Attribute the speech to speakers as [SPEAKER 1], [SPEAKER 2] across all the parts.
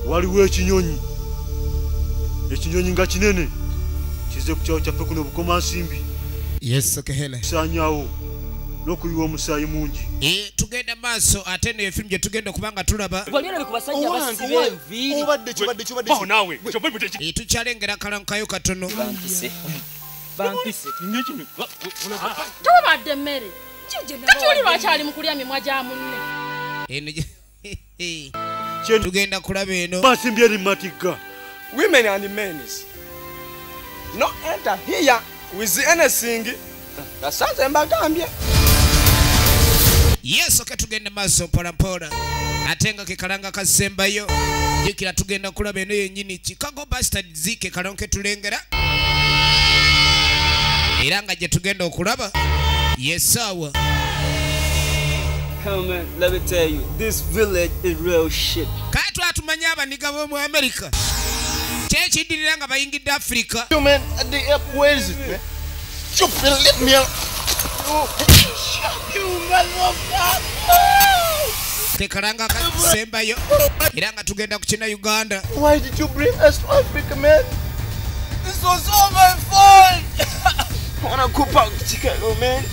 [SPEAKER 1] waliwo ekinyonyi nga kinene kize ku kyawo kyaffe kuno bukoma nsimbi.
[SPEAKER 2] Yes, okehele.
[SPEAKER 1] Sanyawo n'okuyiwa omusaayi mungi.
[SPEAKER 2] Tugenda maaso ate ne efimu gye tugenda kubanga tulaba. Tukyalengera kalankayo katono.
[SPEAKER 3] Tubadde mmere. Katuli bakyali mu kulya mimwa gya munne.
[SPEAKER 2] Tugenda kulaba eno.
[SPEAKER 1] Basimbi eri matigga.
[SPEAKER 4] Women and men no enter here with anything. That's mbagambye.
[SPEAKER 2] Yes, okay, tugenda maaso mpolampola. Atenga ke kalanga kasembayo. Jikira tugenda kulaba eno yennyini Chicago Bastard zike kalonke tulengera. Era nga gye tugenda okulaba. Yes, sawa.
[SPEAKER 4] Come on, let me tell you, this village is real shit.
[SPEAKER 2] Katu atumanya abaniga bo mu America. Chechidirira nga bayingidde Africa.
[SPEAKER 5] You man, at the airport, where is it, man? You let me out. You motherfucker.
[SPEAKER 2] Tekalanga kasembayo. Era nga tugenda kukina Uganda.
[SPEAKER 5] Why did you bring us to Africa, man? This was all my fault.
[SPEAKER 4] I wanna go back to Chicago, man.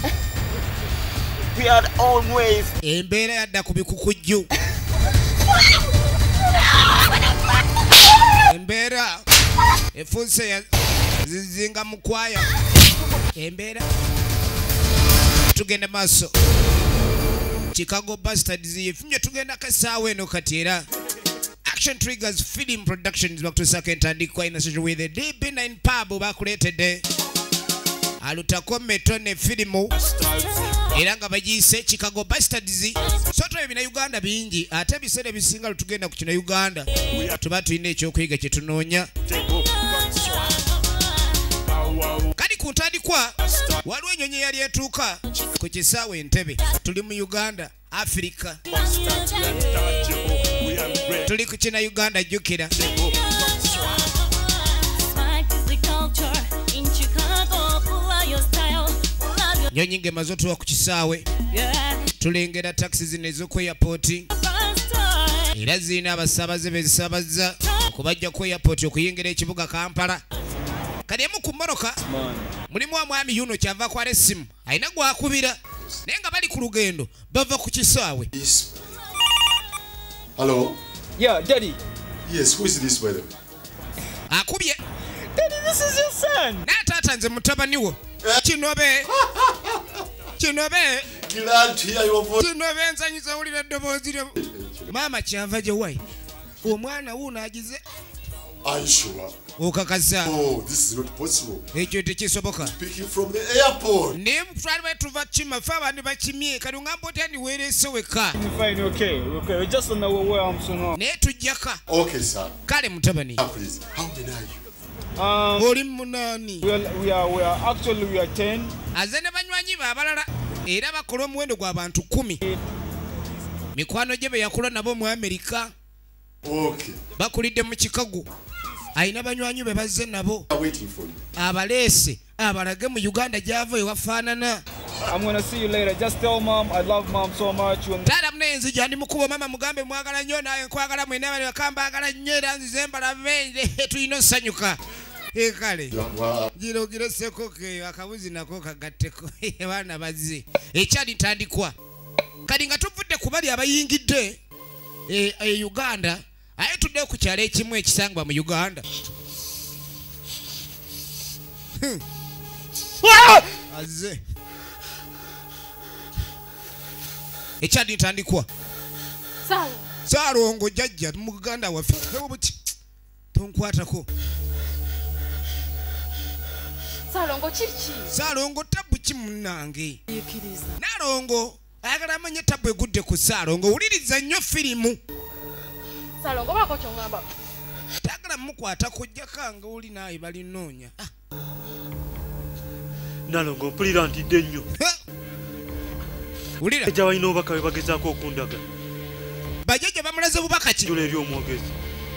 [SPEAKER 4] We had always.
[SPEAKER 2] Embeera yadda ku bikukujju. Embeera efunse ya zizinga mukwaya. Embeera tugenda maaso. Chicago Bastards yefunye tugenda kasaawe eno kati era Action Triggers Film Productions bakutusaka entandikwa in association with the DB9 pub bakuleetedde alutako meto ne filimu era nga bagiyise Chicago Bastards. Soto ebina Uganda bingi ate ebiseera ebisinga lutugenda ku kino Uganda tuba tulina ekyokuyiga kye tunoonya. Kati ku ntandikwa waliwo ennyonyi eyali etuuka ku kisaawe Entebbe. Tuli mu Uganda, Africa. Tuli ku kina Uganda jjukira. Nyonyi ng'emaze otuwa ku kisaawe. Tulengera taxi zino ez'oku airport. Era zirina abasaabaze bezisaabaza okubajja ku airport okuyingira ekibuga Kampala. Kali emu ku mmoroka mulimu omwami yuno kyava kwala essimu alina gwakubira naye nga bali ku lugendo bava ku kisaawe.
[SPEAKER 5] Hello?
[SPEAKER 4] Yeah, Daddy.
[SPEAKER 5] Yes, who is this, by the way?
[SPEAKER 2] Akubye.
[SPEAKER 4] Daddy, this is your son.
[SPEAKER 2] Naye taata nze mutabani wo. Kinobe.
[SPEAKER 5] Glad to hear your voice.
[SPEAKER 2] Kinobe nsanyusa wulira eddoboozi lyo. Maama kyava gye wayi. Omwana wuuno agize.
[SPEAKER 5] Are you sure?
[SPEAKER 2] Okakasa.
[SPEAKER 5] Oh, this is not possible.
[SPEAKER 2] Ekyo tekisoboka.
[SPEAKER 5] Speaking from the airport.
[SPEAKER 2] Naye twali bwetuva kima ffe abandi bakimye kati ngamba oti andiweereese weka.
[SPEAKER 4] Fine, okay. We're just on our way home soon.
[SPEAKER 2] Naye tujjaka.
[SPEAKER 5] Okay, sir.
[SPEAKER 2] Kale mutabani.
[SPEAKER 5] Please, how many are you?
[SPEAKER 2] Oli munaani.
[SPEAKER 4] We are 10.
[SPEAKER 2] Aze ne banywanyi be abalala era bakola omuwendo gw'abantu 10. Mikwano gye be yakola nabo mu Amerika.
[SPEAKER 5] Okay.
[SPEAKER 2] Bakulidde mu Chicago. Ayina banywanyi be bazze nabo.
[SPEAKER 5] I'm waiting for you.
[SPEAKER 2] Abaleese abalage mu Uganda gy'ava ewafaanana.
[SPEAKER 4] I'm gonna see you later. Just tell Mom I love Mom so much.
[SPEAKER 2] Taata munenzi gyandi mukubo mama mugambe mwagala nnyo naye nkwagala mwena bali bakambagala nnyo era nzize mbalabe tulina osanyuka. Kale girogire sekoke akabuzi nako kagatteko abaana bazze ekyali ntandikwa kali nga tuvudde ku bali abayingidde Uganda aye tudde ku kyalo ekimu ekisangwa mu Uganda. Azze ekyali ntandikwa Saalongo jjajja mu Uganda waffe tonkwatako.
[SPEAKER 3] Saalongo kiki?
[SPEAKER 2] Saalongo tabu ki munnange? Naalongo ayagala amanye tabu egudde ku Saalongo. Wuliriza nnyo firimu.
[SPEAKER 3] Saalongo bako kyongamba.
[SPEAKER 2] Tagala mukwata kujjaka nga oli naawe balinoonya.
[SPEAKER 1] Nalongo mpulira ntidde nnyo.
[SPEAKER 2] Wulira.
[SPEAKER 1] Ejja balina obubaka bwe bagezaako okundaga.
[SPEAKER 2] Bajjajja bamulaze bubaka ki?
[SPEAKER 1] Jula eri omwogezi.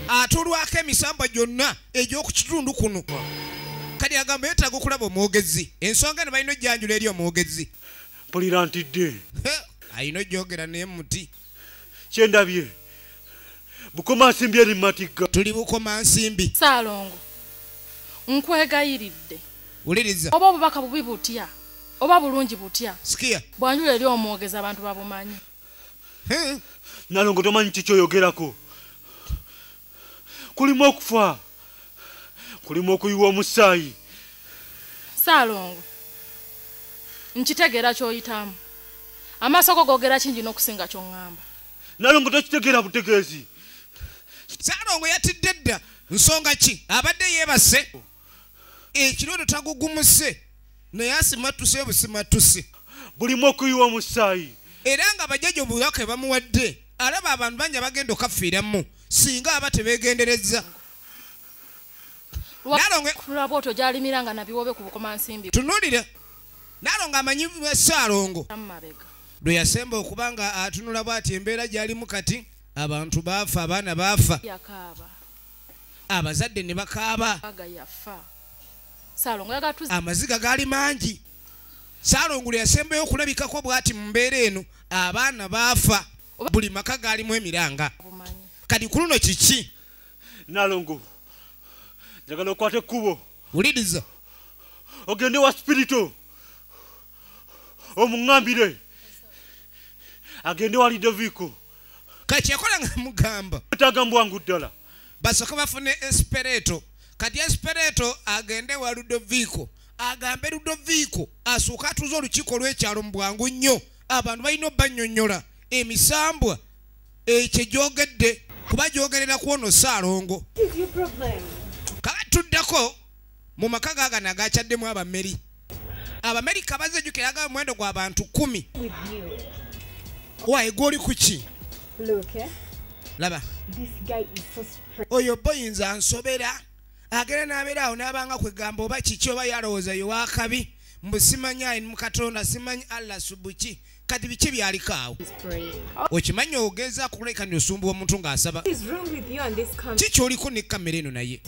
[SPEAKER 2] Atulwako emisamba gyonna egy'oku kitundu kuno. Kati agamba yeetaaga okulaba omwogezi. Ensonga ne balina ojjanjula eri omwogezi.
[SPEAKER 1] Mpulira ntidde.
[SPEAKER 2] Alina ojjogera naye muti.
[SPEAKER 1] Kyendabye. Bukoma nsimbi eri matiga.
[SPEAKER 2] Tuli Bukoma nsimbi.
[SPEAKER 3] Saalongo. Nkwegayiridde.
[SPEAKER 2] Uliriza.
[SPEAKER 3] Oba obubaka bubi butya. Oba bulungi butya.
[SPEAKER 2] Sikia.
[SPEAKER 3] Bwanjula eri omwogeza abantu babumanyi.
[SPEAKER 1] Nalongo tomanyi kiki oyogerako. Kulimu okufa. Kulimu okuyiwa omusaayi.
[SPEAKER 3] Saalongo. Nkitegeera ky'oyitamu. Amaaso go googera kingi n'okusinga ky'oŋŋamba.
[SPEAKER 1] Nalongo tokitegeera butegeezi.
[SPEAKER 2] Saalongo yatidde dda. Nsonga ki? Abadde yeebase. Ekirooto tagugumuse. Naye asimatuse busimatuse.
[SPEAKER 1] Bulimu okuyiwa omusaayi.
[SPEAKER 2] Era nga bajjajja obubaka bamuwadde. Alaba abantu banja bagenda okafiiramu. Singa aba tebeegenderezza. Nalongo
[SPEAKER 3] kulaba otyo gy'alimiranga na biwobe ku Bukoma nsimbi.
[SPEAKER 2] Tunuulira. Nalongo amanyi Saalongo.
[SPEAKER 3] Mabega.
[SPEAKER 2] Lwe yasemba okubanga atunula bw'ati embeera gy'alimu kati abantu baafa abaana baafa.
[SPEAKER 3] Yakaaba.
[SPEAKER 2] Abazadde ne bakaaba.
[SPEAKER 3] Aga yafa. Saalongo yagatuza.
[SPEAKER 2] Amaziga gaali mangi. Saalongo lwe yasembayo okulabikako bw'ati mu mbeera eno abaana baafa. Buli maka gaalimu emiranga. Kati ku luno kiki?
[SPEAKER 1] Nalongo. Njagala okwate ekkubo.
[SPEAKER 2] Wuliriza.
[SPEAKER 1] Ogende wa spirito. Omuŋŋambire. Agende wa Ludovico.
[SPEAKER 2] Kati yakola nga mugamba.
[SPEAKER 1] Tagambwangu ddala.
[SPEAKER 2] Basooka bafune Espereto. Kati Espereto agende wa Ludovico. Agambe Ludovico asooka atuze olukiiko lw'ekyalo mu bwangu nnyo. Abantu balina obbannyonnyola emisambwa ekyo gyogedde kuba gyogerera ku ono Saalongo. Kaba tuddako mu maka gaagano agakyaddemu Abameri. Abamerika bazejjukiraga omuwendo gw'abantu 10. Wayi gw'oli ku ki? Laba. Oyo boyinza ansobera. Agera n'abeera awo n'abanga kwegamba oba kiki oba yalowooza yo wakabi. Mbu simanyi ayi mu Katonda simanyi Allah subuki. Kati biki byaliko awo? Okimanyi ogezaako kuleka n'osumbuwa omuntu ng'asaba. Kiki oliko ne kamera eno naye?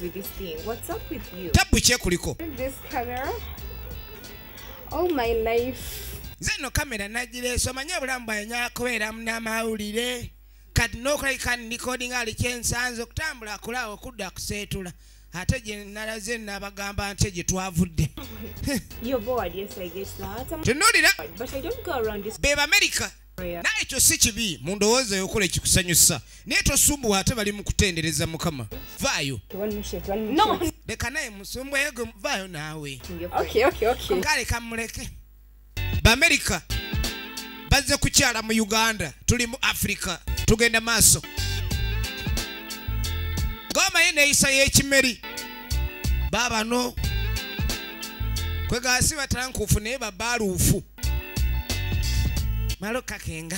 [SPEAKER 2] Tabbu ki ekuliko?
[SPEAKER 6] All my life.
[SPEAKER 2] Zeno kamera nagireese omanyi obulamu bwanya kubeera n'amawulire. Kati n'okulabika recording ali kyensanze okutambula akulaawo okudda kuseetula. Ate gye nalaze n'abagamba nti gye twavudde.
[SPEAKER 6] You're bored, yes, I guess that.
[SPEAKER 2] Tunuulira.
[SPEAKER 6] But I don't go around this.
[SPEAKER 2] Be America. Naye ekyo si kibi mu ndowooza y'okola ekikusanyusa. Naye tosumbuwa ate bali mu kutendereza Mukama. Vaayo.
[SPEAKER 6] No.
[SPEAKER 2] Leka naye musumbwego vaayo naawe.
[SPEAKER 6] Okay.
[SPEAKER 2] Kale kamuleke. B'Amerika bazze kukyala mu Uganda. Tuli mu Africa. Tugenda maaso. Ngoma ye neeyisa y'ekimeri. Baabano kwegasi batankuufu naye babaaluufu. Maloka kenga.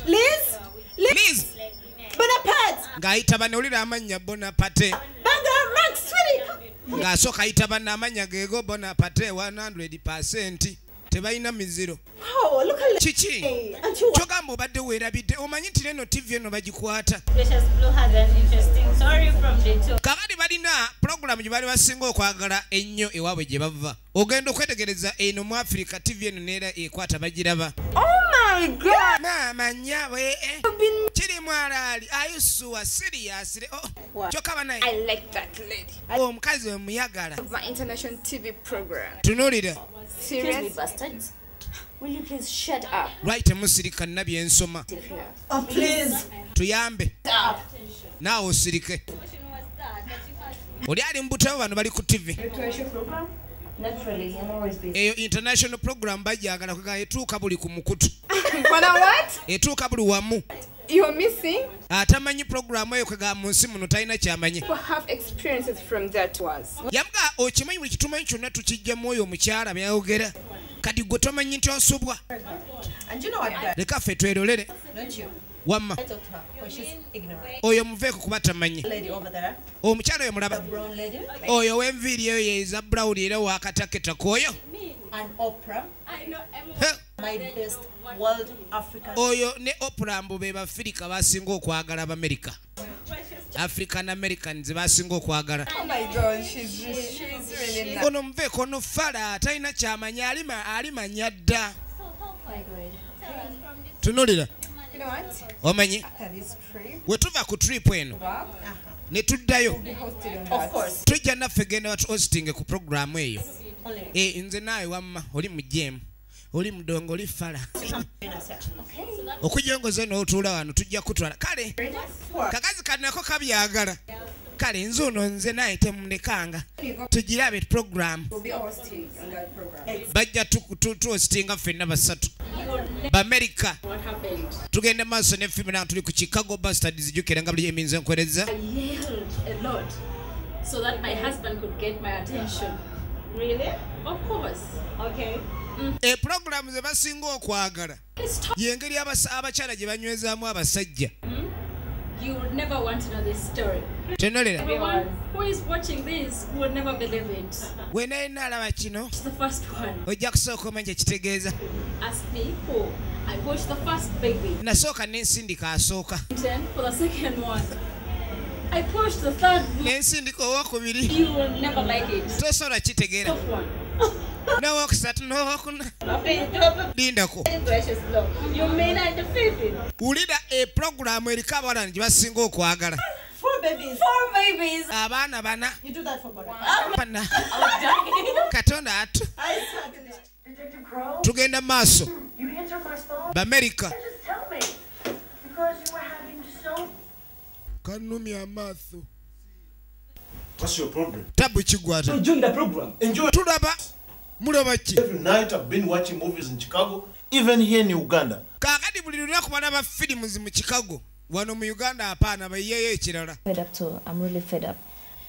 [SPEAKER 2] Liz.
[SPEAKER 6] Bonaparte.
[SPEAKER 2] Ng'ayita banawulira amannya Bonaparte.
[SPEAKER 6] Max, sweetie.
[SPEAKER 2] Ng'asooka ayita bannamanya geego Bonaparte 100%. Tebalina miziro.
[SPEAKER 6] Oh, look at
[SPEAKER 2] Kiki. Kyogamba obadde weerabidde. Omanyi nti eno TV eno bagikwata.
[SPEAKER 7] Precious Blue had an interesting story from the two.
[SPEAKER 2] Kakati balina program gye bali basinga okwagala ennyo ewaabwe gye bava. Ogenda okwetegereza eno mu Africa TV eno neera ekwata bagiraba.
[SPEAKER 6] Oh my God.
[SPEAKER 2] Maama nnyabwe. Kiri mwalaali. Ayusuwa serious. Kyokka naye.
[SPEAKER 6] I like that lady.
[SPEAKER 2] Omukazi omuyagala.
[SPEAKER 6] My international TV program.
[SPEAKER 2] Tunuulira.
[SPEAKER 6] Serious?
[SPEAKER 7] Bastards. Will you please shut up?
[SPEAKER 2] Lwaki temusirika nabye ensoma.
[SPEAKER 6] Oh, please.
[SPEAKER 2] Tuyambe. Naawe osirike. Oli ali mu butabo bano bali ku TV.
[SPEAKER 7] Not really, I'm always busy.
[SPEAKER 2] Eyo international program bajagala kwega etuuka buli ku mukutu.
[SPEAKER 6] What?
[SPEAKER 2] Etuuka buli wamu.
[SPEAKER 6] You're missing?
[SPEAKER 2] Atamanyi program eyo kwega mu nsi muno talina kyamanyi.
[SPEAKER 6] People have experiences from that was.
[SPEAKER 2] Yamuga okimanyi buli kitumanyi kyonna tukijjamu oyo omukyala byayogera. Kati gwe tomanyi nti osubwa.
[SPEAKER 8] And you know what, Dad?
[SPEAKER 2] Leka ffe twerolere.
[SPEAKER 8] Don't you?
[SPEAKER 2] Wamma.
[SPEAKER 8] I talked to her, but she's ignorant.
[SPEAKER 2] Oyo muveeko kuba tamanyi.
[SPEAKER 8] Lady over there,
[SPEAKER 2] Omukyala oyo mulaba.
[SPEAKER 8] the brown lady,
[SPEAKER 2] Oyo w'enviiri eyo yeza brown era wakataketa kwoyo.
[SPEAKER 8] and Oprah,
[SPEAKER 2] He,
[SPEAKER 8] my best world African.
[SPEAKER 2] oyo ne Oprah mbu be Bafirika basinga okwagala Abamerika. African Americans basinga okwagala.
[SPEAKER 8] Oh my God, she's really nice.
[SPEAKER 2] Ono muveeko ono fala talina kyamanya alimanya dda. Tunulira.
[SPEAKER 6] You know what?
[SPEAKER 2] Omanyi
[SPEAKER 6] After this trip,
[SPEAKER 2] wetuva ku trip eno ne tuddayo
[SPEAKER 6] we hosted on
[SPEAKER 8] Of
[SPEAKER 6] that.
[SPEAKER 8] course.
[SPEAKER 2] tujja naffe genda watu hosting ku programu eyo
[SPEAKER 8] Only.
[SPEAKER 2] nze naawe wamma oli mu gem oli mudongo oli fala
[SPEAKER 8] Okay.
[SPEAKER 2] okujongoza n'otuula wano tujja kutwala kale kakazi kanako kabyagala kale nze ono nze naye temundekanga tugirabe program
[SPEAKER 6] We'll be hosting on that program.
[SPEAKER 2] bajja tuhostinga ffenna basatu baamerika
[SPEAKER 3] What happened?
[SPEAKER 2] tugenda maaso ne firimu nawe tuli ku chicago bastards jukira nga buli eminze nkoleza
[SPEAKER 3] I yelled a lot so that my husband could get my attention.
[SPEAKER 8] Really?
[SPEAKER 3] Of course.
[SPEAKER 8] Okay.
[SPEAKER 2] program ze basinga okwagala yengeri abakyala gye banywezaamu abasajja
[SPEAKER 3] You would never want to know this story.
[SPEAKER 2] tenolera
[SPEAKER 3] Everyone who is watching this will never believe it.
[SPEAKER 2] bwenaina alaba kino
[SPEAKER 3] It's the first one.
[SPEAKER 2] ojja kusooka omanya kyekitegeeza
[SPEAKER 3] Ask me who. I pushed the first baby.
[SPEAKER 2] nasooka nensindika asooka
[SPEAKER 3] Then for the second one, I pushed the third one.
[SPEAKER 2] nensindika owokubiri
[SPEAKER 3] You will never like it.
[SPEAKER 2] tosobola kitegeera
[SPEAKER 3] Fourth one.
[SPEAKER 2] n'owokusatu n'owokuna lindako
[SPEAKER 8] Precious love.
[SPEAKER 3] You mean I defeated?
[SPEAKER 2] wulira program eriko abawala gye basinga okwagala
[SPEAKER 8] 4 babies.
[SPEAKER 3] 4 babies.
[SPEAKER 2] abaana bana
[SPEAKER 8] You do that for Barbara.
[SPEAKER 2] bana katonda atu
[SPEAKER 8] I certainly.
[SPEAKER 9] Detective Crow,
[SPEAKER 2] tugenda mu maaso
[SPEAKER 9] you answered my phone?
[SPEAKER 2] baamerika
[SPEAKER 9] Just tell me. Because you were having so...
[SPEAKER 2] kanumya amaaso
[SPEAKER 1] What's your problem?
[SPEAKER 2] tabu kigwata
[SPEAKER 5] Enjoying the program.
[SPEAKER 1] Enjoy.
[SPEAKER 2] tulaba mulaba ki
[SPEAKER 1] Every night I've been watching movies in Chicago, even here in Uganda.
[SPEAKER 2] kaakati buli lunaku balaba firimuzi mu chicago wano mu uganda apaana bayiyeyo ekirala
[SPEAKER 7] Fed up too. I'm really fed up.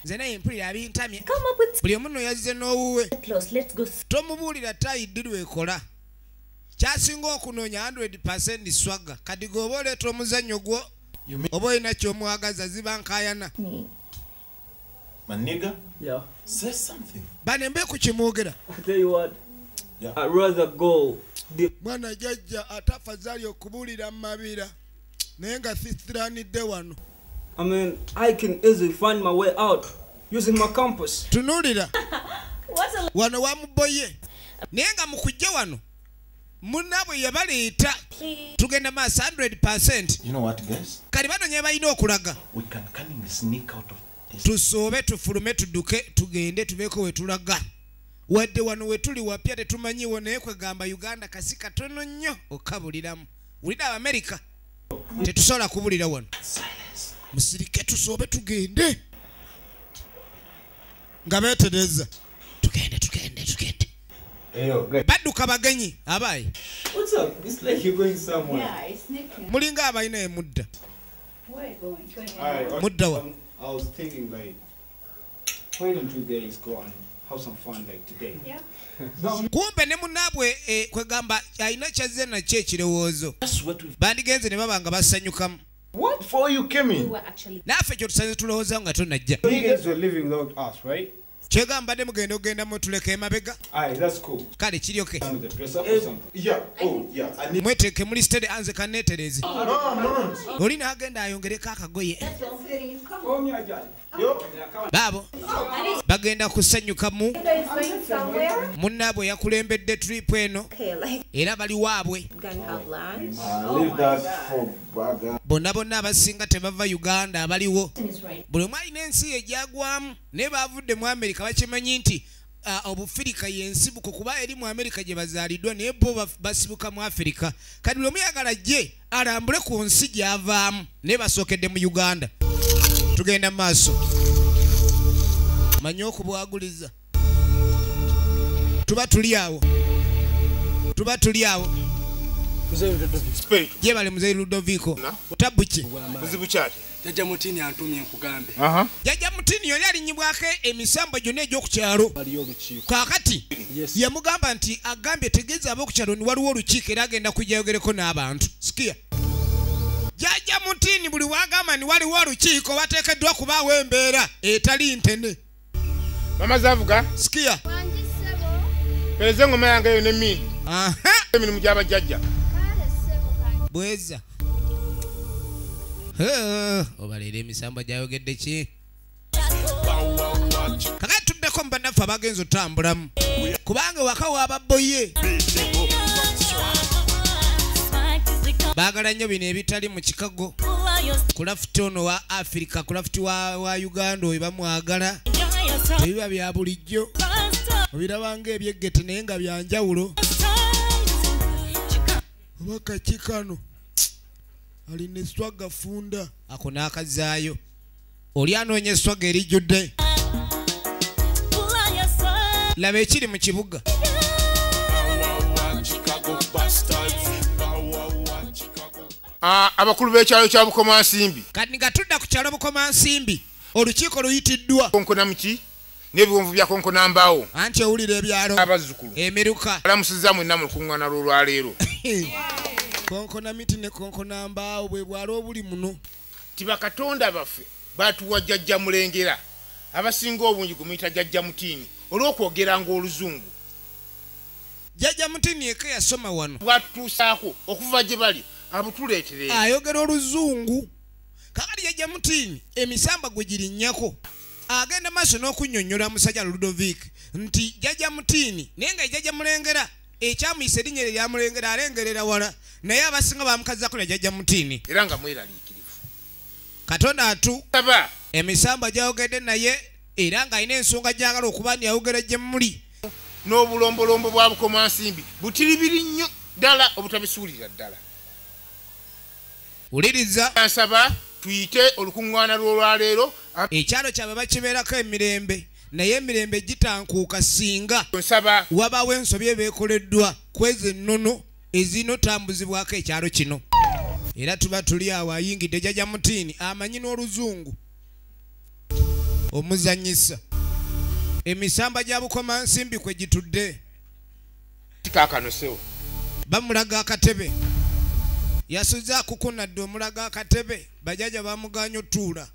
[SPEAKER 2] nze naye mpulira abintamye
[SPEAKER 7] Come up with
[SPEAKER 2] buli omu no yazze n'owuwe
[SPEAKER 7] close. Let's go.
[SPEAKER 2] tomubuulira tayiddi lwekola kyasinga okunoonya 100% swagga kati gweoba oleeta omuzannyo gwo
[SPEAKER 1] You mean
[SPEAKER 2] oba olina ky'omuwagaza ziba nkaayana
[SPEAKER 7] Me.
[SPEAKER 1] my nigga?
[SPEAKER 5] Yeah.
[SPEAKER 1] Say something.
[SPEAKER 2] bane mbe ku kimwogera
[SPEAKER 5] I tell you what.
[SPEAKER 1] Yeah.
[SPEAKER 5] I'd rather go deep.
[SPEAKER 2] mwana jjajja atafa zaali okubuulira mu mabira naye nga sisiranidde wano
[SPEAKER 5] I mean, I can easily find my way out using my compass.
[SPEAKER 2] tunuulira
[SPEAKER 3] What's a
[SPEAKER 2] wano wamuboye naye nga mu kujja wano munnaabwe yabaleeta tugenda maaso 100%.
[SPEAKER 1] You know what, guys?
[SPEAKER 2] kali banonye balina okulaga
[SPEAKER 1] We can cunningly sneak out of this.
[SPEAKER 2] tusoobe tufulume tudduke tugende tubeeko we tulaga wadde wano we tuli wapya tetumanyiwo naye kwegamba uganda kasi katono nnyo okabuliramu wulira abamerika tetusobola kubulira wano musirike tusoobe tugende nga beetereza tugende
[SPEAKER 1] Hey, yo, guys.
[SPEAKER 2] badduka bagenyi abaayi
[SPEAKER 5] What's up? It's like you're going somewhere.
[SPEAKER 6] Yeah, it's sneaking.
[SPEAKER 2] mulinga abalina emudda
[SPEAKER 6] Where are you going?
[SPEAKER 10] Alright,
[SPEAKER 2] mudda wa
[SPEAKER 10] I was thinking like, why don't you guys go and have some fun like today?
[SPEAKER 6] Yeah.
[SPEAKER 2] kumbe ne munnaabwe kwegamba alina kyazze nakyo ekirowoozo
[SPEAKER 1] That's what we've
[SPEAKER 2] bandigenze ne baba nga basanyukamu
[SPEAKER 1] What? Before you came in.
[SPEAKER 2] naffe kyo tusanze tulowoozawo nga tonajja
[SPEAKER 10] You guys were living without us, right?
[SPEAKER 2] kyegamba ne mugenda ogenda mutuleka emabega
[SPEAKER 10] Alright, that's cool.
[SPEAKER 2] kale kiryoke
[SPEAKER 10] Time to dress up or something.
[SPEAKER 1] Yeah. Oh, yeah. I need.
[SPEAKER 2] mweteeke muli stede anze kaneeterezi
[SPEAKER 1] No.
[SPEAKER 2] oli naagenda ayongereko akagoye
[SPEAKER 10] Oh, yeah, yeah.
[SPEAKER 1] Yo.
[SPEAKER 2] baabo bagenda kusanyuka mu
[SPEAKER 6] You guys going somewhere?
[SPEAKER 2] munnaabwe yakulembedde trip eno
[SPEAKER 6] Okay, like
[SPEAKER 2] era bali waabwe
[SPEAKER 6] gonna have lunch.
[SPEAKER 1] Leave that for Baga.
[SPEAKER 2] bonna abasinga tebava uganda abaliwo buli omu alina ensi ye gyagwamu naye baavudde mu amerika bakimanyi nti obufirika yensibuko kuba eri mu amerika gye bazaaliddwa naye bo basibuka mu afirika kati buli omu yagala gye alambule ku nsi gy'avaamu naye basookedde mu uganda tugenda mu maaso manyi okubwaguliza tuba tuli awo
[SPEAKER 10] Spade.
[SPEAKER 2] gye bali muzeyi Ludovico tabuki
[SPEAKER 10] Buzibu chati.
[SPEAKER 5] Jaja Mutini antumye nkugambe.
[SPEAKER 2] jajja mutini yali alinyibwako emisambo gyonna egy'okukyalo kaakati yamugamba nti agambye tegeeza ab'okukyalo ni waliwo olukiiko era agenda kujayogereko n'abantu sikia jajja mutini buli wagamba ni waliwo olukiiko bateekeddwa kubaawo embeera etali ntene
[SPEAKER 10] Mama Zavuga,
[SPEAKER 2] sikia
[SPEAKER 10] pereze ngoma yange yo ne mi.
[SPEAKER 2] aha
[SPEAKER 10] Emirimu gy'abajjajja.
[SPEAKER 2] bweza obalera emisambo gyayogedde ki kakati tuddeko mu bannaffe abagenza otambulamu kubanga waka waababboye Baagala nnyo bino ebitali mu Chicago. Kulafiti ono wa Africa, kulafiti wa Uganda oyo bamwagala. Ebiba bya bulijjo. Obiraba ng'ebyeggete naye nga bya njawulo. Obaka kikano. Alina eswaga funda. Ako n'akazaayo. Oli anoonya eswaga erijjudde. Laba ekiri mu kibuga.
[SPEAKER 11] Abakulu b'ekyalo kya Bukomansimbi.
[SPEAKER 2] Kati nga tudda ku kyalo Bukomansimbi. Olukiiko luyitiddwa.
[SPEAKER 11] Konkona muki n'ebiwonvu bya konkona mbaawo.
[SPEAKER 2] Anti owulira ebyalo.
[SPEAKER 11] Abazzukulu.
[SPEAKER 2] Emiruka.
[SPEAKER 11] Alamusizza mwenna mu lukuŋŋaana lw'olwaleero.
[SPEAKER 2] Konkona miti ne konkona mbaawo bwe bwalo obuli muno.
[SPEAKER 11] Tibakatonda baffe batuwa jjajja mulengera. Abasinga obungi gumuyita jjajja mutiini olw'okwogeranga oluzungu.
[SPEAKER 2] Jjajja mutiini yekka yasoma wano.
[SPEAKER 11] Bwatuusaako okuva gye bali abutuleetere.
[SPEAKER 2] Ayogera oluzungu. Kakati jjajja mutiini emisamba gwe girinnyako. Agenda maaso n'okunnyonnyola musajja Ludovic nti jjajja mutiini naye nga jjajja mulengera ekyamuyisa erinnya erya mulengera alengerera wala naye abasinga bamukazaako ne jjajja mutiini.
[SPEAKER 11] Era nga mweraliikirivu.
[SPEAKER 2] Katonda atuba emisamba gyayogedde naye era ng'alina ensonga gyagala okuba nti yayogera gye muli.
[SPEAKER 11] N'obulombolombo bwa Bukomansimbi butiribiri nnyo ddala obutabisuulira ddala.
[SPEAKER 2] Wuliriza.
[SPEAKER 11] Nsaba tuyite olukuŋŋaana lw'olwaleero.
[SPEAKER 2] Ekyalo kyabwe bakibeerako emirembe naye emirembe gitankuuka singa
[SPEAKER 11] nsaba
[SPEAKER 2] wabaawo ensobi ebeekoleddwa kwezi ennono ezinotambuzibwako ekyalo kino. Era tuba tuli awo ayingidde jjajja mutiini amanyi n'oluzungu omuzanyisa. Emisamba gya Bukomansimbi kwe gitudde.
[SPEAKER 11] Kaakano sewo.
[SPEAKER 2] Bamulaga akatebe. Yasuza kukunadde omulaga akatebe. Bajjajja bamuganya otuula.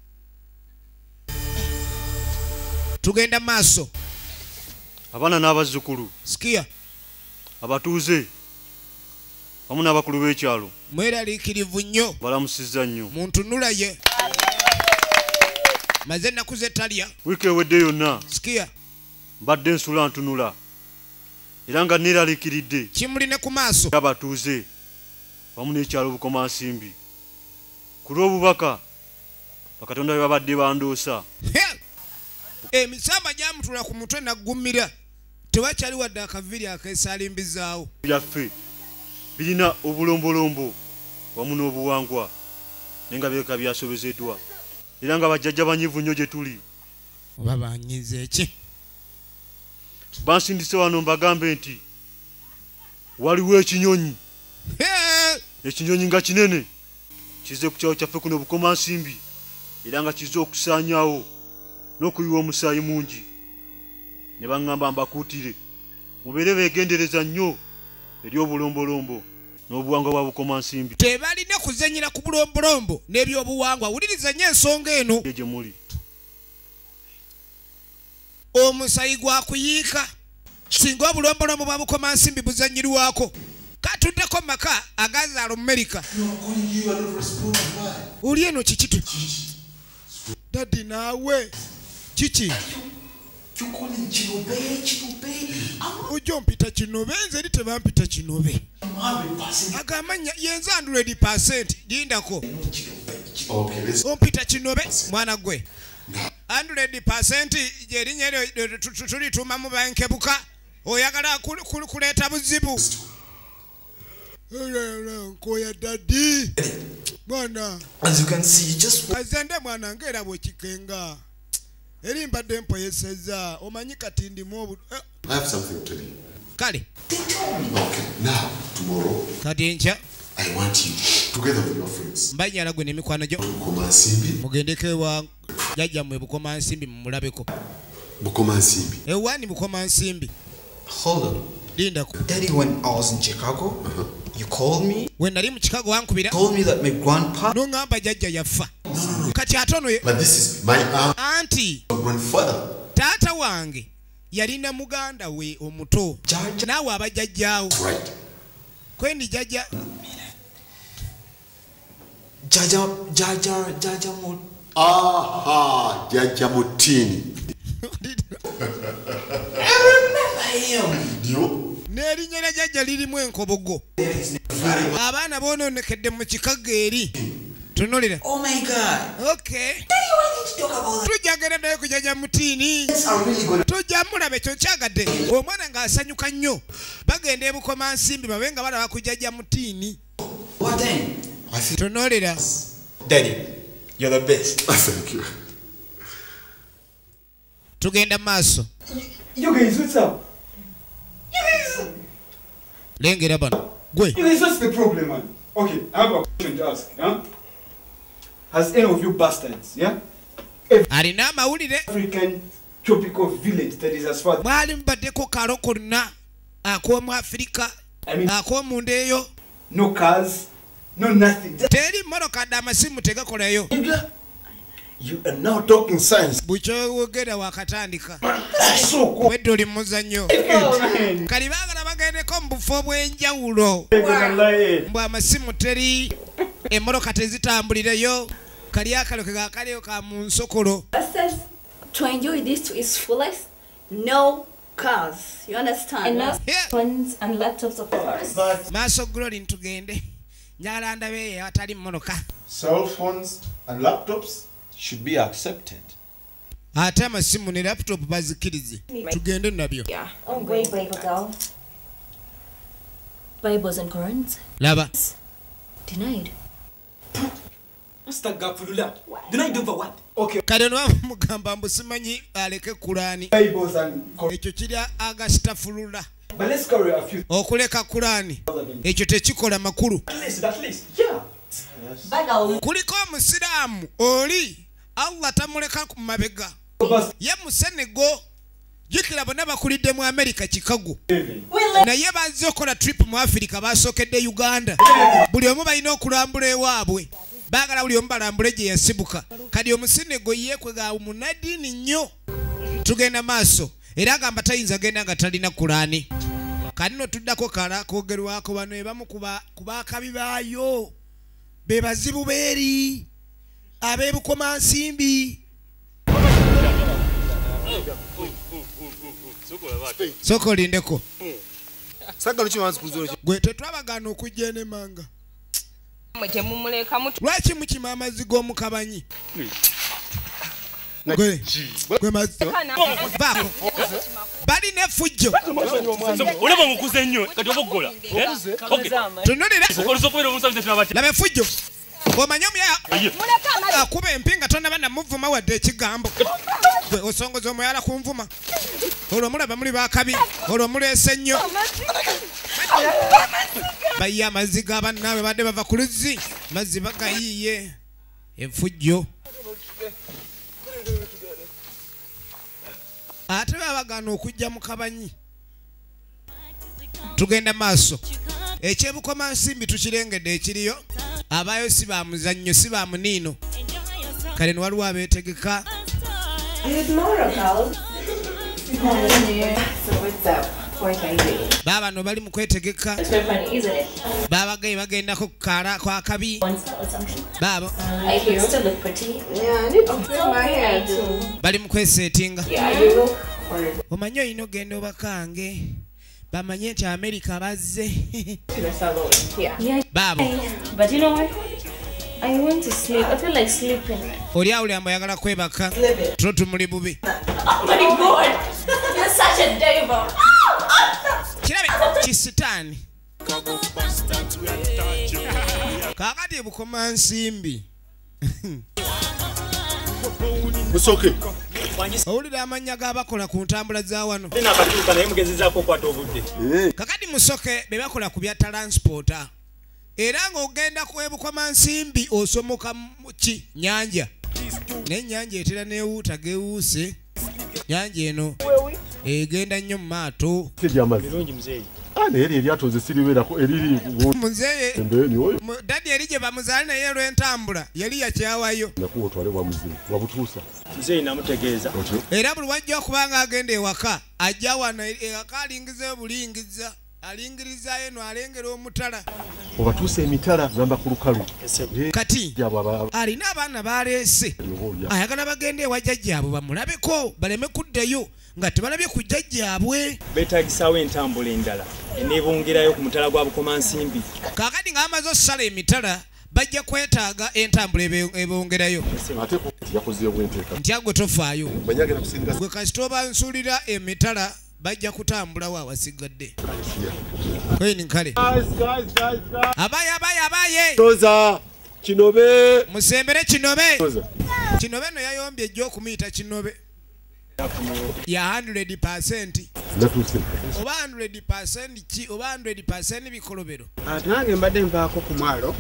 [SPEAKER 2] Tugenda maaso.
[SPEAKER 1] Abaana n'abazzukulu.
[SPEAKER 2] Sikia.
[SPEAKER 1] Abatuuze. Wamu n'abakulu b'ekyalo.
[SPEAKER 2] Mweraliikirivu nnyo.
[SPEAKER 1] Balamusizza nnyo.
[SPEAKER 2] Muntunula ye. Maze ennaku ze talya.
[SPEAKER 1] Wiiki ewedde yonna.
[SPEAKER 2] Sikia.
[SPEAKER 1] Mbadde nsula ntunula. Era nga neeraliikiridde.
[SPEAKER 2] Kimuline ku maaso.
[SPEAKER 1] Abatuuze. Wamu n'ekyalo Bukomansimbi. Ku lw'obubaka. Bakatonda be babadde bandoosa.
[SPEAKER 2] Emisamba gyamutula ku mutwe naggumira. Tewakyali wadde akaviri akeesalimbizaawo.
[SPEAKER 1] Byaffe birina obulombolombo wamu n'obuwangwa naye nga bireka byasobezeddwa. Era nga bajjajja banyivu nnyo gye tuli.
[SPEAKER 2] Oba banyize ki?
[SPEAKER 1] Bansindise wano mbagambe nti waliwo ekinyonyi. Ekinyonyi nga kinene kizze ku kyalo kyaffe kuno Bukomansimbi era nga kizze okusaanyaawo n'okuyiwa omusaayi mungi. Ne baŋŋamba mbakuutire mubeere beegendereza nnyo eri obulombolombo n'obuwangwa bwa Bukomansimbi.
[SPEAKER 2] Tebalina kuzannyira ku bulombolombo n'ebyobuwangwa. Wuliriza nnyo ensonga eno.
[SPEAKER 1] Gye muli.
[SPEAKER 2] Omusayi gwa kuyiika singa obulombolombo bwa Bukomansimbi buzannyirwako. Katuddeko maka agazaala Amerika. Oli eno kikitu. Daddy naawe. Kiki? Ojo mpita Kinobe nze eri tebampita Kinobe. Agamanya yenza 100% lindako. Ompita Kinobe mwana gwe. 100% jerinnya tulituma mu bankebuka oyagala kuleeta buzibu. Nkoya daddy. Mwana.
[SPEAKER 5] As you can see, just
[SPEAKER 2] kazende mwana ngera bwekikenga. Eri mbadde mpoyeseza omanyi kati ndimu obu.
[SPEAKER 12] I have something to tell you.
[SPEAKER 2] Kale.
[SPEAKER 12] Okay, now tomorrow.
[SPEAKER 2] Kati ncha.
[SPEAKER 12] I want you together with your friends.
[SPEAKER 2] Mbanyala gwe n'emikwano gyo.
[SPEAKER 12] Bukomansimbi.
[SPEAKER 2] Mugendeke wa jajja mwe Bukomansimbi mumulabeko.
[SPEAKER 12] Bukomansimbi.
[SPEAKER 2] Ewani Bukomansimbi.
[SPEAKER 5] Hold on.
[SPEAKER 2] Lindako.
[SPEAKER 5] Daddy, when I was in Chicago, you called me.
[SPEAKER 2] When nali mu Chicago wankubira.
[SPEAKER 5] Told me that my grandpa.
[SPEAKER 2] Nongamba jajja yafa. Kati atono ye.
[SPEAKER 12] But this is my
[SPEAKER 2] auntie.
[SPEAKER 12] Grandfather.
[SPEAKER 2] Taata wange yalina muganda we omuto. Naawe abajjajjaawo.
[SPEAKER 12] Right.
[SPEAKER 2] Kwendi jajja.
[SPEAKER 5] Jaja mo.
[SPEAKER 12] Aha, Jajja Mutiini.
[SPEAKER 5] I remember him.
[SPEAKER 12] Ndio.
[SPEAKER 2] N'erinnya lya jajja lirimu enkobogo. Abaana boononekedde mu kikaga eri. Tunulira.
[SPEAKER 13] Oh my God.
[SPEAKER 2] Okay.
[SPEAKER 13] Daddy, why did you talk about that?
[SPEAKER 2] Tujagenda naye kujanja mutiini. Tujja mulabe kyo kyagadde. Omwana ng'asanyuka nnyo. Bagenda e Bukomansimbi babe nga balaba kujanja mutiini.
[SPEAKER 13] What then?
[SPEAKER 2] Tunulira.
[SPEAKER 13] Daddy, you're the best.
[SPEAKER 12] Thank you.
[SPEAKER 2] Tugenda maaso.
[SPEAKER 5] You guys, what's up? You guys.
[SPEAKER 2] Lengera bano. Gwe.
[SPEAKER 5] You guys, what's the problem, man? Okay, I have a question to ask. Huh? Has any of you bastards, yeah?
[SPEAKER 2] Alina amawulire.
[SPEAKER 5] African tropical village that is as far.
[SPEAKER 2] Mwali mbaddeko kalo konna ak'omu Afirika. Ak'omunda eyo.
[SPEAKER 5] No cars, no nothing.
[SPEAKER 2] Teri mmoloka dde amasimu tegakolayo.
[SPEAKER 12] You are now talking science.
[SPEAKER 2] Bukyowogera wakatandika.
[SPEAKER 5] That's so cool.
[SPEAKER 2] Wedde oli muzannyo. Kali baagala bagendeko mu bufo bw'enjawulo. Mbw amasimu teri. Emmoloka tezitambulirayo. Kali akaloke kaakaliyo ka mu nsokolo.
[SPEAKER 3] To enjoy this to its fullest, no cars. You understand?
[SPEAKER 7] And no phones and laptops of course.
[SPEAKER 2] Maaso Glory ntugende. Njagala ndabe atali mmoloka.
[SPEAKER 14] Cell phones and laptops should be accepted.
[SPEAKER 2] Ate amasimu ne laptop bazikirize. Tugende nabyo.
[SPEAKER 7] Yeah. Oh, great Bible girl. Bibles and Qurans.
[SPEAKER 2] Laba.
[SPEAKER 7] Denied.
[SPEAKER 13] Astagfirullah. Denied over what?
[SPEAKER 5] Okay.
[SPEAKER 2] Kale no mugamba mbusimanyi aleke Qurani.
[SPEAKER 5] Bibles and
[SPEAKER 2] ekyo kiri agastafulula.
[SPEAKER 5] But let's carry a few.
[SPEAKER 2] Okuleka Qurani. Ekyo tekikola makulu.
[SPEAKER 5] At least, yeah.
[SPEAKER 2] Kuliko omusiraamu oli Allah tamuleka ku mabega. Ye musenego jikira bonna bakulidde mu America Chicago. Naye bazze okola trip mu Africa basookedde Uganda. Buli omu balina okulambula ewaabwe. Baagala buli omu balambule gye yasibuka. Kadi omusenego yeekwega munadini nnyo. Tugenda maaso. Era agamba tayinza genda nga talina Qurani. Kanino tuddako kala koogerwako bano ebamu kuba akabi baayo. Be bazibu beeri. Ab'ebukomansimbi. Soko lindeko. Gwe tetwabagaana okujja n'emanga. Lwaki mukima amazzi g'omukabanyi? Gwe mazzi. Baako. Bali n'effujjo.
[SPEAKER 1] Olaba mukuze nnyo kati oboggola.
[SPEAKER 2] Tunulira. Laba effujjo. Omanyi omuyala akuba empinga tonna bana muvuma wadde ekigambo. Gwe osongoza omuyala ku nvuma. Olwo mulaba muli bakabi. Olwo muleese nnyo. Bayiye amazzi g'abannaabwe badde bava ku luzzi. Mazzi bagayiye. Effujjo. Ate babagaana okujja mu kabanyi. Tugenda maaso. Ekyebukomansimbi tukirengedde ekiriyo. Abayo si ba muzannyo si ba muniino. Kale ne waliwo abeetegeka. Baba no bali mu kwetegeka. Babagaye bagendako ku kaala kwa kabi. Baba. Bali mu kwesetinga. Omanyi olina ogenda obakange. Bamanye nti America bazze. Baba.
[SPEAKER 7] But you know what? I want to sleep. I feel like sleeping.
[SPEAKER 2] Oli awuli ambayagala kwebaka. Trotu muli bubi.
[SPEAKER 7] Oh my God! You're such a devil.
[SPEAKER 2] Kirabe kisitaani. Kakati ebukomansimbi.
[SPEAKER 1] Musoke.
[SPEAKER 2] Owulira amanya g'abakola ku ntambula za wano.
[SPEAKER 1] Nakatuuka naye mugezezaako okwata obudde.
[SPEAKER 2] Kakati musoke be bakola ku bya transporta. Era ng'ogenda ku ebukomansimbi osomoka mu ki nyanja. N'ennyanja etera neewuuta geewuuse. Nyanja eno egenda nnyo mu maato.
[SPEAKER 1] Birungi muzeeyi. Naye eryato nze siribeerako eriri
[SPEAKER 2] muzeeye dadi eri gye bamuzaali naye olw'entambula yali yakyawayo.
[SPEAKER 1] Nakuwa otwale bwa muzimu wabutuusa.
[SPEAKER 11] Muzeeyi namutegeeza.
[SPEAKER 2] Era buli wajja okubanga agenda ewaka ajja wano ewaka alingiza bulingiza. Alingiriza eno alengera omutala.
[SPEAKER 1] Obatuuse emitala gamba ku lukalu.
[SPEAKER 2] Kati alina abaana baleese. Ayagala bagende ewa jjajjaabwe bamulabeko baleme kuddayo nga tebalabye ku jjajjaabwe.
[SPEAKER 11] Beetagisaawo entambula endala
[SPEAKER 10] enebongerayo ku mutala gwa Bukomansimbi.
[SPEAKER 2] Kakati ng'amaze okusala emitala bajja kwetaaga entambula ebongerayo.
[SPEAKER 15] Ate yakoze bwenteeka.
[SPEAKER 2] Nti agwe tofaayo.
[SPEAKER 15] Banyagala kusinga.
[SPEAKER 2] Gwe kasita oba nsuulira emitala bajja kutambulawo awasigadde. Kweni nkale. Abaye.
[SPEAKER 15] Toza Kinobe.
[SPEAKER 2] Musembere Kinobe. Kinobe no yayombye ejjo okumuyita Kinobe. Ya 100%. Oba 100% ki oba 100% bikolobero.
[SPEAKER 16] Nange mbadde nvaako ku mwalo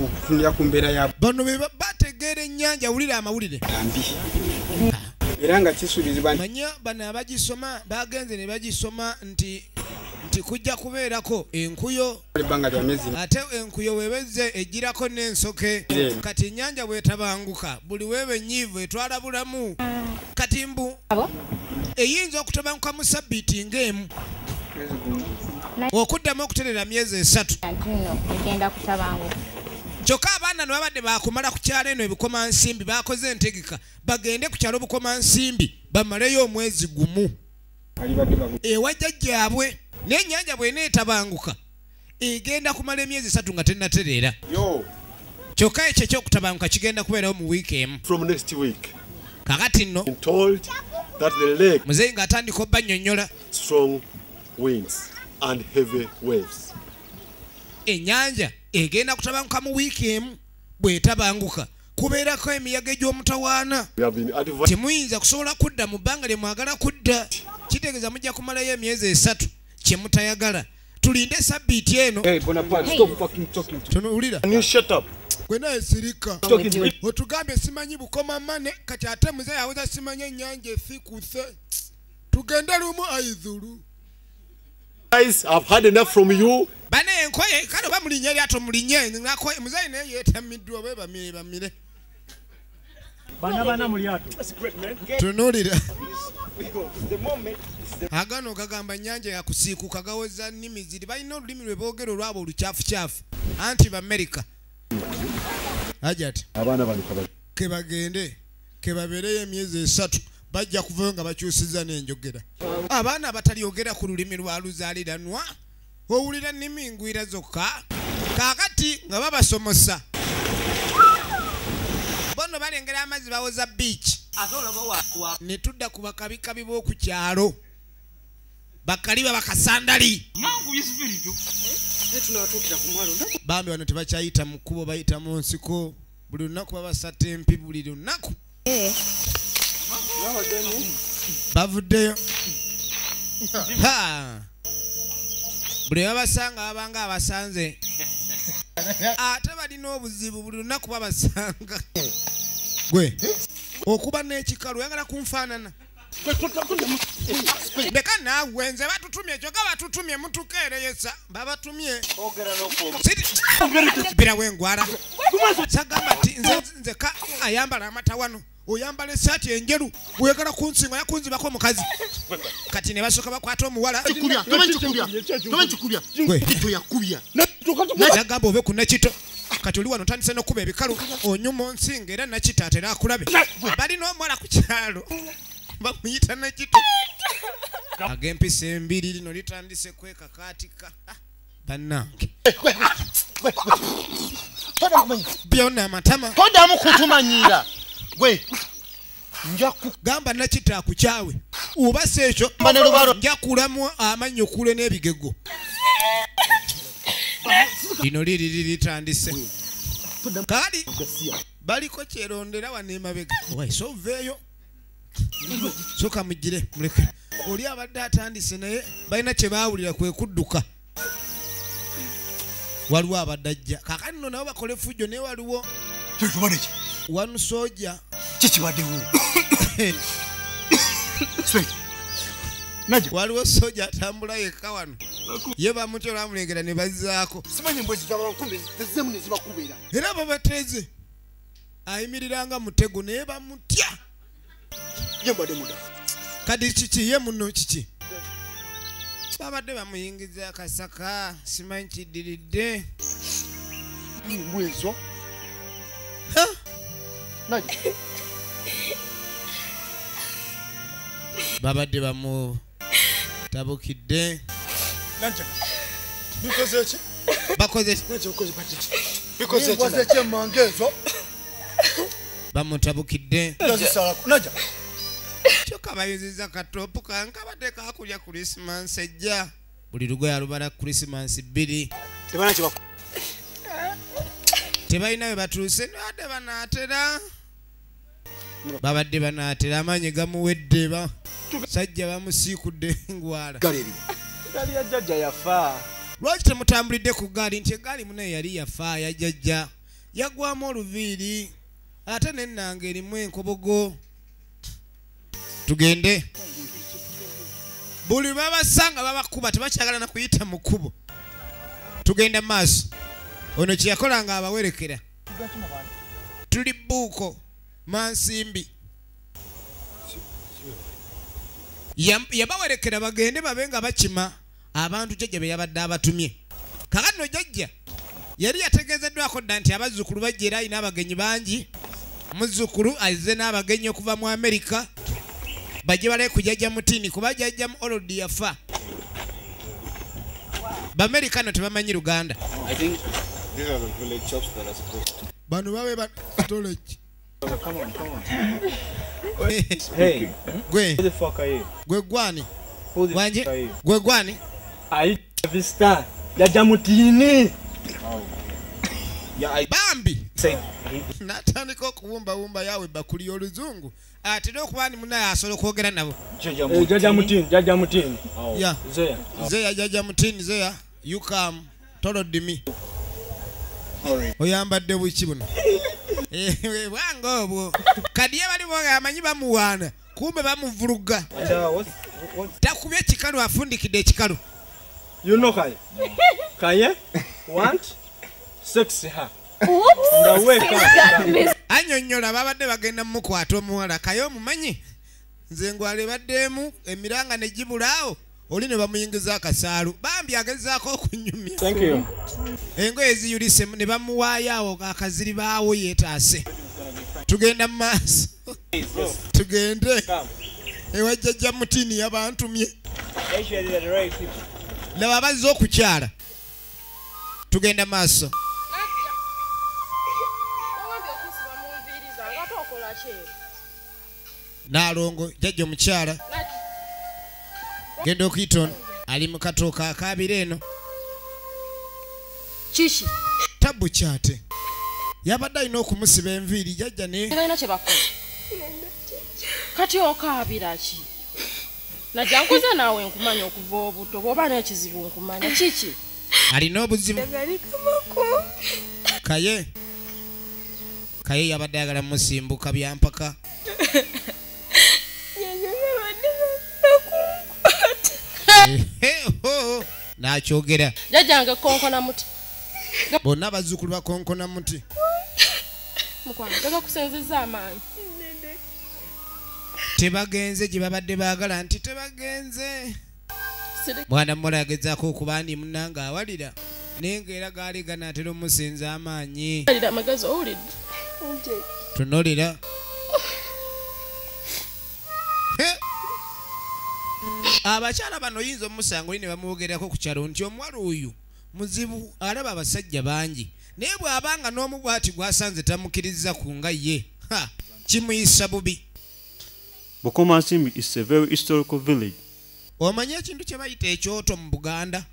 [SPEAKER 16] okufunira ku mbeera ya
[SPEAKER 2] bano bategeera ennyanja wulira amawulire.
[SPEAKER 16] Era nga kisuubizibwa
[SPEAKER 2] manya bano abagisoma bagenze ne bagisoma nti kujja kubeerako enkuyo ate enkuyo webezze ejjirako n'ensoke kati ennyanja bwetabanguka buli weebe nnyiivu etwala bulamu kati mbu eyinza okutabanguka mu sabbiiti ng'emu okuddamu okuterera myezi 3 kyokka abaana ne babadde bakumala ku kyalo eno ebikomansimbi bakoze entegeka bagende ku kyalo bukomansimbi bamaleyo omwezi gumu ewajja gyabwe n'ennyanja bw'eneetabanguka egenda kumala emyezi 3 nga tennatereera kyokka ekyo ekyokutabanguka kigenda kubeerawo mu wiiki emu kakati nno muzeeyi ng'atandika obbannyonnyola ennyanja egenda kutabanguka mu wiiki emu bw'etabanguka kubeerako emiyaga egy'omutawaana temuyinza kusobola kudda mu bbanga lye mwagala kudda kitegeeza mujja kumalayo emyezi 3 kye mutayagala tulinde sabbiiti eno tunulira gwe naye sirika otugambye simanyi bukoma mane kati ate muzeeyi awuza simanyi ennyanja efikuse tugende lumu aizulu.
[SPEAKER 15] Guys, I've had enough from you.
[SPEAKER 2] Bane enkoye kale ba mulinye lyato mulinye nako muzayi ne yetamiddwa be bamire.
[SPEAKER 1] Bana mu lyato.
[SPEAKER 2] Tunulira. Agano kagamba nyanja ya kusiikuka gawoza nnimi ziri balina olulimi lwe boogera olwabo olukyafu anti ba America. Ajati.
[SPEAKER 15] Abaana bano kabali.
[SPEAKER 2] Kebagende kebabereyo emyezi 3 bajja kuvayo nga bakyusiza n'enjogera. Abaana batalyogera ku lulimi lwa luzaaliranwa owulira nnimi ngwira zokka kaakati nga babasomosa bono balengera amazzi bawoza beach ne tudda ku bakabikabi b'oku kyalo bakaliba bakasandali bambi wano tebakyayita mu kkubo bayita mu nsiko buli lunaku babasata empi buli lunaku bavuddeyo buli babasanga abanga abasanze ate balina obuzibu buli lunaku babasanga gwe okuba n'ekikalu oyagala kunfaanana beka naawe nze batutumye kyokka batutumye mutukeereyesa babatumye birawo engwara sagamba nti nze ka ayambala amatawano oyambala essaati enjeru oyagala kunsinga yakunzibako omukazi kati ne basooka bakwata omuwala nagamba obe ku nakito kati oli wano otandise n'okkuba ebikalu onyuma onsinga era nakito atera akulabe balina omuwala ku kyalo bamuyita nakito ag'empisa embiri lino litandise kwekakaatika bannange byonna amatama
[SPEAKER 11] todamu kutumanyira gwe
[SPEAKER 2] gamba nakita akukyawe oba si ekyo njakulamu amannyo kule n'ebigego lino liri litandise kali baliko kyerondera wano emabega so oveeyo soka mugire muleke oli abadde atandise naye balina kye baawulira kwe kudduka waliwo abadde ajja kaakati nno nabo bakole fujjo naye waliwo wanu soja
[SPEAKER 11] kikibaddewo
[SPEAKER 2] waliwo soja atambula yekka wano ye bamutya olwamulengera ne bazzaako era babateeze ayimiriranga mutego naye bamutya kadi kiki ye muno kiki babadde bamuyingiza akasaka simanyi kiddiridde
[SPEAKER 11] mbwezo
[SPEAKER 2] babadde bamu tabukidde
[SPEAKER 11] Nanja. Bikoze ki?
[SPEAKER 2] Bakoze.
[SPEAKER 11] Nanja ukoze patiti. Bikoze ki? Bikoze ki mangezo?
[SPEAKER 2] Bamutabukidde.
[SPEAKER 11] Nanja.
[SPEAKER 2] Choka bayuziza katopu kanka bateka akulya Christmas ejja. Buli lugoye alubala Christmas 2.
[SPEAKER 11] Tebana kiba.
[SPEAKER 2] Tebalina we batuuse nade banaatera. Babadde banaatera amanyi gamuwedde ba. Sajja bamusiikudde ngwala.
[SPEAKER 11] Galeri. Gali ya jajja yafa.
[SPEAKER 2] Lwaki temutambulidde ku gaali nti egaali munaye yali yafa ya jajja. Yagwamu oluviiri. Ate n'ennanga erimu enkobogo. Tugende. Buli babasanga babakuba tebakyagala na kuyita mu kkubo. Tugenda maaso. Ono kye yakolanga abawerekera. Tuli Buuko Mansimbi. Yabawerekera bagende babenga bakima abantu jjajja be yabadde abatumye. Kakano jjajja yali yategeezeddwako dda nti abazzukulu bajja era alina abagenyi bangi. Muzzukulu azze n'abagenyi okuva mu Amerika. Bajje bale ku jjajja Mutini kuba jjajja mu Olodi yafa. B'Amerikano tebamanyi Luganda.
[SPEAKER 14] I think these are the village shops that are supposed to.
[SPEAKER 2] Bano bawe ba storage.
[SPEAKER 14] Come on.
[SPEAKER 2] Hey, Gwe.
[SPEAKER 14] Who the fuck are you?
[SPEAKER 2] Gwe gwani?
[SPEAKER 14] Who the fuck are you?
[SPEAKER 2] Gwe gwani?
[SPEAKER 14] I Vista. Jajja Mutini. Yeah,
[SPEAKER 2] Bambi.
[SPEAKER 14] Say.
[SPEAKER 2] Natandika okuwumba yawe bakuli y'oluzungu. Atera okubani munaye asobola okwogera nabo.
[SPEAKER 14] Jajja Mutini.
[SPEAKER 2] Yeah.
[SPEAKER 14] Zeya
[SPEAKER 2] Jajja Mutini Zeya. You come. Told me. Oyambadde buki buno. Bwange obwo. Kadi abali boga amanyi bamuwaana. Kumbe bamuvuluga. Takubye ekikalu afundikidde ekikalu.
[SPEAKER 14] You know Kaye? Kaye? Want? Sexy her.
[SPEAKER 2] Anyonyola babadde bagenda mukwata omuwala Kaye omumanyi. Nze ngwale baddemu emiranga ne gibulaawo. Oli ne bamuyingiza akasaalu. Bambi agezaako okunyumya.
[SPEAKER 14] Thank you.
[SPEAKER 2] Engoye eziyulise ne bamuwaayo awo akaziri baawo yeetaase. Tugenda mu maaso. Tugende. Ewa jjajja Mutini yabantumye. Laba bazze okukyala. Tugenda maaso. Nalongo jjajja omukyala. Genda okuyita ali mu katooka akaabira eno.
[SPEAKER 17] Kishi.
[SPEAKER 2] Tabu kyate. Yabadde alina okumusiba enviiri jjajja ne.
[SPEAKER 17] Balina kye bakola. Kati okaabira ki? Najja nkoze naawe nkumanya okuva obuto bw'oba n'ekizibu nkumanya kiki?
[SPEAKER 2] Alina obuzibu. Kaye yabadde ayagala musimbuka byampaka. Nakyogera.
[SPEAKER 17] Jjajjange konkona muti.
[SPEAKER 2] Bonna bazzukulu ba konkona muti.
[SPEAKER 17] Mukwano tega kusinziza amaanyi.
[SPEAKER 2] Tebagenze gye babadde baagala nti tebagenze. Mwana muwala yagezaako okuba ndi munnanga awalira. Naye ng'era gaali ganaatera omusinza amaanyi.
[SPEAKER 17] Amagezi owulidde.
[SPEAKER 2] Tunulira. Abakyala bano oyinza omusanga oli ne bamwogerako ku kyalo nti omuwala oyo muzibu alaba abasajja bangi. Naye bw'abanga n'omu bw'ati gwasanze tamukkiriza ku nga ye. Kimuyisa bubi.
[SPEAKER 1] Buuko Mansimbi is a very historical village.
[SPEAKER 2] Omanyi ekintu kye bayita ekyoto mu Buganda?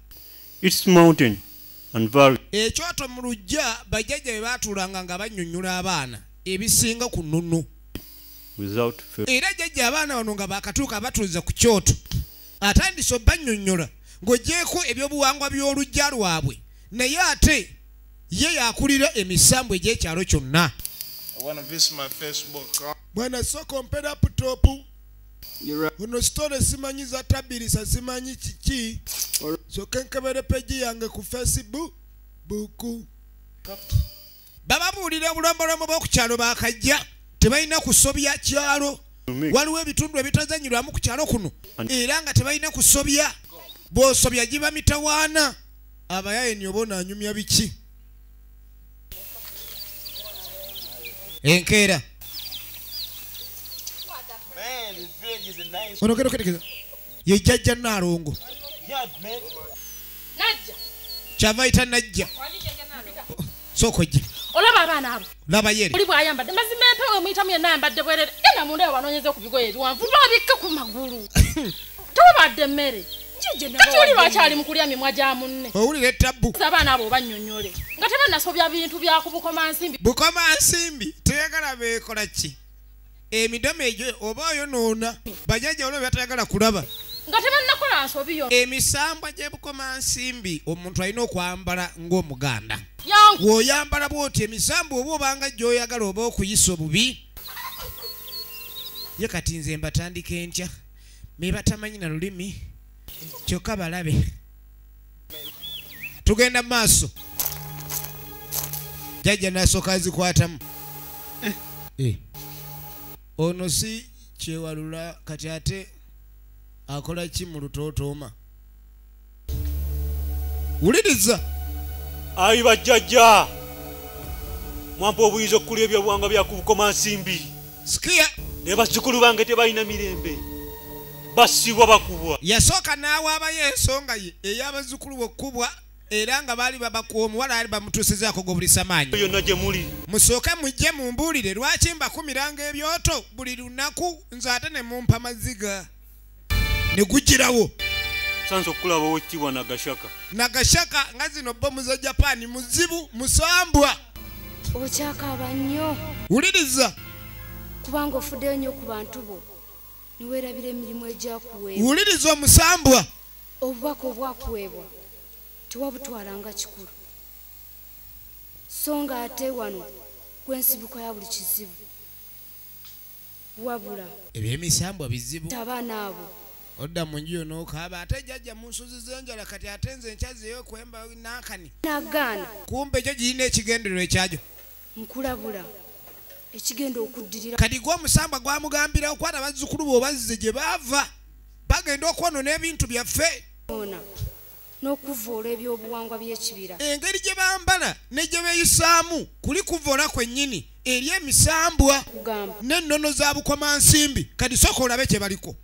[SPEAKER 1] It's mountain and valley.
[SPEAKER 2] Ekyoto mu luggya bajjajja bwe baatuulanga nga bannyonnyola abaana ebisinga ku nnono.
[SPEAKER 1] Without fail.
[SPEAKER 2] Era jjajja abaana bano nga bakatuuka batuuza ku kyoto. Atandise obbannyonnyola ng'oggyeko ebyobuwangwa by'oluggya lwabwe. Naye ate ye yakulira emisambu egy'ekyalo kyonna.
[SPEAKER 11] I want to visit my Facebook.
[SPEAKER 2] Bwana soko mpe laputopu. Uno store simanyi za tabirisa simanyi kiki. Soke nkebere peji yange ku Facebook. Buku. Bababuulira obulombolombo bw'oku kyalo bakajja. Tebalina kusobya kyalo. Waliwo ebitundu ebitazanyirwamu ku kyalo kuno. Era nga tebalina kusobya. Bw'osobya giba mitawaana. Abayayeni obona anyumya biki. Enkeera.
[SPEAKER 11] Man, this village is a nice.
[SPEAKER 2] Ono kero ketekeza. Ye jjajja Nalongo.
[SPEAKER 11] Yeah, man.
[SPEAKER 17] Najja.
[SPEAKER 2] Chava ita najja. Soko ji.
[SPEAKER 17] Olaba abaana abo.
[SPEAKER 2] Laba yeri.
[SPEAKER 17] Oli bwayambadde mazima empewo emuyitamu yenna ayambadde bwerere. Ena munda wanoonyeze ku bigoye ebiwanvu babikka ku magulu. Tobadde mmere. Kati oli lwakyali mu kulya mimwa gya munne.
[SPEAKER 2] Owulira ettabu.
[SPEAKER 17] Abaana abo bannyonnyole. Nga tebannasobya bintu bya ku Bukomansimbi.
[SPEAKER 2] Bukomansimbi teyagala beekola ki? Emidomo egyo oba oyonoona. Bajjajja olwo byatayagala kulaba.
[SPEAKER 17] Nga tebannakola nsobi yo.
[SPEAKER 2] Emisambwa gye Bukomansimbi omuntu alina okwambala ng'Omuganda.
[SPEAKER 17] Yangu.
[SPEAKER 2] Bw'oyambala bw'oti emisambwa oba obanga gy'oyagala oba okuyisa obubi. Ye kati nze mbatandika entya. Me batamanyi na lulimi. Kyokka balabe. Tugenda maaso. Jajja n'asooka azikwatamu. Ono si Kyewalula kati ate akola ki mu lutootooma? Wuliriza.
[SPEAKER 1] Ayi bajjajja. Mwampa obuyinza okukulya ebyobuwangwa bya ku Bukomansimbi.
[SPEAKER 2] Sikia.
[SPEAKER 1] Ne bazzukulu bange tebalina mirembe. Basibwa bakubwa.
[SPEAKER 2] Yasooka n'awaabayo ensonga ye ey'abazzukulu okkubwa era nga baali babakuwa omuwala ali bamutuusizaako gobulisa maanyi.
[SPEAKER 1] Yonna gye muli.
[SPEAKER 2] Musooke mujje mumbuulire lwaki mbakumiranga ebyoto buli lunaku nze ate ne mumpa maziga. Ne gugirawo.
[SPEAKER 1] Sanso okulaba oweekitiibwa Nagashaka.
[SPEAKER 2] Nagashaka nga zino bbomu za Japan muzibu musambwa.
[SPEAKER 18] Okyakaaba nnyo.
[SPEAKER 2] Wuliriza.
[SPEAKER 18] Kubanga ofuddeyo nnyo ku bantu bo. Niweerabira emirimu egyakuweebwa.
[SPEAKER 2] Wuliriza omusambwa.
[SPEAKER 18] Obubaka obwakuweebwa tewabutwalanga kikulu. So nga ate wano gwensibuko ya buli kizibu. Wabula.
[SPEAKER 2] Ebyemisambwa bizibu.
[SPEAKER 18] Abaana abo.
[SPEAKER 2] Odda mu nju n'okaaba ate jjajja mu nsozi z'enjala kati ate nze nkyazi ey'okwemba n'akani.
[SPEAKER 18] Nagaana.
[SPEAKER 2] Kumbe ekyo girina ekigendererwa ekyagyo.
[SPEAKER 18] Nkulabula. Ekigenda okuddirira.
[SPEAKER 2] Kati gw'omusambwa gwamugambira okwata bazzukulu bo bazze gye baava. Bagenda okwonoona ebintu byaffe.
[SPEAKER 18] N'okuvoola ebyobuwangwa by'ekibira.
[SPEAKER 2] Engeri gye bambala ne gye beeyisaamu kuli kuvoola kwennyini eri emisambwa n'ennono za Bukomansimbi. Kati sooka olabe kye baliko.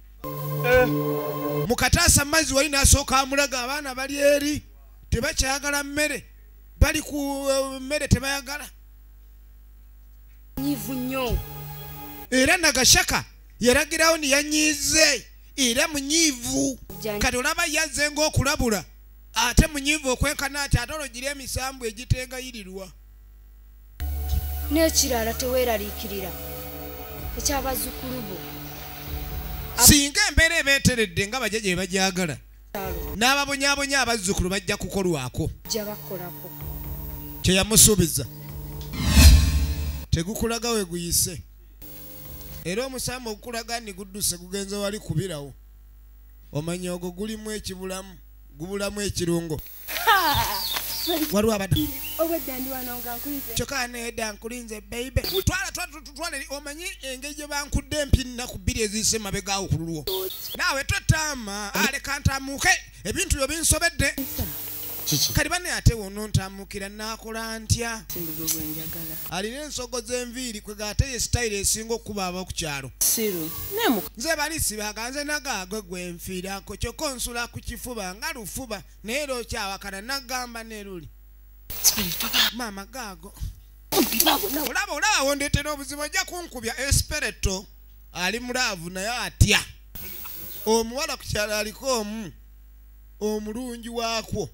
[SPEAKER 2] Mu kataasa mazzi wali n'asooka amulaga abaana bali eri tebakyagala mmere. Bali ku mmere tebayagala.
[SPEAKER 18] Nyivu nnyo.
[SPEAKER 2] Era Nagashaka yaragirawo niyanyiize era munyiivu. Kati olaba yazze ng'okulabula ate munyiivu okwenkana ati ate olwogira emisambu egitengayirirwa.
[SPEAKER 18] N'ekirala teweeraliikirira ekyabazzukulu bo.
[SPEAKER 2] Singa embeera ebeeteredde nga bajjajja bye bagyagala n'ababonyaabonya abazzukulu bajja kukolwako.
[SPEAKER 18] Jabakolako.
[SPEAKER 2] Kye yamusuubiza. Tegukulaga we guyise. Era omusamba okukulaga ni gudduse gugenze wali kubirawo. Omanya ogwo gulimu ekibulamu. Gubulamu ekirungo. Waliwo abadda.
[SPEAKER 18] Obwedda ndi wano nga nkulinze.
[SPEAKER 2] Kyokka nedda nkulinze baby. Twala omanyi engeri gye bankudde empi nnaku bbiri eziyise mabegaawo ku lulwo. Naawe totaama aleka ntamuuke ebintu byo binsobedde. Kati banne ate wono ntamukira nakola ntya. Alina ensogo z'enviiri kwe gaate ye style esinga okuba ab'oku kyalo. Nze bali sibaga nze nagagwe gwenfiirako kyokka onsula ku kifuba nga lufuba naye era okyawakana nagamba neruli. Maama gaago. Olaba wondeetera obuzibu ojja kunkubya Espereto ali mulaavu naye atya. Omuwala ku kyalo aliko omu omulungi waakwo.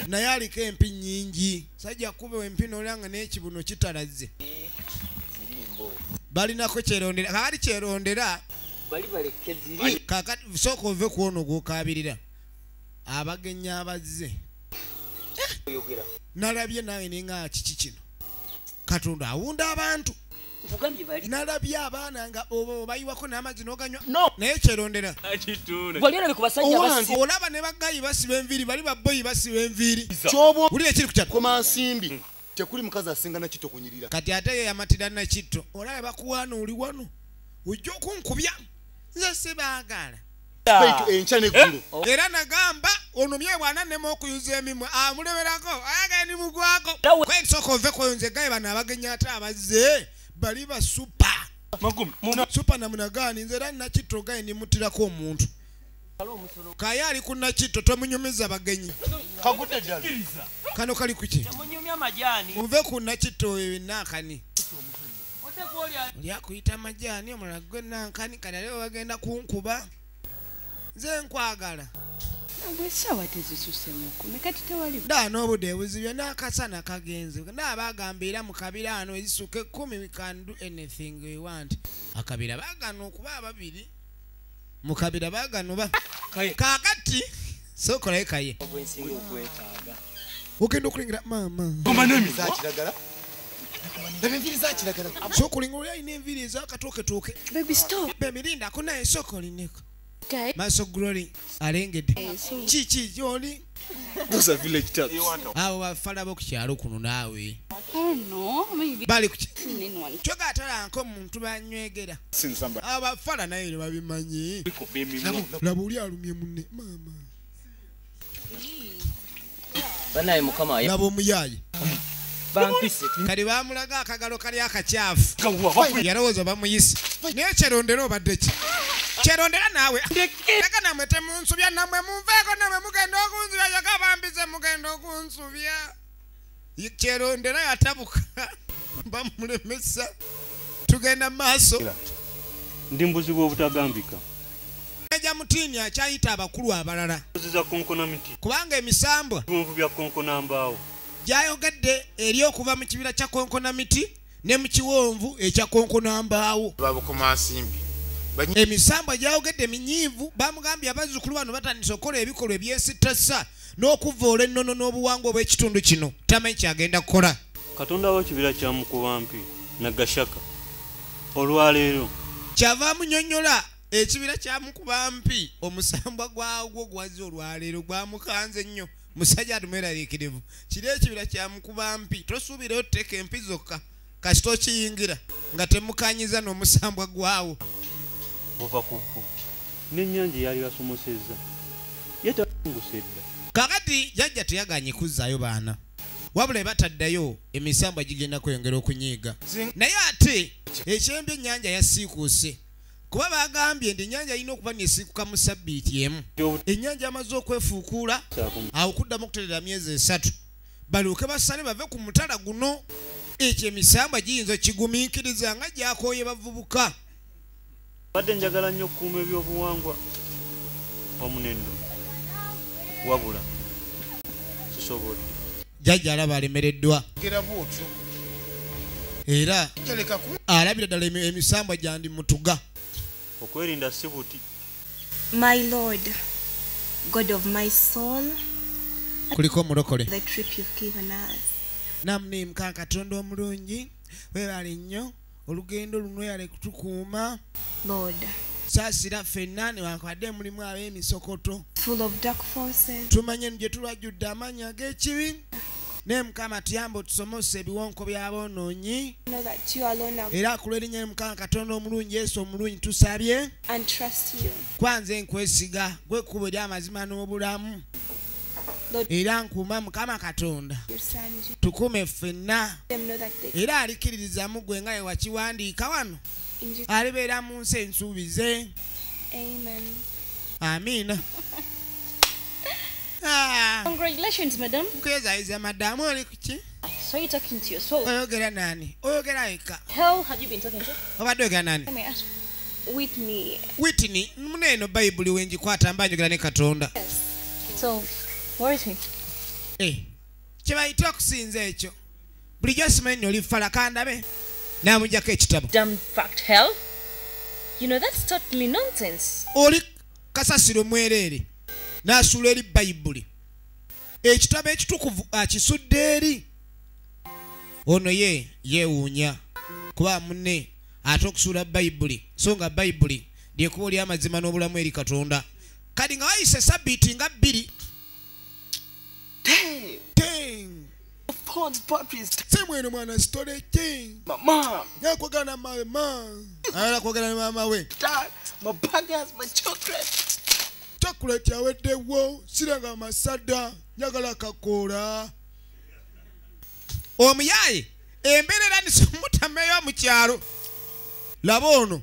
[SPEAKER 2] Naye aliko empi nnyingi. Sajja kuba empi n'olanga n'ekibuno kitalaze. Balinako kyerondera. Kaali kyerondera.
[SPEAKER 4] Bali baleke ziri.
[SPEAKER 2] Kakati sooka ove ku ono gw'okaabirira. Abagenya abazze. Nalabye nawe nenga kiki kino. Katonda awunda abantu. Nalabye abaana nga bayiwako n'amazzi n'oganywa. Naye kyerondera. Olaba ne bagayi basiba enviiri bali babboyi basiba enviiri. Wulira ekiri ku kyalo.
[SPEAKER 15] Bukomansimbi tekuli mukazi asinga Nakitto kunyirira.
[SPEAKER 2] Kati ate ye yamatira Nakitto. Olaba bakuwaana oli wano. Ojja okunkubya. Nze sibaagala. Era nagamba ono mye bwana nnema okuyuza emimwe amuleberako ayagala ni mugwako. Kwensooka ove kweyonze gaye bano abagenya ate abazze. Bali ba super. Super na munagani nze era Nakitto gaye nimutirako omuntu. Kaya ali kuna kito tomunyumiza bagenyi.
[SPEAKER 15] Kagudde ddala.
[SPEAKER 2] Kano kali kuki?
[SPEAKER 4] Munyumya majani.
[SPEAKER 2] Muve kuna kito nakani. Lyakuyita majani omulala gwe nankani kale leo bagenda kunkuba. Nze nkwagala.
[SPEAKER 6] Sawa tezisusemu kati tewali.
[SPEAKER 2] Da n'obudde buzibya n'akasana kagenze. N'abagambira mu kabira ano ezisuke 10 we can do anything we want. Akabira bagana okuba ababiri. Mu kabira bagano ba. Kakati sokola ekaye.
[SPEAKER 4] Obwensinga okwetaaga.
[SPEAKER 2] Ogenda okulingira mama.
[SPEAKER 15] Goma nemi za kiragala. Enviri za kiragala.
[SPEAKER 2] Sokulingira ine enviri za katoke toke.
[SPEAKER 6] Baby stop.
[SPEAKER 2] Baby linda kuna esokoli neko. Maso glory alengede. Chichi joli.
[SPEAKER 15] Those are village taps.
[SPEAKER 2] Abo bafala bokukyalo kuno nawe.
[SPEAKER 6] Oh no, maybe.
[SPEAKER 2] Bali kuki. Choga atala nko muntu banywegera.
[SPEAKER 15] Sinsamba.
[SPEAKER 2] Abo bafala naye babimanyi. Labuli alumye munne mama.
[SPEAKER 4] Banaye mukama ya.
[SPEAKER 2] Labo muyayi.
[SPEAKER 4] Bampise.
[SPEAKER 2] Kali bamulaga akagalo kali akakyafu. Yalowooza bamuyise. Naye kyerondera obadde ki? Kyerondera nawe. Leka namwe temunsubya namwe munveeko namwe mugenda okunzubya yaka bambize mugenda okunsubya. Kyerondera yatabuka. Bamulemesa. Tugenda maaso.
[SPEAKER 1] Ndi mbuzi bw'obutagambika.
[SPEAKER 2] Eja mutini akyayita abakulu abalala.
[SPEAKER 1] Za konkona miti.
[SPEAKER 2] Kubanga emisambwa.
[SPEAKER 1] Bumvu bya konkona mbaawo.
[SPEAKER 2] Gyayogedde eri okuva mu kibira kya konkona miti ne mu kiwonvu ekya konkona mbaawo.
[SPEAKER 11] Babukoma nsimbi.
[SPEAKER 2] Emisambwa gyayogedde minyiivu bamugambye abazzukulu bano batandise okukola ebikolwa ebyesittasa n'okuvoola ennono n'obuwangwa obw'ekitundu kino tamanyi kyagenda kukola.
[SPEAKER 1] Katonda wa kibira kya Mukubampi na Gashaka olwaleero
[SPEAKER 2] kyava munyonnyola ekibira kya Mukubampi omusambwa gwagwo gwaze olwaleero gwamukanze nnyo musajja atumweraliikirivu kiri ekibira kya Mukubampi tosuubire oteeka empi zokka kasita okiyingira nga temukanyiza n'omusambwa gwawo.
[SPEAKER 1] Buva kubbo n'ennyanja yali yasomosezza yetatungusedda.
[SPEAKER 2] Kakati jajja teyaganye kuzzaayo baana wabula bataddayo emisambwa gigenda kweyongera okunyiiga naye ate ekyembi ennyanja yasiikuuse kuba bagambye nti ennyanja yina okuba nesiikuka mu sabbiiti emu. Ennyanja amaze okwefuukuula awo kuddamu okuterera myezi 3 balyoke basale bave ku mutala guno. Ekyo emisambwa giyinza okigumiikiriza nga gyakooye bavubuka.
[SPEAKER 1] Badde njagala nnyo okukuuma ebyobuwangwa wamu n'enno wabula sisobodde.
[SPEAKER 2] Jajja alaba alemereddwa era alabira ddala emisambwa gyandi mutuga.
[SPEAKER 1] Okwerinda si buti.
[SPEAKER 7] My Lord, God of my soul,
[SPEAKER 2] kuliko omulokole
[SPEAKER 7] the trip you've given us.
[SPEAKER 2] Namni Mukama Katonda omulungi weebale nnyo olugendo luno yale kutukuuma.
[SPEAKER 7] Lord,
[SPEAKER 2] saasira ffenna newankubadde mulimu ab'emisokoto
[SPEAKER 7] full of dark forces.
[SPEAKER 2] Tumanye nje tulwajjudde amaanyi ag'ekibi ne Mukama tuyambe otusomose ebiwonko by'aboonoonyi era ku lw'erinnya lya Mukama Katonda omulungi Yesu omulungi tusabye
[SPEAKER 7] and trust you.
[SPEAKER 2] Kwanze nkwesiga gwe kkubo ly'amazima n'obulamu era nkuuma Mukama Katonda tukume ffenna era alikiririzamu gwe nga yewakiwandiika wano alibeera mu nsi ensuubize. Amiina.
[SPEAKER 17] Congratulations, madam.
[SPEAKER 2] Kwezayiza madamu oli kuki?
[SPEAKER 17] I saw you talking to your soul.
[SPEAKER 2] Oyogera nani? Oyogera eka.
[SPEAKER 17] Hell have you been talking to?
[SPEAKER 2] Obadde oyogera nani?
[SPEAKER 17] Let me ask.
[SPEAKER 7] Whitney.
[SPEAKER 2] Whitney, muneeno Bayibuli wenjikwata mba njogera ne Katonda.
[SPEAKER 17] Yes. So, where is he?
[SPEAKER 2] Kyebayita okusinza ekyo. Bulijjo simanyi oli fala kandabe. Namugyako ekitabo.
[SPEAKER 17] Damn fact, hell. You know that's totally nonsense.
[SPEAKER 2] Oli kasasiro mwereere. N'asuula eri Bayibuli. Ekitabo ekitukuvu akisudde eri. Ono yeewuunya. Kuba munne ate okusuula Bayibuli. So nga Bayibuli ly'ekkubo ly'amazima n'obulamu eri Katonda. Kati nga wayise sabbiiti nga 2. Semweno mwana story king.
[SPEAKER 15] Mama.
[SPEAKER 2] Yakwagala na mama. Ayala kwagala na mama we.
[SPEAKER 15] Dad, my bag has my chocolate.
[SPEAKER 2] Chocolate yaweddewo siranga masada njagala kakoola. Omuyaye embeerera nisomutameyo mu kyalo. Laba ono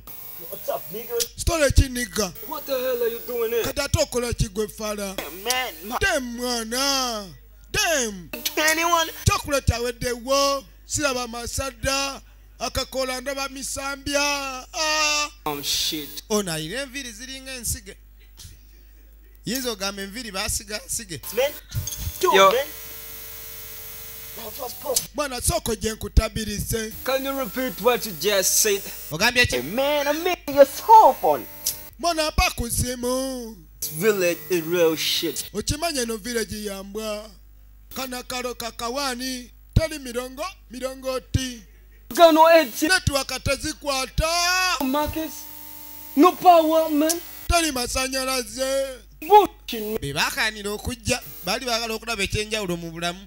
[SPEAKER 4] What's up, nigga?
[SPEAKER 2] Story chi nigga.
[SPEAKER 4] What the hell are you doing here?
[SPEAKER 2] Kata tokola chigwe fara.
[SPEAKER 4] Man,
[SPEAKER 2] Dem mwana. Dem.
[SPEAKER 4] 21.
[SPEAKER 2] Chocolate awede wo. Siraba masada. Akakola ndaba misambia.
[SPEAKER 4] Shit.
[SPEAKER 2] Ona ine mviri ziringa ensige. Yezo game mviri basiga sige.
[SPEAKER 4] Man.
[SPEAKER 2] Yo.
[SPEAKER 4] Man.
[SPEAKER 2] Bwana soko je nkutabirise.
[SPEAKER 4] Can you repeat what you just said?
[SPEAKER 2] Ogambye chi?
[SPEAKER 4] Man, I'm making your soul funny.
[SPEAKER 2] Mwana pa kusimu.
[SPEAKER 4] Village is real shit.
[SPEAKER 2] Ochimanye no village yambwa. Kana karo kakawani. Tali mirongo ti.
[SPEAKER 4] Gano eti.
[SPEAKER 2] Netu wakatazi kwata.
[SPEAKER 4] Marcus. No power, man.
[SPEAKER 2] Tali masanyalaze.
[SPEAKER 4] Bullshit.
[SPEAKER 2] Bibaka nilo kujja. Bali bagala okulaba ekyenjawulo mu bulamu.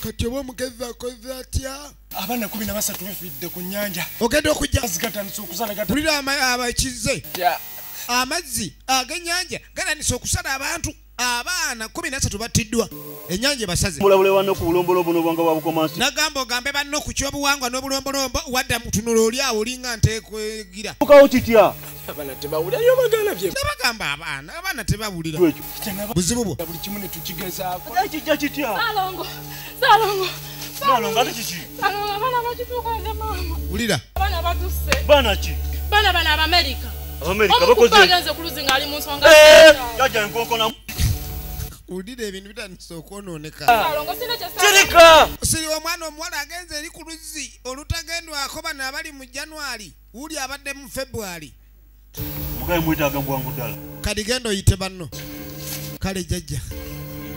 [SPEAKER 2] Kati obo mugezi akoze atya?
[SPEAKER 15] Abaana 13 befidde ku nnyanja.
[SPEAKER 2] Ogenda okujja
[SPEAKER 15] zigatandise okusala gata.
[SPEAKER 2] Bulira abakize. Amazzi ag'ennyanja gatandise okusala abantu. Abaana 13 battiddwa. Ennyanja basaze.
[SPEAKER 1] Mulabule wano ku bulombolombo n'obwanga bwa bukomansi.
[SPEAKER 2] Nagamba ogambe banno ku kyobuwangwa n'obulombolombo wadda mutunula oli awo olinga nteekwegira.
[SPEAKER 1] Tukawo kitya?
[SPEAKER 15] Abaana tebawulira byo bagana bye.
[SPEAKER 2] Nabagamba abaana tebawulira. Buzibu bwo.
[SPEAKER 15] Buli kimu ne tukigezaako.
[SPEAKER 1] Kijja kitya?
[SPEAKER 17] Salongo.
[SPEAKER 1] Salongo ate kiki?
[SPEAKER 17] Salongo abaana bakituuka nze maama.
[SPEAKER 2] Wulira.
[SPEAKER 17] Abaana batuse.
[SPEAKER 1] Baana ki?
[SPEAKER 17] Baana Abamerika.
[SPEAKER 1] Abamerika bakoze.
[SPEAKER 17] Bagenze ku luzi ng'ali mu nsonga.
[SPEAKER 1] Jajja enkonkona.
[SPEAKER 2] Udire ebintu bitandise okwonooneka.
[SPEAKER 17] Salongo sina kye
[SPEAKER 1] Kirika.
[SPEAKER 2] Siri omwana omuwala agenze eri ku luzzi olutagendwako bano abali mu January uli abadde mu February.
[SPEAKER 1] Mugaye mwetaaga mbwangu ddala.
[SPEAKER 2] Kati genda oyite banno. Kale jajja.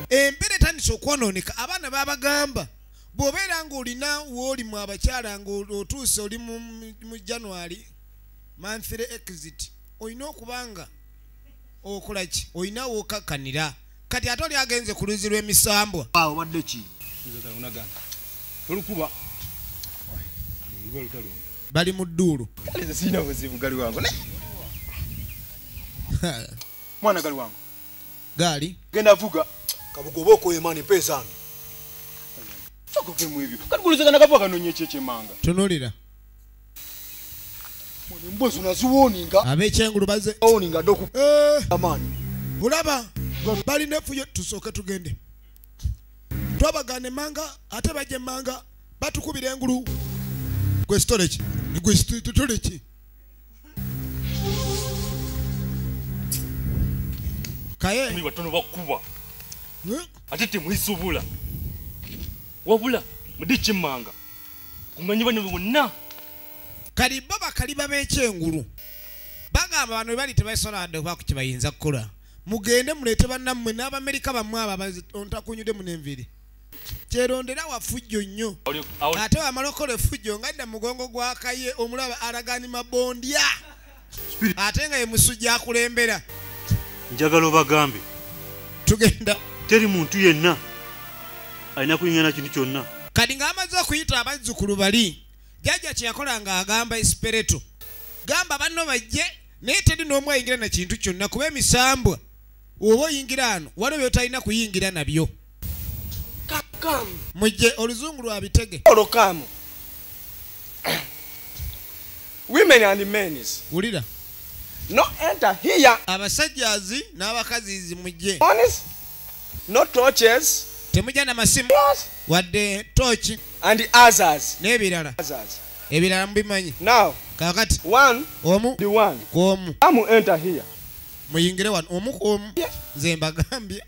[SPEAKER 2] Empere etandise okwonooneka abaana babagamba. Bw'obeera ng'olina w'oli mu abakyala ng'otuuse oli mu January monthly exit olina okubanga okola ki? Olina w'okakkanira. Kati ate oli agenze ku luzzi lw'emisambwa.
[SPEAKER 1] Awo wadde ki?
[SPEAKER 15] Tolukuba.
[SPEAKER 2] Bali mu dduulu.
[SPEAKER 15] Kale sina buzibu gali wangu. Mwana gali wangu.
[SPEAKER 2] Gali.
[SPEAKER 15] Genda vuga.
[SPEAKER 1] Kabugoboko emani pezange.
[SPEAKER 15] Sokove mu ebyo. Kati kuluzagana kavuga kanonye kyekemanga.
[SPEAKER 2] Tunulira.
[SPEAKER 1] Mwene mbozo naziwoninga.
[SPEAKER 2] Abekyengulu baze.
[SPEAKER 1] Oninga doku. Amani.
[SPEAKER 2] Bulaba. Bali nefuyo tusooke tugende. Twabagane manga ate baje manga batukubira engulu. Gwe storage. Gwe storage. Kaye.
[SPEAKER 1] Muli batono bakuba. Ate temwisubula. Wabula mudikimanga. Kumanyi bano bonna.
[SPEAKER 2] Kali baba kali babekyengulu. Bagamba bano bali tebasola ndo kwa kukibayinza kukola. Mugende mulete bannammwe n'Abamerika bammwe ontakunyude mu n'enviri. Kyerondera wafujjo nnyo. Ate wamalokole fujjo ngadda mugongo gwa Kaye omulaba alagani mabondya. Ate nga ye musujja akulembera.
[SPEAKER 1] Njagala obagambe.
[SPEAKER 2] Tugenda.
[SPEAKER 1] Teri muntu yenna alina kuyingana kintu kyonna.
[SPEAKER 2] Kati ng'amaze okuyita abazzukulu bali. Jajja kye yakola ng'agamba Espereto. Gamba banno bajje naye teri n'omu ayingira na kintu kyonna kuba emisambwa. Oba oyingira ano waliwo byotalina kuyingira nabyo. Mujje oluzungu lwa bitege.
[SPEAKER 15] Olokamu. Women and men.
[SPEAKER 2] Wulira.
[SPEAKER 15] No enter here.
[SPEAKER 2] Abasajjazi n'abakazizi mujje.
[SPEAKER 15] Honest. No torches.
[SPEAKER 2] Temujja na masimu. Wadde torch.
[SPEAKER 15] And the others.
[SPEAKER 2] N'ebirala. Ebirala mubimanyi.
[SPEAKER 15] Now.
[SPEAKER 2] Kakati.
[SPEAKER 15] One.
[SPEAKER 2] Omu.
[SPEAKER 15] The one.
[SPEAKER 2] Omu.
[SPEAKER 15] Amu enter here.
[SPEAKER 2] Muyingire wano omu ku omu. Nze mbagambye.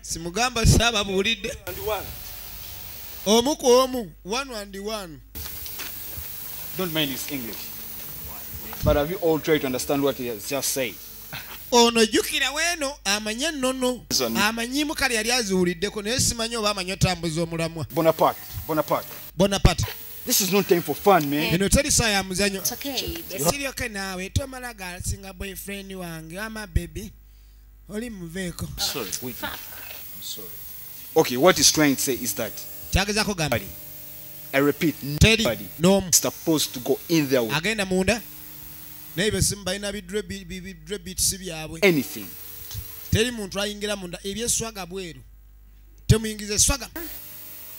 [SPEAKER 2] Simugamba saababuulidde.
[SPEAKER 15] And one.
[SPEAKER 2] Omu ku omu. One and one.
[SPEAKER 15] Don't mind his English. But have you all tried to understand what he has just said?
[SPEAKER 2] Ono jukira weno amanye nnono. Amanyimu kali yali aziwuliddeko naye simanyi oba amanyi otambuza omulamwa.
[SPEAKER 15] Bonaparte. This is no time for fun, man.
[SPEAKER 2] Eno teri saa ya muzanyo.
[SPEAKER 18] It's okay.
[SPEAKER 2] Siryoke naawe tomala gasinga boyfriend wange ama baby. Oli muveeko.
[SPEAKER 15] Sorry, wait. I'm sorry. Okay, what he's trying to say is that
[SPEAKER 2] kyagezako gamba.
[SPEAKER 15] I repeat, nobody is supposed to go in there with
[SPEAKER 2] agenda munda. Naye simu balina bidrebits byabwe.
[SPEAKER 15] Anything.
[SPEAKER 2] Teri muntu ayingira munda ebyeswaga bweru. Temuyingize swaga.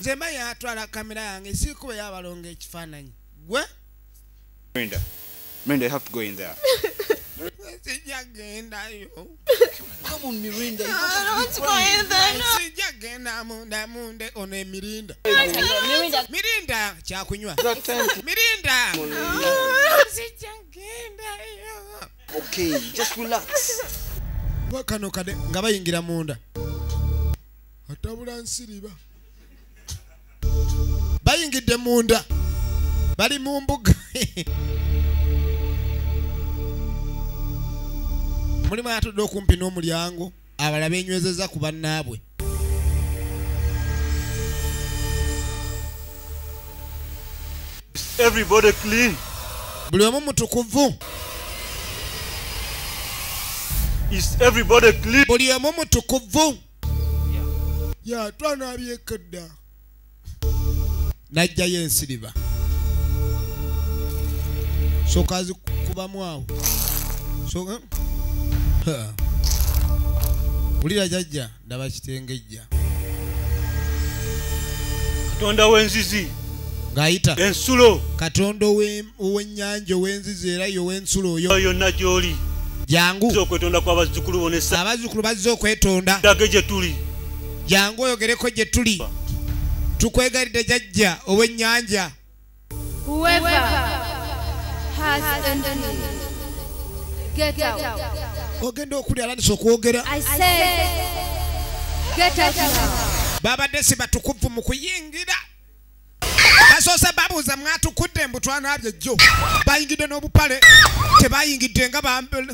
[SPEAKER 2] Nze maya atwala kamera yange sikuba yabalonga ekifaananyi. Gwe?
[SPEAKER 15] Brenda. Miranda, you have to go in there.
[SPEAKER 6] Come on, Miranda.
[SPEAKER 8] I don't want to go in there.
[SPEAKER 2] Mirinda, chakunywa. Mirinda.
[SPEAKER 4] Okay, just relax.
[SPEAKER 2] Wakano kade nga bayingira munda. Atabula nsiriba. Bayingidde munda. Bali mu mbuga. Mulimu atudde okumpi n'omulyango abalala beenywezezza ku bannaabwe.
[SPEAKER 1] Everybody clean.
[SPEAKER 2] Buli omu mutukuvu.
[SPEAKER 1] Is everybody clean?
[SPEAKER 2] Buli omu mutukuvu. Ya twanaabye kedda. Najjayo ensiriba. Sokazi kubamu awo. So Ulira jajja ndaba kitengejja.
[SPEAKER 1] Katonda w'enzizi.
[SPEAKER 2] Ng'ayita.
[SPEAKER 1] Ensulo.
[SPEAKER 2] Katonda ow'ennyanja ow'enzizi era y'ow'ensulo oyo.
[SPEAKER 1] Yonna gy'oli.
[SPEAKER 2] Jangu.
[SPEAKER 1] Okwetonda kw'abazzukulu bonesa.
[SPEAKER 2] Abazzukulu bazze okwetonda.
[SPEAKER 1] Dage gye tuli.
[SPEAKER 2] Jangu oyogereko gye tuli. Tukwegalidde jajja ow'ennyanja.
[SPEAKER 18] Whoever has entered, get out.
[SPEAKER 2] Ogenda okulya alandisa okwogera.
[SPEAKER 18] I said, get out now.
[SPEAKER 2] Babadde si batukuvu mu kuyingira. Basoose babuuza mwatukudde mbu twanaabye jjo. Bayingidde n'obupale. Tebayingidde nga bambele.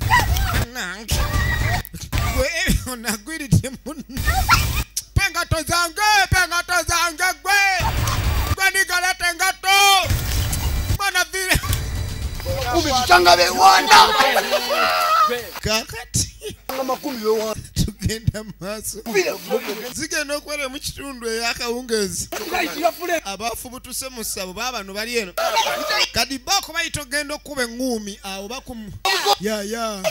[SPEAKER 2] Onagwiridde munno. Pengato zange gwe. Gwe nigalete engato. Mwana vile.
[SPEAKER 4] Ubitanga bewanda.
[SPEAKER 2] Kakati.
[SPEAKER 4] Amakumi bewanda.
[SPEAKER 2] Tugenda maaso. Zigenda okwera mu kitundu ey'akawungeezi. Abafu butuse mu ssabo baabano bali eno. Kadi bako bayita ogenda okkuba eŋŋuumi awo bakumu. Ya.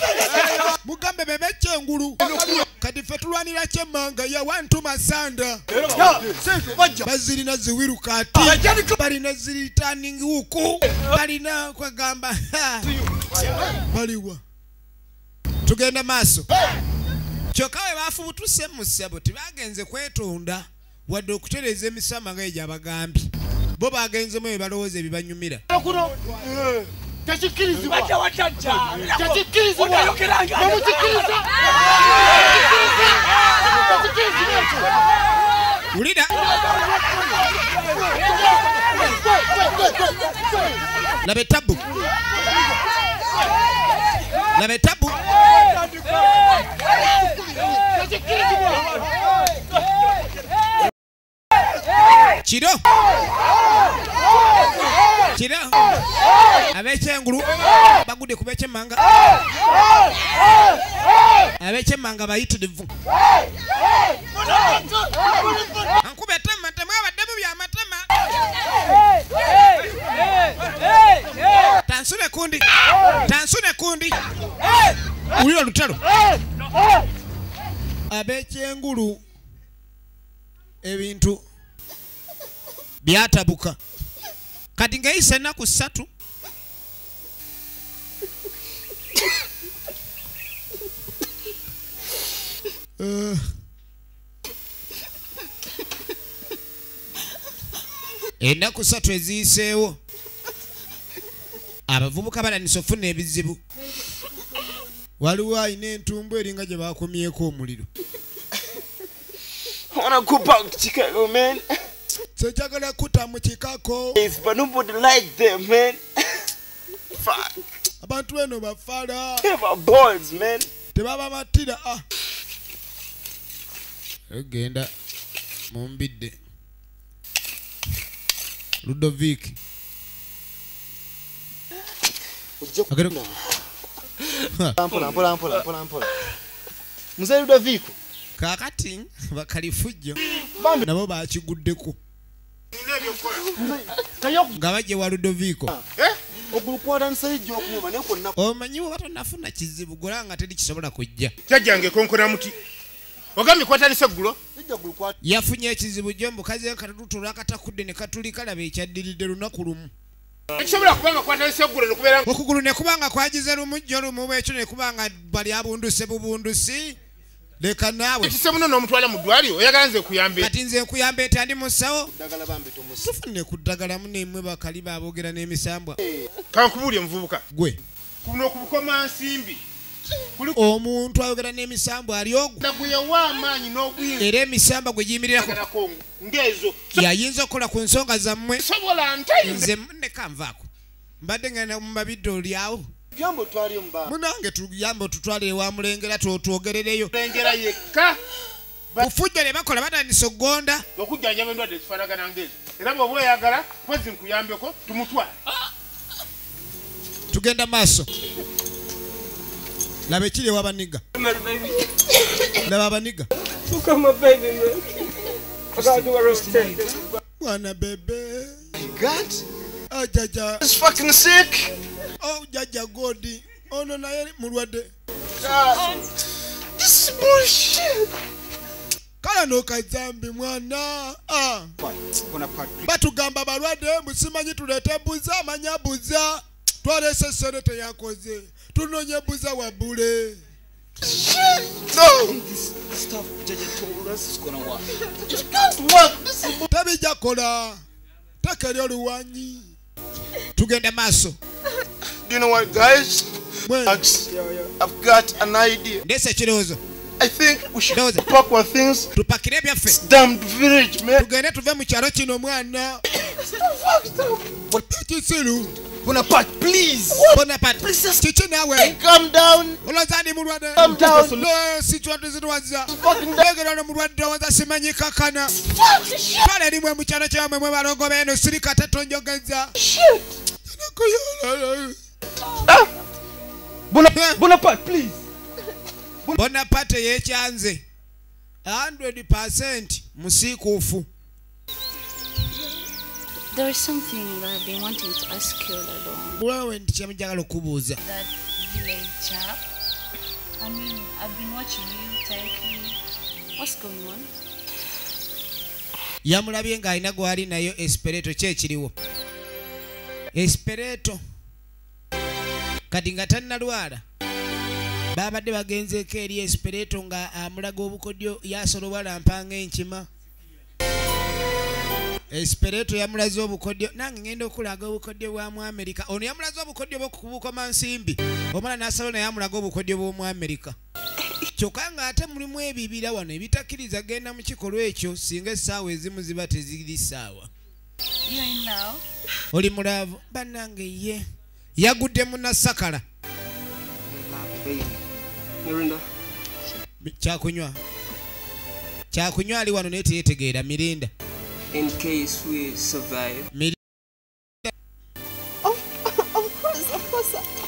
[SPEAKER 2] Mugambe bebe kyengulu. Kadi ffe tulwanira kyemmanga ya wantu masanda. Bazirina ziwiruka ati. Balina ziriturning wuku. Balina kwegamba. Baliwa. Tugenda maaso. Kyokka we baafubutuse mu ssabo tebagenze kwetonda wadde okutereeza emisama ng'egyo abagambye. Bo bagenzemu bye balowooza ebibanyumira.
[SPEAKER 11] Tekikirizibwa. Tekikirizibwa. Tekikirizibwa.
[SPEAKER 2] Ulira. Labe tabu. Labe tabu. Kiro. Abekyengulu bagudde ku bekyemmanga. Abekyemmanga bayitirivu. Ankube tama abaddemu byamatama. Tansune kundi. Ulira lutalo. Abekyengulu ebintu byatabuka. Kati ngayise ennaku 3. Ennaku 3 eziyiseewo. Abavubuka balanisa ofuna ebizibu. Waliwo ayina entumbu eringa gye bakomyeko omuliro.
[SPEAKER 4] I wanna go back to Chicago, man.
[SPEAKER 2] Sejagala kuta mu Chicago.
[SPEAKER 4] Yes, but nobody like them, man. Fuck.
[SPEAKER 2] Abantu eno bafala.
[SPEAKER 4] They are boys, man.
[SPEAKER 2] Tebaba matira. Egenda mumbidde. Ludovic.
[SPEAKER 4] Ampola. Mzee Ludovic.
[SPEAKER 2] Kakati bakalifujjo nabo bakiguddeko nga bajje wa Ludovico.
[SPEAKER 4] Ogulukwata nsayijja okumuma naye konna
[SPEAKER 2] omanyiwo batonafuna kizibu golanga teri kisobola kujja
[SPEAKER 11] kyajjange konkona muti ogambye kwatanise ggulo
[SPEAKER 2] yafunye ekizibu jjo mukazi we katutula akatakudde ne katuli kalaba ekyaddiridde lunaku lumu
[SPEAKER 11] Ekisobola kubanga kwatandise eggulu ne kubeera
[SPEAKER 2] okugulu ne kubanga kwagize lumujjo lumu bwekyo ne kubanga bali abunduse bubundusi leka naawe
[SPEAKER 11] ekise muno n'omutwala mu ddwaliro oyagala nze kuyambe
[SPEAKER 2] kati nze nkuyambe eti andi mu ssawo tufunne ku ddagala muneemwe bakali baboogera n'emisambwa
[SPEAKER 11] kankubuulye muvubuka
[SPEAKER 2] gwe
[SPEAKER 11] kuno ku bukomansimbi
[SPEAKER 2] omuntu ayogera n'emisambwa ali ogwo
[SPEAKER 11] naguyewa amaanyi n'obwingi
[SPEAKER 2] era emisambwa gwe giyimirirako
[SPEAKER 11] ng'ezo
[SPEAKER 2] yayinza okukola ku nsonga zammwe
[SPEAKER 11] sobola
[SPEAKER 2] nze nnekanvaako mbadde ngenda mu mabidde olyawo munange tuyambe otutwale ewa mulengera twogerereyo
[SPEAKER 11] mulengera yekka
[SPEAKER 2] bufujjo ne bakola batandisa okugonda
[SPEAKER 11] okujjanjaba endwadde ezifaanagana ng'ezo era bw'oba oyagala pozi nkuyambeko tumutwale
[SPEAKER 2] tugenda maaso laba ekiri ewabaniga laba abaniga mwana bebe oh jaja
[SPEAKER 12] It's fucking sick.
[SPEAKER 2] Oh jaja godi ono naye mulwadde
[SPEAKER 12] This is bullshit.
[SPEAKER 2] kala nokazambi mwana batugamba balwadde musimanyi tuleete buza amanya buza twalese sene teyakoze tunonye buza wa bule
[SPEAKER 12] No. This stuff Jaja told us is gonna work. It can't work. This is
[SPEAKER 2] tabijja kola tekeri oluwanyi tugenda maaso.
[SPEAKER 12] Do you know what, guys? I've got an idea.
[SPEAKER 2] Ndese ekirowoozo.
[SPEAKER 12] I think we should pack our things.
[SPEAKER 2] Tupakire byaffe.
[SPEAKER 12] It's damn village, man.
[SPEAKER 2] Tugende tuve mu kyalo kino mwana. Kisiru.
[SPEAKER 12] Bonaparte, please.
[SPEAKER 2] Bonaparte. Chichi nawe.
[SPEAKER 12] Calm down.
[SPEAKER 2] Olozani mulwadde.
[SPEAKER 12] Calm down.
[SPEAKER 2] No, situatu zitwaza. Legera no mulwadde waza simanyi kakana. Pale limwe mu kyalo kyamwe mwe balongo beno sirika tatonjogeza. Shit.
[SPEAKER 12] Bonaparte, please.
[SPEAKER 2] Bonaparte yekyanze 100% musiikuufu.
[SPEAKER 18] There is something that I've been wanting to ask you all along.
[SPEAKER 2] Wewe ndicho mjagala okubuuza.
[SPEAKER 18] That village chap. I mean, I've been watching you tightly. What's going on?
[SPEAKER 2] Yamulabye nga alina gwali nayo Espereto kyekiriwo. Espereto kati nga tannalwala babadde bagenzeeko eri Espereto nga amulaga obukodyo yasobola balampanga enkima. Espereto yamulaze obukodyo nange ngenda okulaga obukodyo bwa mu Amerika. Ono yamulaze obukodyo bw'okubukoma nsimbi omala n'asaba naye amulaga obukodyo bw'omu Amerika. Kyokka nga ate mulimu ebibira wano ebitakkiriza genda mu kikolwa ekyo singa essaawa ezimu ziba teziri ssaawa. Oli mulaavu bannange ye yagudde munnasakala. Kyakunywa ali wano naye teyetegeera Mirinda.
[SPEAKER 4] In case we survive.
[SPEAKER 8] Of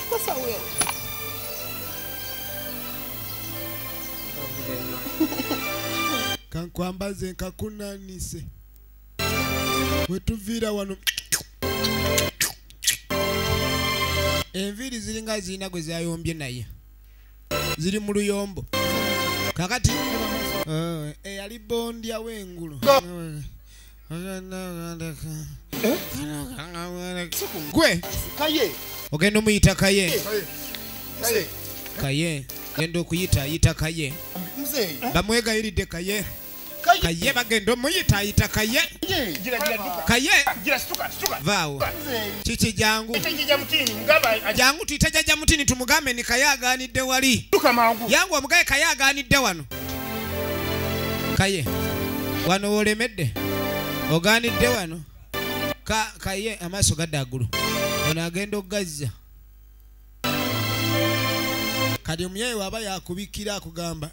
[SPEAKER 8] course I will.
[SPEAKER 2] Kankwambaze nkakunanise. Wetuviira wano. Enviiri ziringa zirina gwe zayombye naye. Ziri mu luyombo. Kakati eyali bondya w'engulu. Gwe
[SPEAKER 11] Kaye
[SPEAKER 2] ogenda omuyita Kaye. Kaye genda okuyita Kaye. Bamwegayiridde Kaye. Kaye bagenda omuyita ayita Kaye. Kaye vaawo kiki jangu jangu tuyite jjajja mutini tumugambe ni Kaye agaanidde wali yangu omugaye Kaye agaanidde wano. Kaye wano wolemedde ogaanidde wano Kaye amaaso gaddagulu ono agenda okugazza. Kati omuyaye waba yakubikira akugamba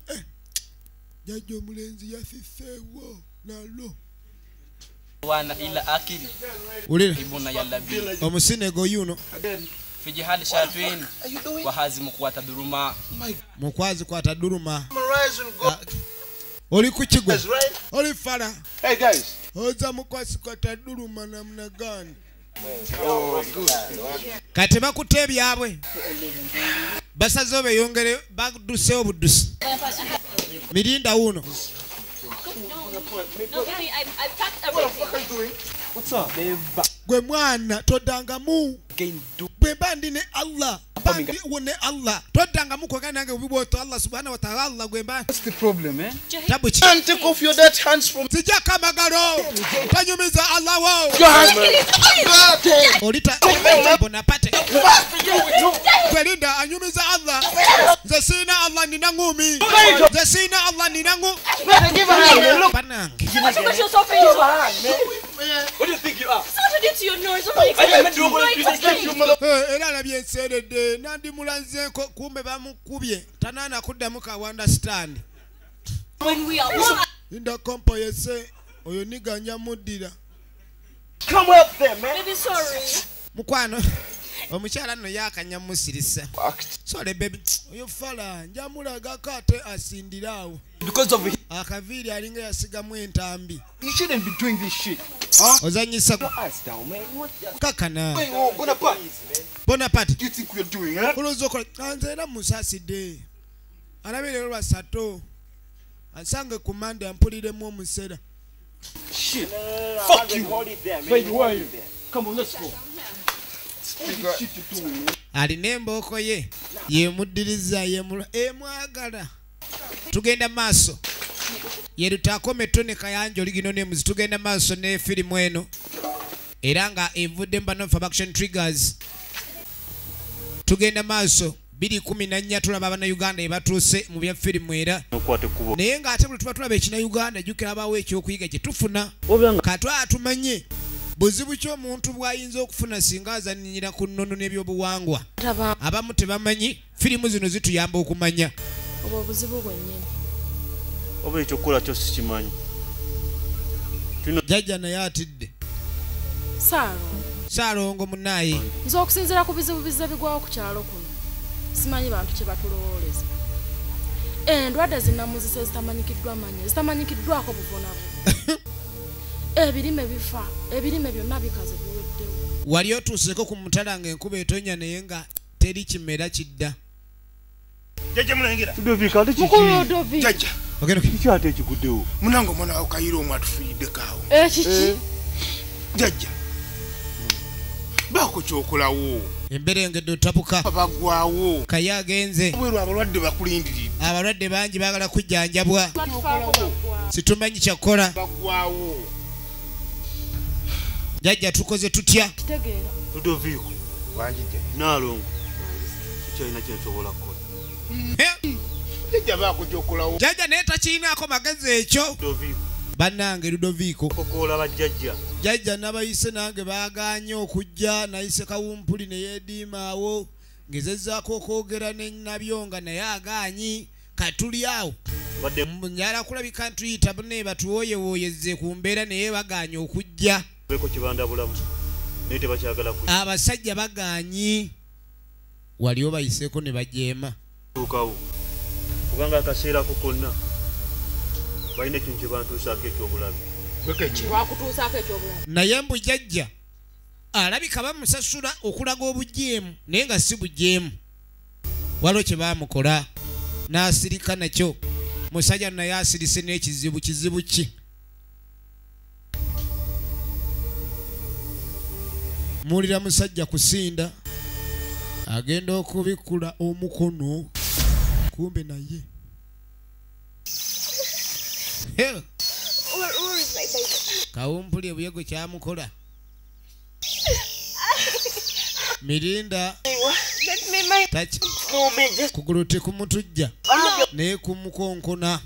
[SPEAKER 2] jjajja omulenzi yasisseewo nalo
[SPEAKER 19] wana ila akili
[SPEAKER 2] ulira
[SPEAKER 19] ibuna yalla bi
[SPEAKER 2] omusinego yuno
[SPEAKER 19] fiji hali shatwin wa hazimu kwata duruma
[SPEAKER 2] mukwazi kwata duruma oli kuchigwe oli fara.
[SPEAKER 12] Hey guys,
[SPEAKER 2] oza mukwasi kwata duruma namna gani?
[SPEAKER 12] Oh, good.
[SPEAKER 2] Kati bakutte ebyabwe basaze obeyongere baduse obudusi Mirinda uno.
[SPEAKER 17] No, I packed everything.
[SPEAKER 12] What's up?
[SPEAKER 2] Gwe mwana todangamu. Gwe bandi ne Allah. Bandi wone Allah. Todangamu kwa nange ubiboto Allah subhanahu wa ta'ala gwe bandi.
[SPEAKER 15] What's the problem, man?
[SPEAKER 2] Tabu chi.
[SPEAKER 12] Can't take off your dirty hands from.
[SPEAKER 2] Sija kamagaro. Tanyumiza Allah wao. Olita. Bonaparte. Kwelinda anyumiza Allah. Zasina Allah ni nangumi. Zasina Allah ni nangu.
[SPEAKER 12] Give a hand. Look.
[SPEAKER 2] Banange.
[SPEAKER 12] What do you think you are?
[SPEAKER 17] Something into your nose.
[SPEAKER 2] Era labye serede nandi mulanze kumbe bamukubye tanana kuddamu ka understand.
[SPEAKER 17] When we are
[SPEAKER 2] Inda kompo yese oyo niganya mudira.
[SPEAKER 12] Come up there, man.
[SPEAKER 17] Baby, sorry.
[SPEAKER 2] Mukwano omukyala no yakanya musirisa. Sorry baby. Oyo fala njamulaga kate asindirawo.
[SPEAKER 12] Because of
[SPEAKER 2] akaviri alinga yasigamu entambi.
[SPEAKER 15] You shouldn't be doing this shit.
[SPEAKER 2] Ozanyisa kakana. Bonaparte.
[SPEAKER 12] What do you think we're doing, huh?
[SPEAKER 2] Ulozoko anzera musaside. Alabire lwasato. Ansange kumande ampulire mu omusera.
[SPEAKER 12] Shit. Fuck you.
[SPEAKER 15] Baby, where are you? Come on, let's go.
[SPEAKER 2] Alina emboko ye yemudiriza emwagala tugenda maaso yerutako metone kayanjo ligino ne muzi tugenda maaso ne filimu eno era nga evudde mbano for action triggers tugenda maaso 2014 tulaba abana Uganda ebatuuse mu bya filimu era naye nga ate buli tuba tulaba ekina Uganda jukira abawo ekyokuyiga kye tufuna katwa tumanye buzibu ky'omuntu bw'ayinza okufuna singa azannyira ku nnono n'ebyobuwangwa abamu tebamanyi firimu zino zituyamba okumanya
[SPEAKER 17] obwo obuzibu bwennyini
[SPEAKER 1] oba ekyokukola kyo sikimanyi
[SPEAKER 2] jjajja naye atidde Saalongo munaaye
[SPEAKER 17] nze okusinziira ku bizibu bizza bigwawo ku kyalo kuno simanyi bantu kye batulowooleza endwadde zinnamuzisa zitamanyikiddwa manyi zitamanyikiddwako buvunabo ebirime bifa ebirime byonna bikaze biweddewo
[SPEAKER 2] wali otuuseko ku mutala ng'enkuba etonya naye nga teri kimera kidda
[SPEAKER 11] jjajja mulengera
[SPEAKER 12] Jajja.
[SPEAKER 1] Kiki ate ekiguddewo
[SPEAKER 11] munange omwana wawo Kayiro omwe atufiiriddekaawo
[SPEAKER 17] kiki
[SPEAKER 11] jjajja baako kyokolawo
[SPEAKER 2] embeera engedde otabuka
[SPEAKER 11] bagwawo
[SPEAKER 2] kaye agenze
[SPEAKER 11] bweru abalwadde bakulindiridde
[SPEAKER 2] abalwadde bangi baagala kujjanjabwa situmanyi kyakukola
[SPEAKER 11] bagwawo
[SPEAKER 2] jjajja tukoze tutya
[SPEAKER 1] Ludovico
[SPEAKER 11] wanjijja
[SPEAKER 1] Naalongo kyalina kyensobola kukola
[SPEAKER 11] jjajja baako kyokolawo
[SPEAKER 2] jjajja naye takiinaako magezi ekyo
[SPEAKER 1] Ludovico
[SPEAKER 2] bannange Ludovico
[SPEAKER 1] kokola bajjajja
[SPEAKER 2] jjajja n'abayise nange baaganye okujja nayise kawumpuli ne yeediimaawo ngezezzaako okwogera ne Nabyonga naye agaanyi katuli awo nyala kulabika ntuyita bune batuwooyewooyezze ku mbeera naye baganye okujja
[SPEAKER 1] beko kibanda bulamu naye tebakyagala kujja
[SPEAKER 2] abasajja baganyi wali obayiseeko ne bajeema
[SPEAKER 1] tuukawo kubanga akaseera ko konna balina ekintu kye bantuusaako ekyobulabe
[SPEAKER 17] lwakutuusaako ekyobulabe
[SPEAKER 2] naye mbu jjajja alabika bamusasula okulaga obujeemu naye nga si bujeemu waliwo kye baamukola n'asirika nakyo musajja naye asirise n'ekizibu kizibu ki muwulira musajja kusinda agenda okubikula omukono kumbe naye kawumpuli ebuyego kyamukola mirinda kugulu tekumutujja naye kumukonkona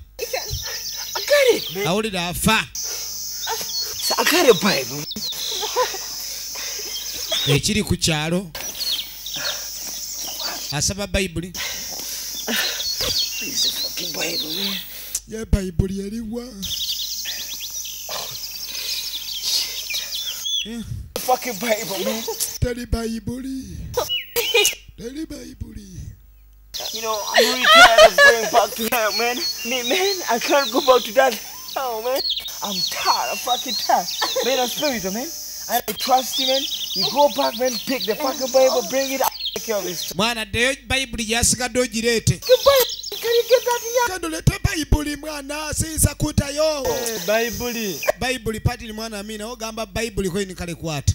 [SPEAKER 2] awulira afa ekiri ku kyalo asaba bayibuli ye bayibuli eriwa
[SPEAKER 12] Fucking Bible, man.
[SPEAKER 2] Tell Bible.
[SPEAKER 12] You know, I'm really tired of going back to hell, man. Man, I can't go back to that hell, man. I'm tired. I'm fucking tired. Man, I'm spiritual, man. I trust you, man. You go back, man, pick the fucking Bible, bring it up.
[SPEAKER 2] Mwana deyo Bible yasigadde ogirete.
[SPEAKER 12] get that in
[SPEAKER 2] Kando lete Bible mwana sinza kutayo. Bible pati ni mwana amina ogamba Bible ko ni kale kwata.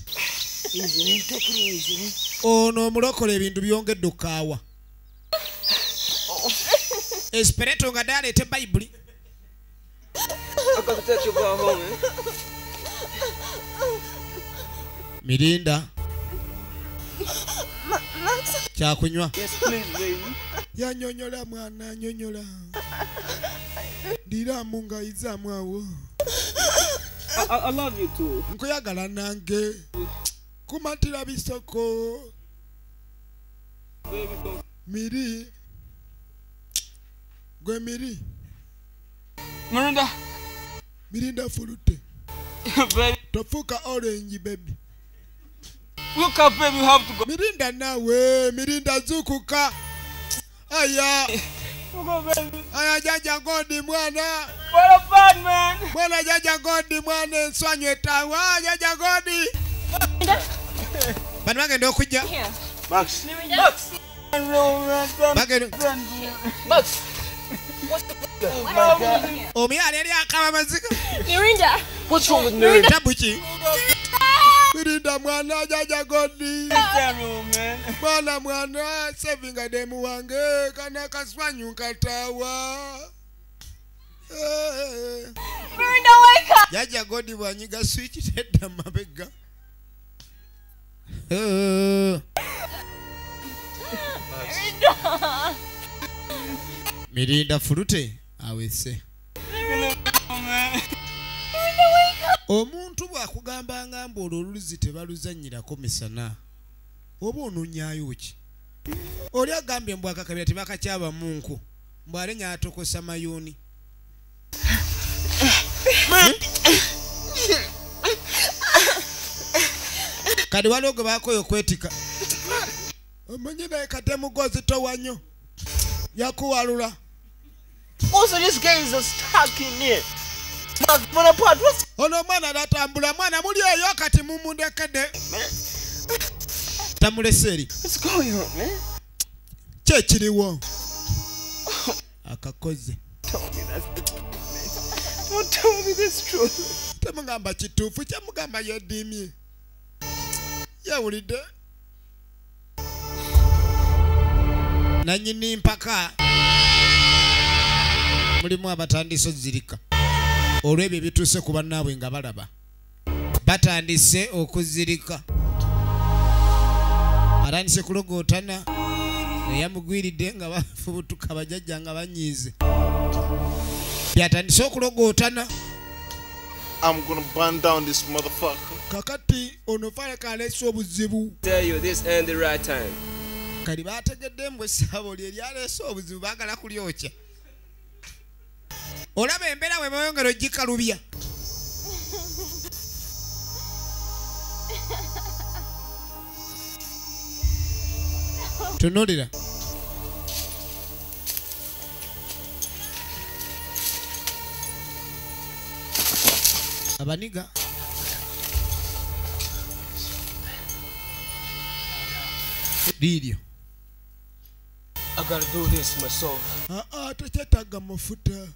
[SPEAKER 12] Easy, take it easy.
[SPEAKER 2] Ono mulokole ebintu byongedde okawa. Espiritu nga dale te Bible.
[SPEAKER 12] I got to take you go home.
[SPEAKER 2] Mirinda. Cha kunywa.
[SPEAKER 12] Yes, please, baby.
[SPEAKER 2] Ya nyonyola mwana nyonyola. Dira munga iza mwawo.
[SPEAKER 12] I love you too.
[SPEAKER 2] Nkuyagala nange. Kumatira bisoko.
[SPEAKER 12] Baby, don't.
[SPEAKER 2] Miri. Gwe Miri.
[SPEAKER 12] Mirinda.
[SPEAKER 2] Mirinda furute.
[SPEAKER 12] Baby.
[SPEAKER 2] Tofuka orange baby.
[SPEAKER 12] Look up, baby, you have to go.
[SPEAKER 2] Mirinda nawe, Mirinda zukuka. Aya.
[SPEAKER 12] Go, baby.
[SPEAKER 2] Aya jaja godi mwana.
[SPEAKER 12] What a bad man.
[SPEAKER 2] Mwana jaja godi mwana nswanywe tawa jaja godi. Bana bagenda okujja.
[SPEAKER 12] Max. Max. Max.
[SPEAKER 2] Omuyala eri akaba mazika.
[SPEAKER 3] Mirinda.
[SPEAKER 12] What's wrong with Mirinda?
[SPEAKER 2] Tabuchi. Mirinda mwana jaja godi. Mwana sevinga demu wange kana kaswanyu katawa.
[SPEAKER 3] Mirinda, wake up.
[SPEAKER 2] Jaja godi bwanyiga switch tedda mabega. Mirinda furute awese. Omuntu bwakugamba ngamba oluluzi tebaluzanyirako misana. Oba ononyayo ki? Oli agambye mbwa kakabira tebakakyaba munku. Mbwale nyatokosa mayuni. Kadi walogo bakoyo kwetika. Omanyi naye katemugozi towanyo. Yakuwalula.
[SPEAKER 12] Also, this guy is stuck in here. Max, mwana part, what's...
[SPEAKER 2] Ono mwana natambula mwana muli eyo kati mumundekede. Tamuleseri.
[SPEAKER 12] What's going on, man?
[SPEAKER 2] Che kiriwo. Akakoze.
[SPEAKER 12] Tell me that's the truth, man. Don't tell me this truth.
[SPEAKER 2] Temugamba kituufu kyemugamba yedimye. Yawulidde. Nanyini mpaka. Mulimu abatandise ozzirika. Olw'ebyo bituuse ku bannaabwe nga balaba. Batandise okuzirika. Atandise kulogootana. Eyamugwiridde nga bafubutuka bajjajja nga banyiize. Byatandise okulogootana.
[SPEAKER 14] I'm gonna burn down this motherfucker.
[SPEAKER 2] Kakati onofale kalese obuzibu.
[SPEAKER 20] Tell you this ain't the right time.
[SPEAKER 2] Kali bategedde mbwe ssabo lye lyalese obuzibu baagala kulyokya. Olaba embeera bwe bayongera ogikalubya. Tunulira. Abaniga. Lidio.
[SPEAKER 20] I gotta do this myself.
[SPEAKER 2] Tokyetaaga mafuta.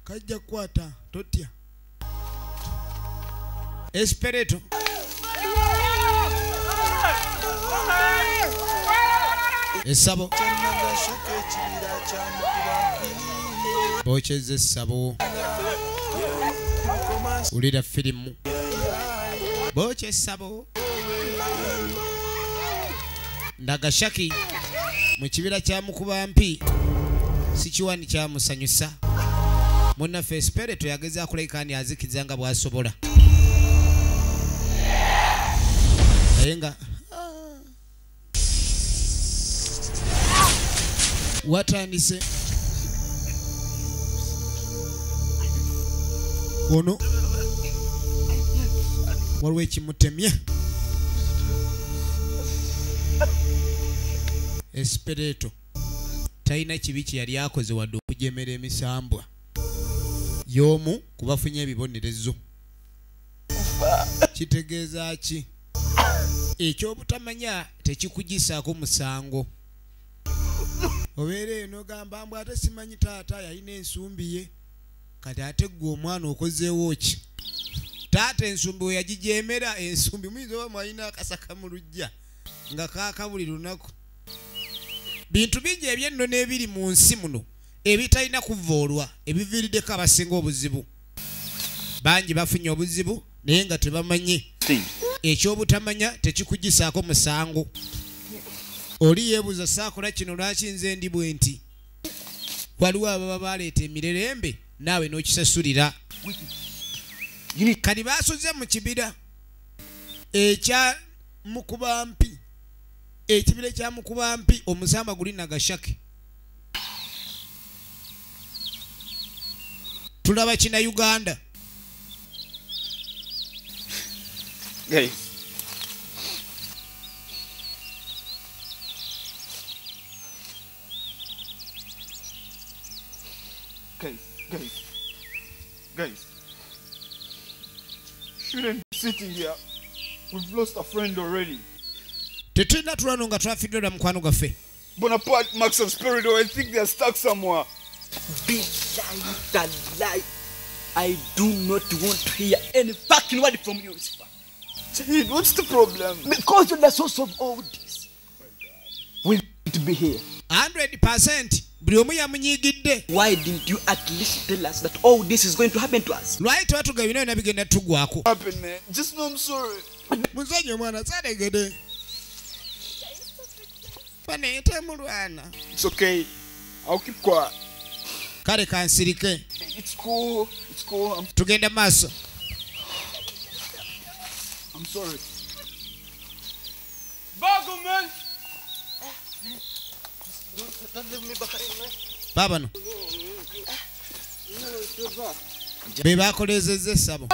[SPEAKER 2] Kajja kwata totya. Espiritu. Esabo. Bocheze esabo. Ulira filimu. Boche esabo. Ndagashaki. Mu kibira kya Mukubampi. Sikiwani kya musanyusa. Munaffe Espiritu yageza kuleka ni azikiza nga bwasobola. Nayenga watandise ono waliwo ekimutemya. Espiritu talina kibi kye yali akoze wadde okujemera emisambwa y'omu kubafunye ebibonerezo. Kitegeeza ki? Ekyobutamanya tekikugisaako musango. Obeere no gamba mbu ate simanyi taata yalina ensumbi ye. Kati ate gwe omwana okozeewo ki? Taata ensumbi we yagijeemera ensumbi muyinza oba mwalina akasaka mu lujja nga kaaka buli lunaku. Bintu bingi eby'ennono ebiri mu nsi muno ebitalina kuvoolwa ebiviiriddeko abasinga obuzibu. Bangi bafunye obuzibu naye nga tebamanyi. Ekyobutamanya tekikugisaako musango. Oli yeebuuza saakola kino lwaki nze ndi bwe nti. Waliwo ababa baleeta emirerembe naawe n'okisasulira. Kati baasuze mu kibira ekya Mukubampi. Ekibira kya Mukubampi omusamba guli nagashake. Tulaba kina Uganda.
[SPEAKER 4] Guys. Guys. Shouldn't be sitting here. We've lost a friend already.
[SPEAKER 2] Tetulina tulano nga twafiddwa mukwano gaffe.
[SPEAKER 15] Bonaparte, Max and Spirido, I think they're stuck somewhere.
[SPEAKER 12] Lie. I do not want to hear any fucking word from you, Lucifer.
[SPEAKER 15] Shahid, what's the problem?
[SPEAKER 12] Because you're the source of all this. We need to be here.
[SPEAKER 2] 100%. Buli omu yamunyigidde.
[SPEAKER 12] Why didn't you at least tell us that all this is going to happen to us?
[SPEAKER 2] Lwaki twatuga bino byonna bigenda tugwako?
[SPEAKER 15] Happen, man. Just know I'm sorry.
[SPEAKER 2] Muzanyo omwana salegede. Baneete mulwana.
[SPEAKER 15] It's okay. I'll keep quiet.
[SPEAKER 2] Kale kansirike.
[SPEAKER 15] It's cool.
[SPEAKER 2] Tugenda maaso.
[SPEAKER 15] I'm sorry.
[SPEAKER 20] Bago, man!
[SPEAKER 12] Don't leave me behind, man.
[SPEAKER 2] Baba no. Be bakolezezza essabo.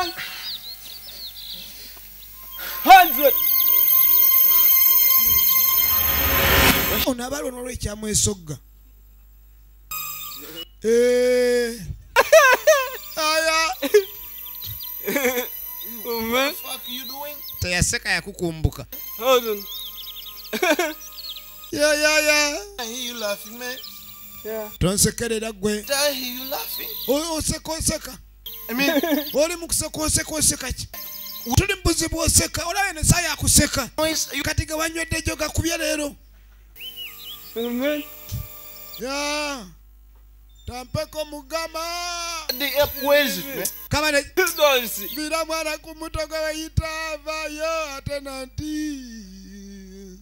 [SPEAKER 12] 100.
[SPEAKER 2] Ono abalwa n'olwekyamu esogga. Aya.
[SPEAKER 20] Oh man.
[SPEAKER 12] What the fuck are you doing?
[SPEAKER 2] Teyaseka yakukumbuka.
[SPEAKER 20] Hold on.
[SPEAKER 2] Yeah.
[SPEAKER 12] I hear you laughing, man.
[SPEAKER 20] Yeah.
[SPEAKER 2] Tonsekerera gwe.
[SPEAKER 12] I hear you laughing.
[SPEAKER 2] Oseka.
[SPEAKER 12] I mean,
[SPEAKER 2] oli mu kuseka ki? Tuli mu buzibu oseka. Olaba eno saa yakuseka. Kati ga wanywedde gyo gakubye leero.
[SPEAKER 20] Man.
[SPEAKER 2] Yeah. Tampeko mugama.
[SPEAKER 12] Where is it, man?
[SPEAKER 2] Kamane.
[SPEAKER 20] Don't see.
[SPEAKER 2] Vira mwana kumutoka wayita vayo atenanti.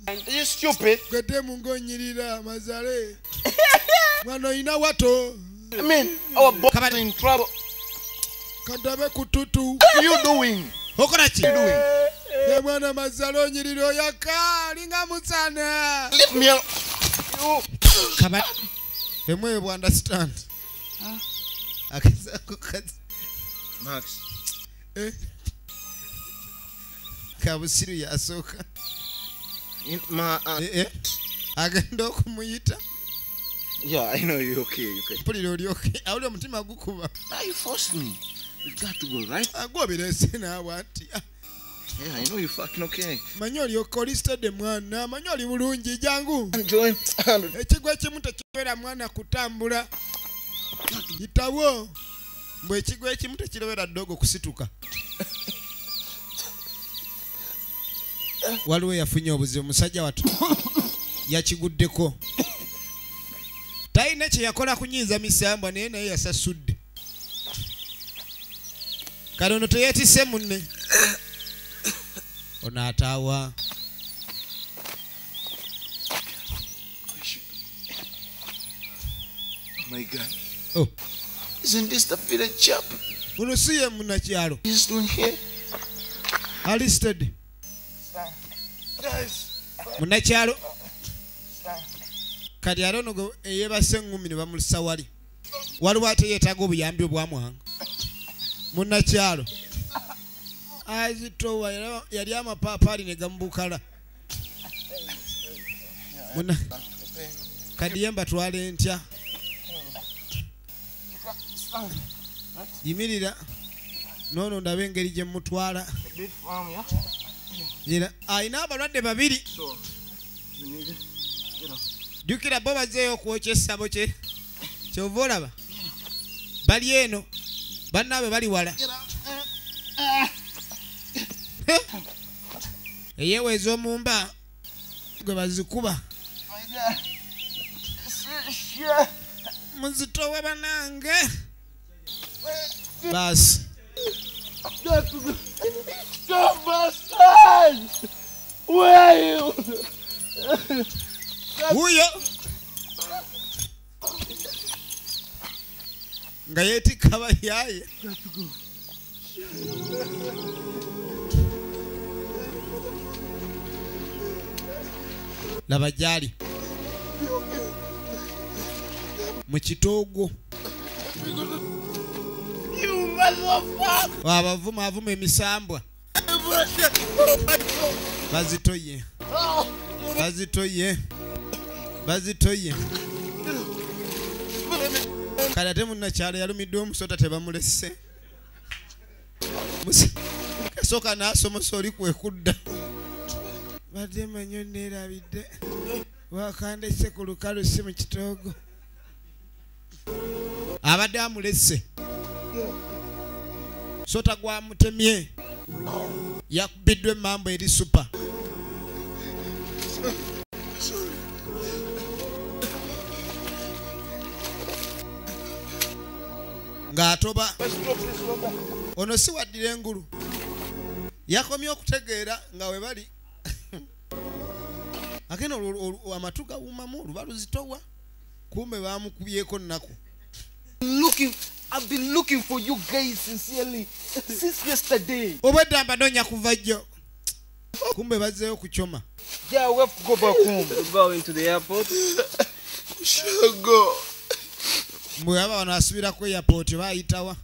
[SPEAKER 12] Are you stupid?
[SPEAKER 2] Gwete mungonyirira mazale. Mwana ina wato.
[SPEAKER 12] I mean, our boss is in trouble.
[SPEAKER 2] Kandabe kututu.
[SPEAKER 12] What are you doing?
[SPEAKER 2] Okorachi.
[SPEAKER 12] What are you doing?
[SPEAKER 2] Ye mwana mazalo onyiriro yaka linga musana.
[SPEAKER 12] Leave me alone.
[SPEAKER 2] Kaba. Emwe you understand. Akazako kazi.
[SPEAKER 12] Max.
[SPEAKER 2] Kabusiru yasoka. Agenda okumuyita.
[SPEAKER 12] Yeah, I know you're okay.
[SPEAKER 2] Pulira oli okay. Awuli omutima gukuba.
[SPEAKER 12] Now you forced me. We got to go, right?
[SPEAKER 2] Agwobirese naawe anti.
[SPEAKER 12] Yeah, I know you're fucking okay.
[SPEAKER 2] Manyi oli okolistede mwana. Manyi oli bulungi jangu.
[SPEAKER 12] Join.
[SPEAKER 2] Ekigwa ekimu tekirobera mwana kutambula. Yitawo. Mbwe ekigwa ekimu tekirobera ddogo kusituka. Waliwo yafunye obuzibu musajja watu. Yakiguddeko. Tayina kye yakola kunyiiza misambwa naye naye yasasudde. Kale ono teyeetisse munne. Ono ataawa.
[SPEAKER 12] Oh my God.
[SPEAKER 2] Oh.
[SPEAKER 12] Isn't this the village chap?
[SPEAKER 2] Uno si ye munakyalo.
[SPEAKER 12] He's doing here.
[SPEAKER 2] Alisted.
[SPEAKER 12] Guys.
[SPEAKER 2] Munakyalo. Kati alono eyebase engumi ne bamulisa wali. Waliwo ate yeetaaga obuyambi obwamwanga. Munakyalo. Azitowa yali amapaapaali ne gamubukala. Kadi yemba twale ntya. Yimirira. Nono ndabe engeri gye mutwala. Ayina abalwadde babiri. Jukira bo bazeeyo okwokya essabo kye. Kyova olaba. Bali eno. Bannaabwe bali wala. Eyeweeza omumba gwe bazikuba. Muzitowe banange. Basi.
[SPEAKER 12] Stop my son! Where are you?
[SPEAKER 2] Huyo nga yeetikka bayaaye. Laba gyali mu kitoogo. Abavuma emisambwa bazitoye. Kale ate munnakyalo yalumiddwa omusota tebamulese. Kasooka n'asomosa oli kwekudda. Badde manyo neerabidde. Wakandese ku lukalu si mu kitoogo. Abadde amulese. Sota gwamutemye. Yakubiddwa emmambo eri super. Ng'atoba. Ono si waddira engulu. Yakomye okutegeera nga we bali. Akena amatu gawumamu oluba luzitowa. Kumbe baamukubyeko nnaku.
[SPEAKER 12] I've been looking for you guys sincerely since yesterday.
[SPEAKER 2] Obwedda mbanoonya kuva jjo. Kumbe bazzeeyo kuchoma.
[SPEAKER 12] Yeah, we have to go back home. We're going to the airport. Should go.
[SPEAKER 2] Mbwe aba wano asubira ku airport bayitawa.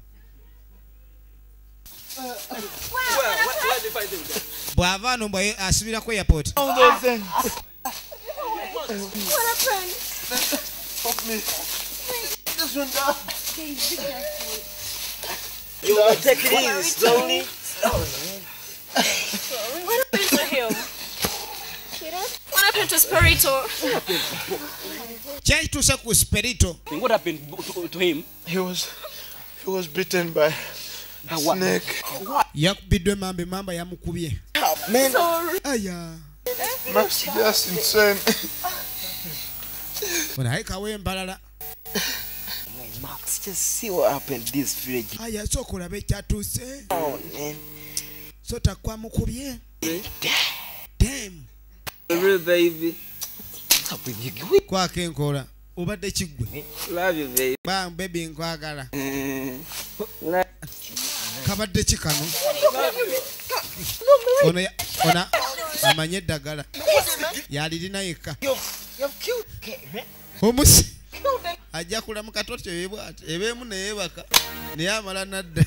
[SPEAKER 12] Where did you find him?
[SPEAKER 2] Bw'ava wano mbwe asubira ku airport.
[SPEAKER 12] What happened?
[SPEAKER 9] Fuck me.
[SPEAKER 12] This one down.
[SPEAKER 9] You take it easy, slowly.
[SPEAKER 17] What happened to him? What happened to Spirito?
[SPEAKER 2] Kyayituuse ku Spirito.
[SPEAKER 19] What happened to him?
[SPEAKER 14] He was bitten by a snake.
[SPEAKER 2] Yakubiddwa mamba yamukubye.
[SPEAKER 14] Man,
[SPEAKER 2] Aya.
[SPEAKER 14] Max, just insane.
[SPEAKER 2] When I kawe embalala.
[SPEAKER 12] Max, just see what happened this village.
[SPEAKER 2] Aya soko labe kyatuuse.
[SPEAKER 12] Oh man.
[SPEAKER 2] So takwa mukubye. Damn.
[SPEAKER 12] Real baby.
[SPEAKER 2] Kwako enkola. Obadde kiggwe.
[SPEAKER 12] Love you baby.
[SPEAKER 2] Bang baby nkwagala. Kabadde kikano. Ona amanye eddagala. Yalirina yekka.
[SPEAKER 12] You've killed Kate, man.
[SPEAKER 2] Omusi. Ajja kulamuka totyo yebwate. Ebeemu ne yebaka. Naye amala nadda.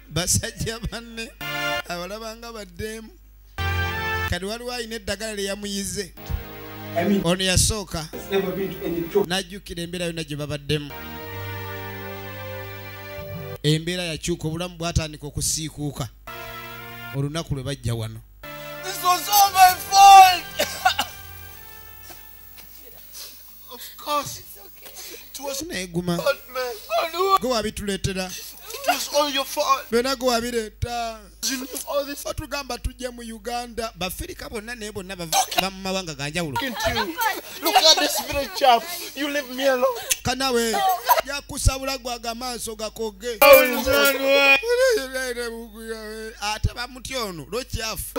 [SPEAKER 2] Basajja banne abalabanga baddeemu. Kati waliwo alina eddagala lye yamuyize. Ono yasooka n'ajjukira embeera yonna gye babaddemu. Embeera yakyuka, obulamu bwatandika okusiikuuka olunaku lwe bajja wano.
[SPEAKER 12] This was all my fault.
[SPEAKER 14] Of course. It was
[SPEAKER 2] neeguma.
[SPEAKER 14] man.
[SPEAKER 2] Gwe wabituleetera.
[SPEAKER 14] It was all your fault.
[SPEAKER 2] Byonna gwe wabireeta.
[SPEAKER 14] All this.
[SPEAKER 2] Otugamba tujja mu Uganda. Bafirika bonna naye bonna bava mu mawanga ga njawulo.
[SPEAKER 14] Look at this village chap. You leave me alone.
[SPEAKER 2] Kanawe yakusabula gwaga maaso gakoge. Ate bamutya ono lwekyafu.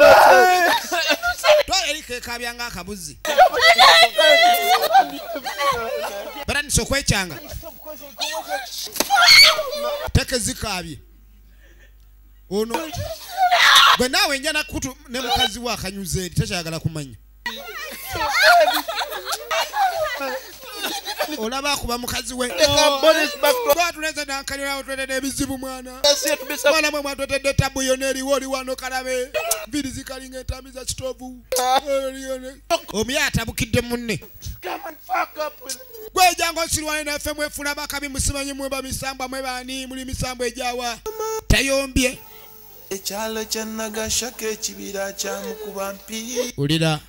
[SPEAKER 2] Twaerika ekabyanga akabuzi. Baranisa okwekyanga. Teke zikaabye. Ono gwe naawe njana kutu ne mukazi wa akanyuze eri takyagala kumanya. Olaba akuba mukazi we. Twatuleze nankanyulawo twetedde ebizibu mwana. Mwana mwe mwatwetedde tabu yonna eriwo oli wano kalabe. Viri zikalinga entambi za kitoovu. Omuye atabukidde munne. Gwejanga osirwane naffe mwefuna bakabi musimanyi mweba misambwa mwebani muli misambwa ejawa. Tayombye.
[SPEAKER 21] Ekyalo kya Nagasaki ekibira kya Mukubampi.
[SPEAKER 2] Ulira.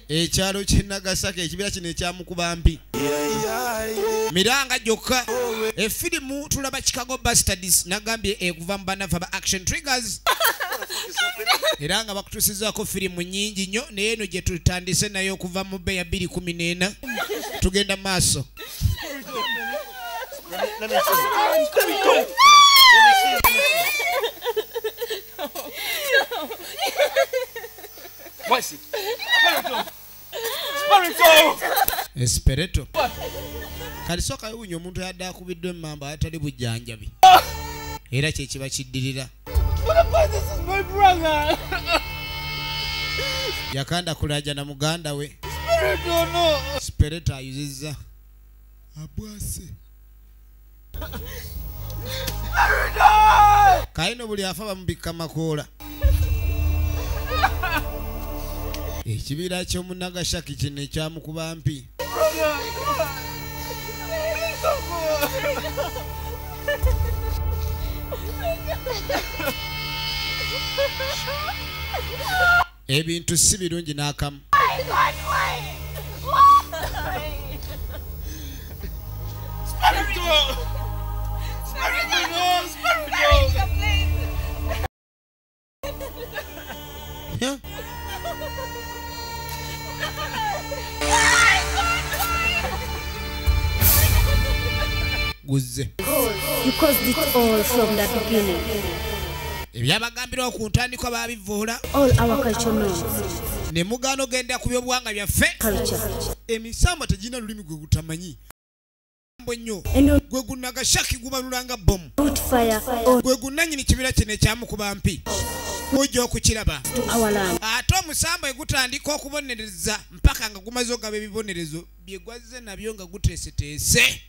[SPEAKER 2] Ekyalo kya Nagasaki ekibira kino ekya Mukubampi. Miranga jokka. Efilimu tulaba Chicago Bastards nagambye ekuva mu banafa ba Action Triggers. Era nga bakutusizaako firimu nyingi nnyo naye eno gye tutandise nayo okuva mu bbeeya 214 tugenda maaso.
[SPEAKER 20] What's it?
[SPEAKER 2] Espirito. Kalisoka yunyo omuntu yadde akubiddwe emmamba atali bujjanjabi. Era kye kiba kiddirira.
[SPEAKER 20] This is my brother.
[SPEAKER 2] Yakanda kulaja na muganda we.
[SPEAKER 20] Spirito no.
[SPEAKER 2] Spirito ayuzizza. Abwase. Kaino buli afa bamubikka makoola. Ekibira ky'omu Nagasaki kino ekya Mukubampi. Ebintu si birungi n'akamu. Guze.
[SPEAKER 22] You caused it all from the beginning.
[SPEAKER 2] Ebyabagambira ku ntandikwa babivuula.
[SPEAKER 22] All our culture knows.
[SPEAKER 2] Ne mugano genda ku byobuwanga byaffe. Emisambo tegina lulimi gwe gutamanyi. Mbonyo. Gwe gunagasaki gubalulanga bomu. Gwe gunanyini kibira kino ekya Mukubampi. Ojja okukiraba. Ate omusambo egutandika okubonereza mpaka nga gumaze ogaba ebibonerezo byegwazze nabyo nga guteeseteese.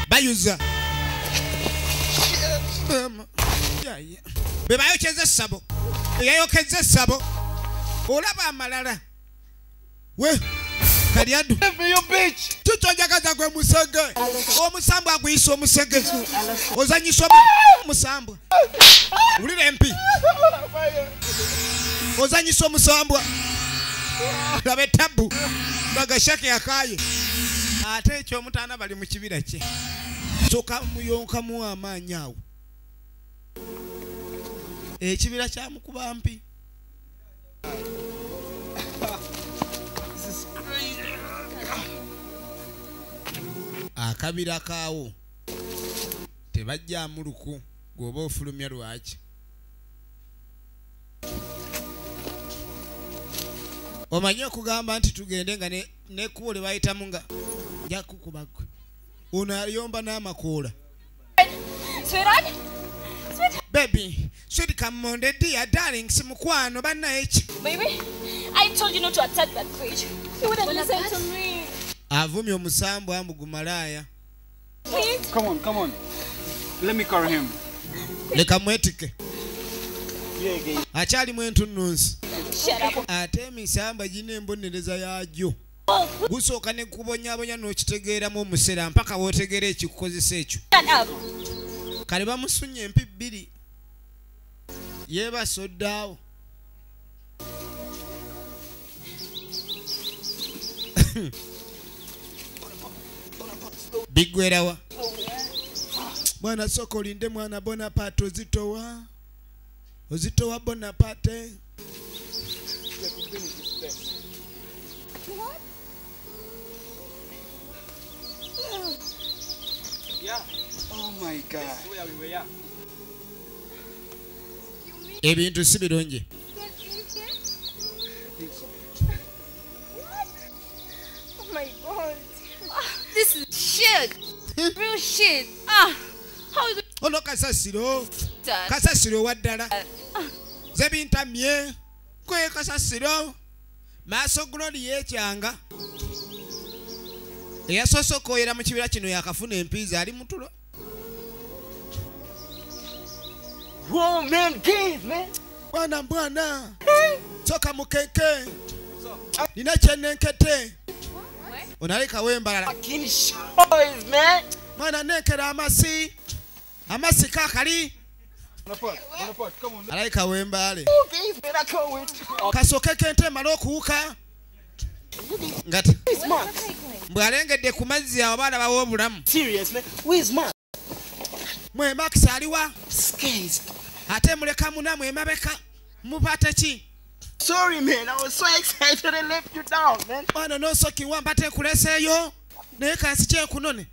[SPEAKER 2] Bayuza. Bebayokeza sabo. Yayokeza sabo. Olaba amalala. We. Kaliadu. Tutonjagaza gwe musege. Omusambo aguyisa omusege. Ozanyisa omusambo. Ulira empi. Ozanyisa omusambo. Labe tabu. Nagasaki akaye. Ate ekyo omutaana bali mu kibira kye. Soka muyonka mu amaanyi awo. Ekibira kya Mukubampi. Akabira kaawo tebajja amuluku gwoba ofulumya lwaki. Omanyi okugamba nti tugende nga nekkubo lye bayitamu nga jakukubagwe. Ono ayomba n'amakoola. Baby, sweet come on, dear darling, simukwano banna eki.
[SPEAKER 18] Baby, I told you not to attack that cage. You wouldn't listen to me.
[SPEAKER 2] Avumye omusambo ambugu malaya.
[SPEAKER 15] Come on. Let me carry him.
[SPEAKER 2] Leka mwetike. Achali mwentu nunsi. Ate emisamba gina embonereza yaagyo. Gusooka ne kubonyabonya n'okitegeeramu omusera mpaka wootegeera ekikukozesa ekyo. Kale bamusunye empi 2. Yeebase oddaawo. Bigwerawa. Bwana soko olinde mwana Bonaparte ozitowa. Ozitowa Bonaparte.
[SPEAKER 15] Yeah. Oh my God. Where we were.
[SPEAKER 2] Ebintu si birungi.
[SPEAKER 18] Oh my God. This is shit. Real shit. How is it?
[SPEAKER 2] Ono kasasiro. Kasasiro waddala. Zebintamye. Kwe kasasiro. Maaso Glory yekyanga. Eyasosokoyera mu kibira kino yakafuna empiza ali mutulo.
[SPEAKER 12] Whoa, man, games, man.
[SPEAKER 2] Bwana. Soka mukeke. Nina kyenenkete. Onaleka wembalala.
[SPEAKER 12] Fucking shows, man.
[SPEAKER 2] Mwana nekera amasi. Amasika akali. Alaika wembale. Kasoke kente malo kuuka. Ngati. Mbwalengedde ku mazzi abaana bawo obulamu.
[SPEAKER 12] Serious man. Where's Mark?
[SPEAKER 2] Mwe Max aliwa? Skates. Ate muleka munamu emabeka. Mupate ki?
[SPEAKER 12] Sorry man, I was so excited I left you down man.
[SPEAKER 2] Bwana no soki wambate kuleseyo. Naye kansiche kunone.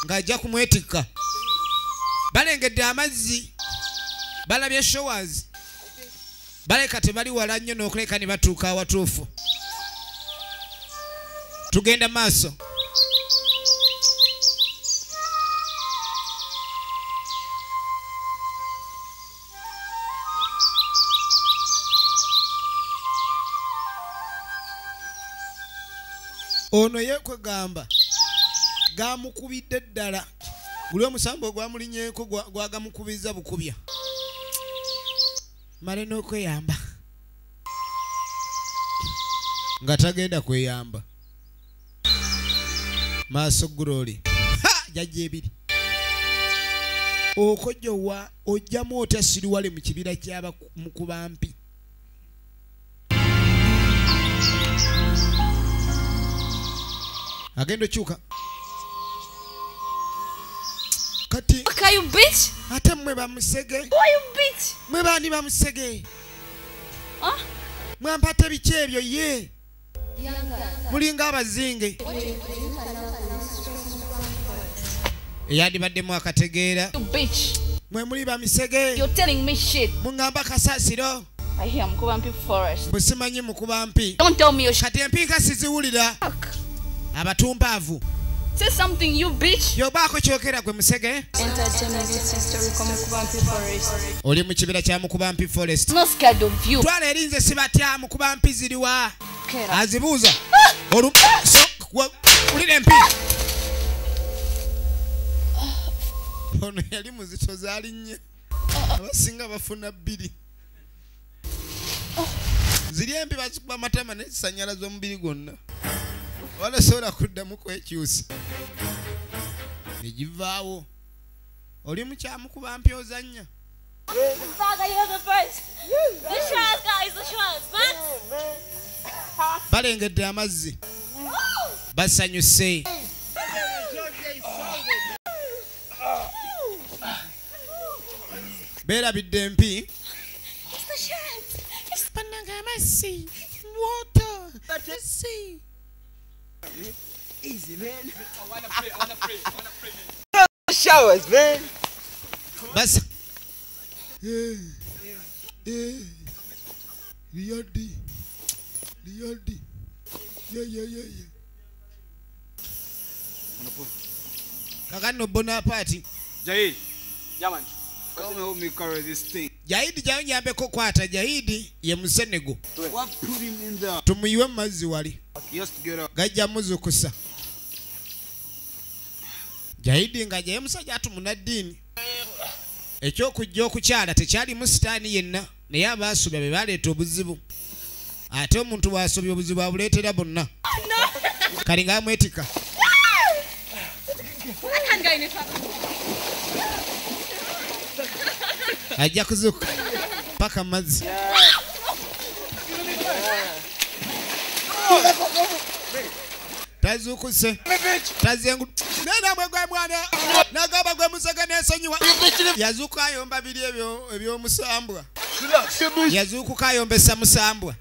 [SPEAKER 2] Ngajja kumwetika. Balengedde amazzi. Balabye showers. Baleka tebali wala nnyo n'okuleka ne batuuka awatuufu. Tugenda maaso. Ono yekwegamba gamukubidde ddala. Guli omusambo gwamulinyeeko gwagamukubiza bukubya. Male n'okweyamba. Nga tagenda kweyamba. Maaso Glory. Ha! Jajja ebiri. Okojjowa ojjamu otasiri wale mu kibira ky'aba mukubampi. Agendo chuka. Kati.
[SPEAKER 18] Okay, you bitch.
[SPEAKER 2] Ate mwe bamusege.
[SPEAKER 18] Why you bitch?
[SPEAKER 2] Mwe bani bamusege.
[SPEAKER 18] Huh?
[SPEAKER 2] Mwe mpate bichebyo ye. Mulinga abazinge. Yadi badde mu akategeera.
[SPEAKER 18] You bitch.
[SPEAKER 2] Mwe muli bamisege.
[SPEAKER 18] You're telling me shit.
[SPEAKER 2] Mungamba kasasiro.
[SPEAKER 18] I hear Mukubampi Forest.
[SPEAKER 2] Busimanyi Mukubampi.
[SPEAKER 18] Don't tell me your shit.
[SPEAKER 2] Kati empinka siziwulira. Abatumpaavu.
[SPEAKER 18] Say something, you bitch.
[SPEAKER 2] Yo bako kyokera gwe musege.
[SPEAKER 18] Entertainment history kwa Mukubampi Forest.
[SPEAKER 2] Oli mu kibira kya Mukubampi Forest.
[SPEAKER 18] Not scared of you.
[SPEAKER 2] Twala erinze sibatya Mukubampi ziriwa. Azibuuza. Ulire empi. Ono yali muzito zaali nnyo. Abasinga bafuna 2. Ziri empi bazikuba amatama n'esanyalaza omubiri gwonna. Wala sola kuddamu kwekyusa. Negivaawo. Oli mu kyamu Kubampi ozannya. Balengedde amazzi. Basanyuse. Beerabidde empi. Bannange amazzi. Water. See.
[SPEAKER 12] Easy, man. I wanna pray. Showers, man.
[SPEAKER 2] Basa. Riyadi. Yeah. Kakano Bonaparte.
[SPEAKER 15] Jahid. Yaman. Come help me carry this thing.
[SPEAKER 2] Jahidi janyambe ko kwata Jahidi ye musenego.
[SPEAKER 15] What put him in there?
[SPEAKER 2] Tumuyiwe mazzi wali.
[SPEAKER 15] He has to get up.
[SPEAKER 2] Gajja muzukusa. Jahidi nga je musajja atumunadini. Ekyokujja okukyala tekyali musitaani yenna naye abaasubya be baleeta obuzibu. Ate omuntu bw'asobya obuzibu abuleetera bonna. Kali nga amwetika. Ajja kuzuka paka mazzi. Tazukuse. Tazengu. Nena mwegwe mwana. Nagaba gwe musega nesonyiwa. Yazuka ayomba biri ebyomusambwa. Yazuka ayombesa musambwa.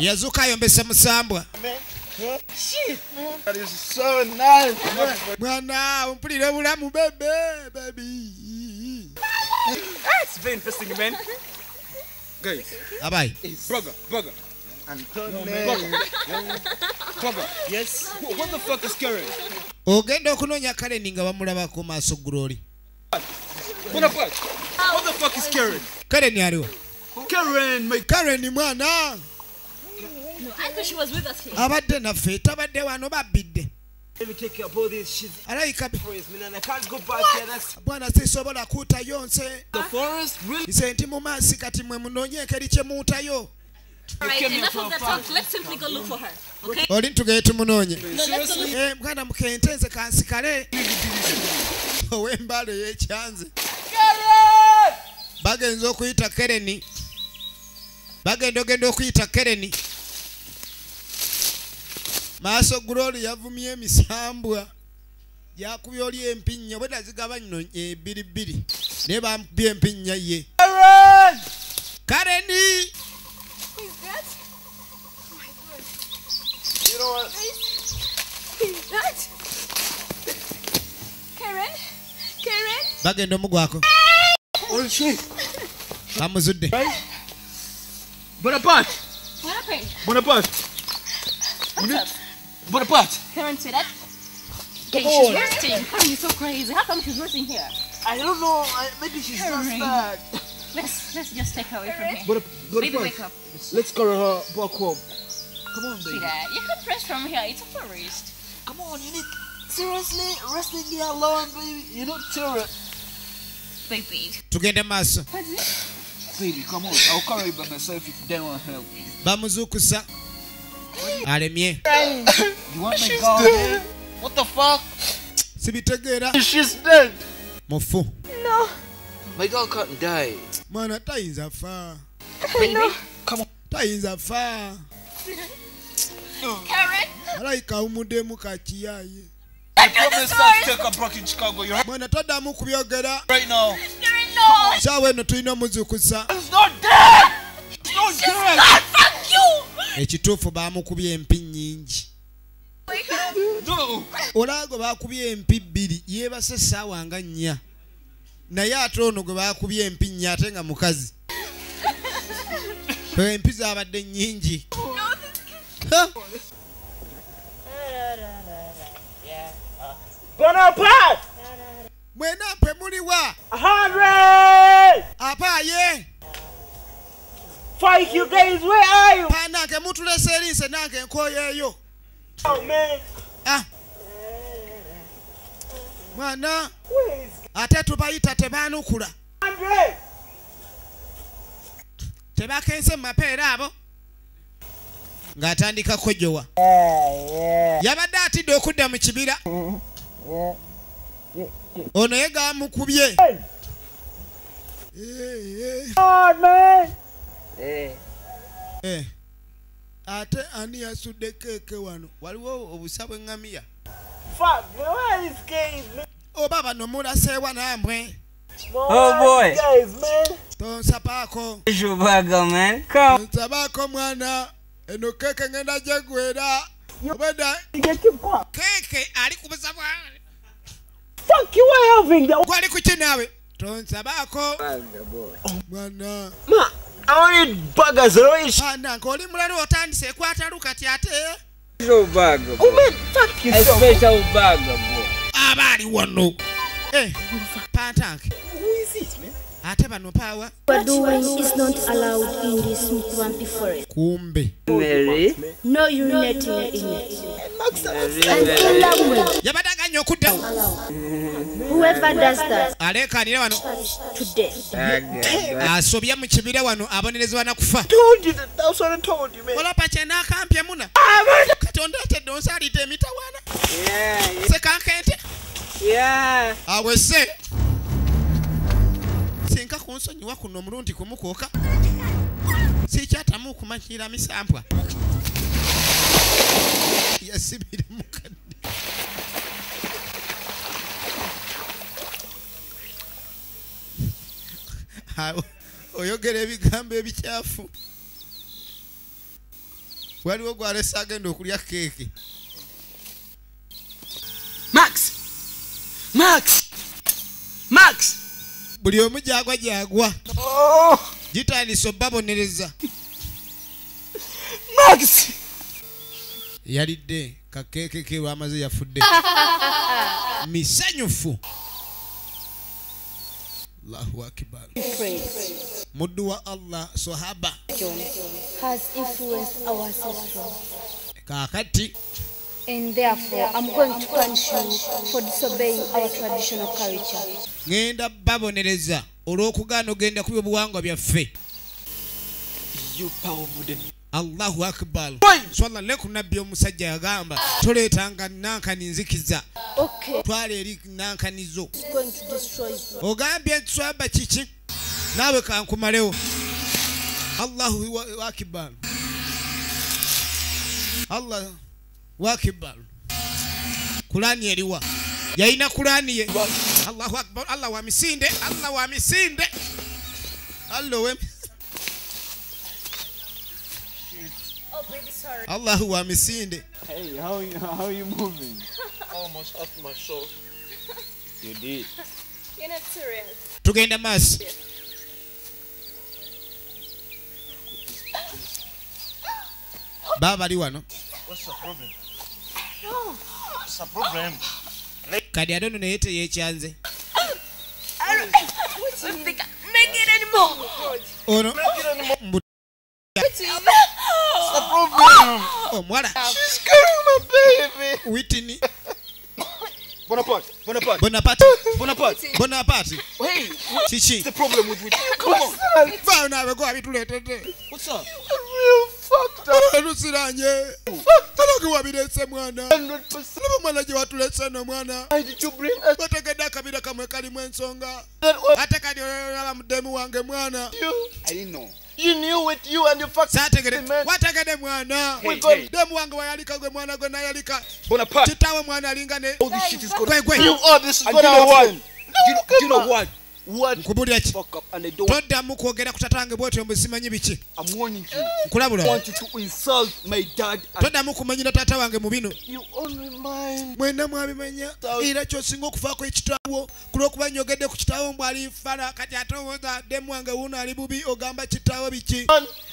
[SPEAKER 2] Yazuka ayombesa musambwa.
[SPEAKER 12] Shit. That is so nice.
[SPEAKER 2] Mwana, umpulire bulamu baby.
[SPEAKER 15] It's very interesting, man. Guys.
[SPEAKER 2] Abai.
[SPEAKER 15] Burger.
[SPEAKER 12] Antonio.
[SPEAKER 15] Burger.
[SPEAKER 12] Yes.
[SPEAKER 15] What the fuck is Karen?
[SPEAKER 2] Ogenda okunonya Karen nga bamulabako maaso Glory.
[SPEAKER 15] Bonaparte. What the fuck is Karen?
[SPEAKER 2] Karen aliwa. Karen mwana.
[SPEAKER 18] No, I thought she was with us here.
[SPEAKER 2] Abadde naffe tabadde wano babbidde.
[SPEAKER 12] Let me take care of all this shit.
[SPEAKER 2] Alaika
[SPEAKER 12] I can't go back here. That's
[SPEAKER 2] bwana sisobola kuutayo nse.
[SPEAKER 12] The forest really.
[SPEAKER 2] Nze nti mu maasi kati mwe munoonye engeri kye muutayo.
[SPEAKER 18] Alright, enough of that talk. Let's simply go look for her. Okay?
[SPEAKER 2] Oli tugaye tumunonye.
[SPEAKER 18] No, let's go look.
[SPEAKER 2] Mwana mukentenze kansikale. Owembale yekyanze. Bagenzo okuyita Kereni. Bagenda okuyita Kereni. Maaso Glory yavumye emisambwa. Yakubye oli empinnya bwe dazigaba nno ebiribiri. Ne bamubye empinnya ye. Kereni!
[SPEAKER 18] Who's that? Oh my God.
[SPEAKER 12] You know what?
[SPEAKER 18] Who's that? Karen? Karen?
[SPEAKER 2] Bagenda omugwako.
[SPEAKER 12] What is she?
[SPEAKER 2] Bamuzudde.
[SPEAKER 12] Bonaparte!
[SPEAKER 18] What happened?
[SPEAKER 12] Bonaparte!
[SPEAKER 18] What's up?
[SPEAKER 12] Bonaparte!
[SPEAKER 18] Karen, say that?
[SPEAKER 12] Come
[SPEAKER 18] Hey, she's
[SPEAKER 12] on.
[SPEAKER 18] roasting. Karen, you're so crazy. How come she's roasting here?
[SPEAKER 12] I don't know. Maybe she's just bad.
[SPEAKER 18] Let's just take her away from here.
[SPEAKER 12] Bonaparte!
[SPEAKER 18] Baby, wake up.
[SPEAKER 12] Let's carry her back home. Come on, baby.
[SPEAKER 18] See that? You can't rest from here. It's a forest.
[SPEAKER 12] Come on, you need... Seriously? Resting here alone, baby? You're not serious.
[SPEAKER 18] Baby.
[SPEAKER 2] Tugende maaso.
[SPEAKER 18] What's it?
[SPEAKER 12] Baby, come on. I'll carry you by myself if you don't want help.
[SPEAKER 2] Bamuzukusa. Alemye.
[SPEAKER 12] You want my girl? What the fuck?
[SPEAKER 2] Sibitegeera.
[SPEAKER 12] She's dead.
[SPEAKER 2] Mufu.
[SPEAKER 18] No.
[SPEAKER 12] My girl can't die.
[SPEAKER 2] Mwana tayinza fa.
[SPEAKER 18] Baby.
[SPEAKER 12] Come on.
[SPEAKER 2] Tayinza fa.
[SPEAKER 18] Karen?
[SPEAKER 2] Malayika awumuddemu kakiyaye.
[SPEAKER 12] I promise not to take her back in Chicago. You heard?
[SPEAKER 2] Mwana toddamu kubyogera.
[SPEAKER 12] Right now.
[SPEAKER 18] Karen, no.
[SPEAKER 2] Saawa eno tulina omuzukusa.
[SPEAKER 12] It's not dead. It's not dead.
[SPEAKER 18] God, fuck you.
[SPEAKER 2] Ekituufu baamukubye empi nnyingi.
[SPEAKER 18] Wake up.
[SPEAKER 12] No.
[SPEAKER 2] Olaago baakubye empi bbiri yeebase essaawa nga nnya. Naye ate ono gwe baakubye empi nnya ate nga mukazi. Empi zaabadde nnyingi.
[SPEAKER 12] Bonaparte!
[SPEAKER 2] Mwena mpe muliwa.
[SPEAKER 12] 100!
[SPEAKER 2] Apaaye.
[SPEAKER 12] Fight, you guys, where are you?
[SPEAKER 2] Panange mutulese erinse nange nkooyeeyo.
[SPEAKER 12] Oh, man.
[SPEAKER 2] Ah. Mwana. Ate tubayita tebaanukula.
[SPEAKER 12] 100!
[SPEAKER 2] Tebakense mu mapeera abo. Ng'atandika kojjowa. Yabadde atidde okudda mu kibira. Ono ye gaamukubye. Ate ani yasudde keeke wano? Waliwo obusa bw'eŋŋamiya.
[SPEAKER 12] Fuck, man, where are these games, man?
[SPEAKER 2] Oba bano mulaseewa nammwe.
[SPEAKER 5] Oh boy.
[SPEAKER 12] Guys, man.
[SPEAKER 2] Tonsapaako.
[SPEAKER 5] Shubaga, man. Come.
[SPEAKER 2] Tonsapaako mwana. Eno keeke ngenda gyegwera. Obeda. Keeke ali ku busa bwa.
[SPEAKER 12] Fuck you, why having that?
[SPEAKER 2] Gwali ku ki naawe? Tonsabaako. Mwana.
[SPEAKER 12] Ma, I want eat burgers, right?
[SPEAKER 2] Nange oli mulala otandise ekwata lukati ate.
[SPEAKER 5] Shubaga.
[SPEAKER 12] Oh, man, fuck you.
[SPEAKER 5] A special burger, boy.
[SPEAKER 2] Abali wano. Pantank.
[SPEAKER 12] Who is this, man?
[SPEAKER 2] Ate bano paawa.
[SPEAKER 22] What doing is not allowed in this Mukwampy forest.
[SPEAKER 2] Kumbe.
[SPEAKER 5] Mary.
[SPEAKER 22] No urinating in it.
[SPEAKER 5] And
[SPEAKER 22] in language.
[SPEAKER 2] Yabadaganya okudda.
[SPEAKER 22] Whoever does that.
[SPEAKER 2] Aleekaanira wano.
[SPEAKER 22] Today.
[SPEAKER 2] Asobya mu kibira wano abonerezebwa na kufa.
[SPEAKER 12] Told you that. That's what I told you, man.
[SPEAKER 2] Olapa kyena akampye muna. Katonda atedde onsaalita emitawaana.
[SPEAKER 5] Yeah.
[SPEAKER 2] Sekankente.
[SPEAKER 5] Yeah.
[SPEAKER 2] Awese. Sinka kunsonyiwa kuno omulundi kumukooka. Sikyatamu okumanyira misampwa. Yasibire mukadde. Oyogera ebigambo ebikyafu. Waliwo gwalesa agenda okulya keeke.
[SPEAKER 12] Max! Max! Max!
[SPEAKER 2] Buli omu gyagwa gyagwa.
[SPEAKER 12] Oh!
[SPEAKER 2] Gitandise obbabonereza.
[SPEAKER 12] Max!
[SPEAKER 2] Yalidde kakeeke ke lwamaze yafudde. Misanyufu. Allahu akbar. Muddu wa Allah sahaba
[SPEAKER 22] Has influenced our ancestors.
[SPEAKER 2] Kakati.
[SPEAKER 22] And therefore, I'm going to punish you for disobeying our traditional culture.
[SPEAKER 2] Ngenda babonereza olw'okugaana ogenda ku byobuwangwa byaffe.
[SPEAKER 20] you powerful the
[SPEAKER 2] Allahu akbar. Swalla leku nabbi omusajja yagamba toleetanga nankani nzikiza.
[SPEAKER 22] Okay.
[SPEAKER 2] Twale eri nankanizo.
[SPEAKER 22] It's going to destroy you.
[SPEAKER 2] Ogambye swaba kiki? Nawe kankumaleo. Allahu akbar. Allah akbar. Kulani eriwa. Yaina kulani ye. Allahu akbar. Allah wa misinde. Allah wa misinde. Allah we.
[SPEAKER 18] Oh, baby, sorry.
[SPEAKER 2] Allahu wa misinde.
[SPEAKER 15] Hey, how are you moving?
[SPEAKER 20] almost off my shoulder.
[SPEAKER 15] You did.
[SPEAKER 18] You're not serious.
[SPEAKER 2] Tugenda mas. Baba ali wano.
[SPEAKER 20] What's the problem? What's the problem?
[SPEAKER 2] Kadi adono ne yete yekyanze.
[SPEAKER 18] I don't think I make it anymore.
[SPEAKER 2] Oh no.
[SPEAKER 20] Make it anymore.
[SPEAKER 18] What's the
[SPEAKER 20] problem?
[SPEAKER 2] Oh, mwala.
[SPEAKER 20] She's carrying my baby.
[SPEAKER 2] Whitney.
[SPEAKER 20] Bonaparte. Bonaparte.
[SPEAKER 2] Bonaparte.
[SPEAKER 20] Bonaparte.
[SPEAKER 2] Bonaparte.
[SPEAKER 20] Hey,
[SPEAKER 2] Chichi.
[SPEAKER 20] what's the problem with Whitney? Come on.
[SPEAKER 2] Ba na we go abitulete.
[SPEAKER 20] What's up?
[SPEAKER 2] Real fucked up. Rusiranye. Talogo wabiretse mwana.
[SPEAKER 20] 100%.
[SPEAKER 2] Lebo mwana je watuletse no mwana.
[SPEAKER 20] Why did you bring us?
[SPEAKER 2] Bategeda kabira kamwe kali mwensonga. Ate kadi yala mudemu wange mwana.
[SPEAKER 20] I didn't know. You knew it, you and your fucking
[SPEAKER 2] man. Wategede mwana.
[SPEAKER 20] Hey.
[SPEAKER 2] Demu wange wayalika gwe mwana gwe nayalika.
[SPEAKER 20] Bonaparte.
[SPEAKER 2] Chitawe mwana alingane.
[SPEAKER 20] All this shit is gonna
[SPEAKER 2] you
[SPEAKER 20] all this is gonna happen. You know what? What?
[SPEAKER 2] Fuck up and they don't. Todamu kwogera kutatange bwote mbisimanyi biki.
[SPEAKER 20] I'm warning you.
[SPEAKER 2] Nkulabula.
[SPEAKER 20] I want you to insult my dad.
[SPEAKER 2] Todamu kumanyira tata wange mu bino.
[SPEAKER 20] You only mind.
[SPEAKER 2] Mwenda mwabimanya. Era kyo singa okufaako ekitawo kulokuba nyogedde ku kitawo mbwali fala kati atowooza demu wange wuno ali bubi ogamba kitawo biki.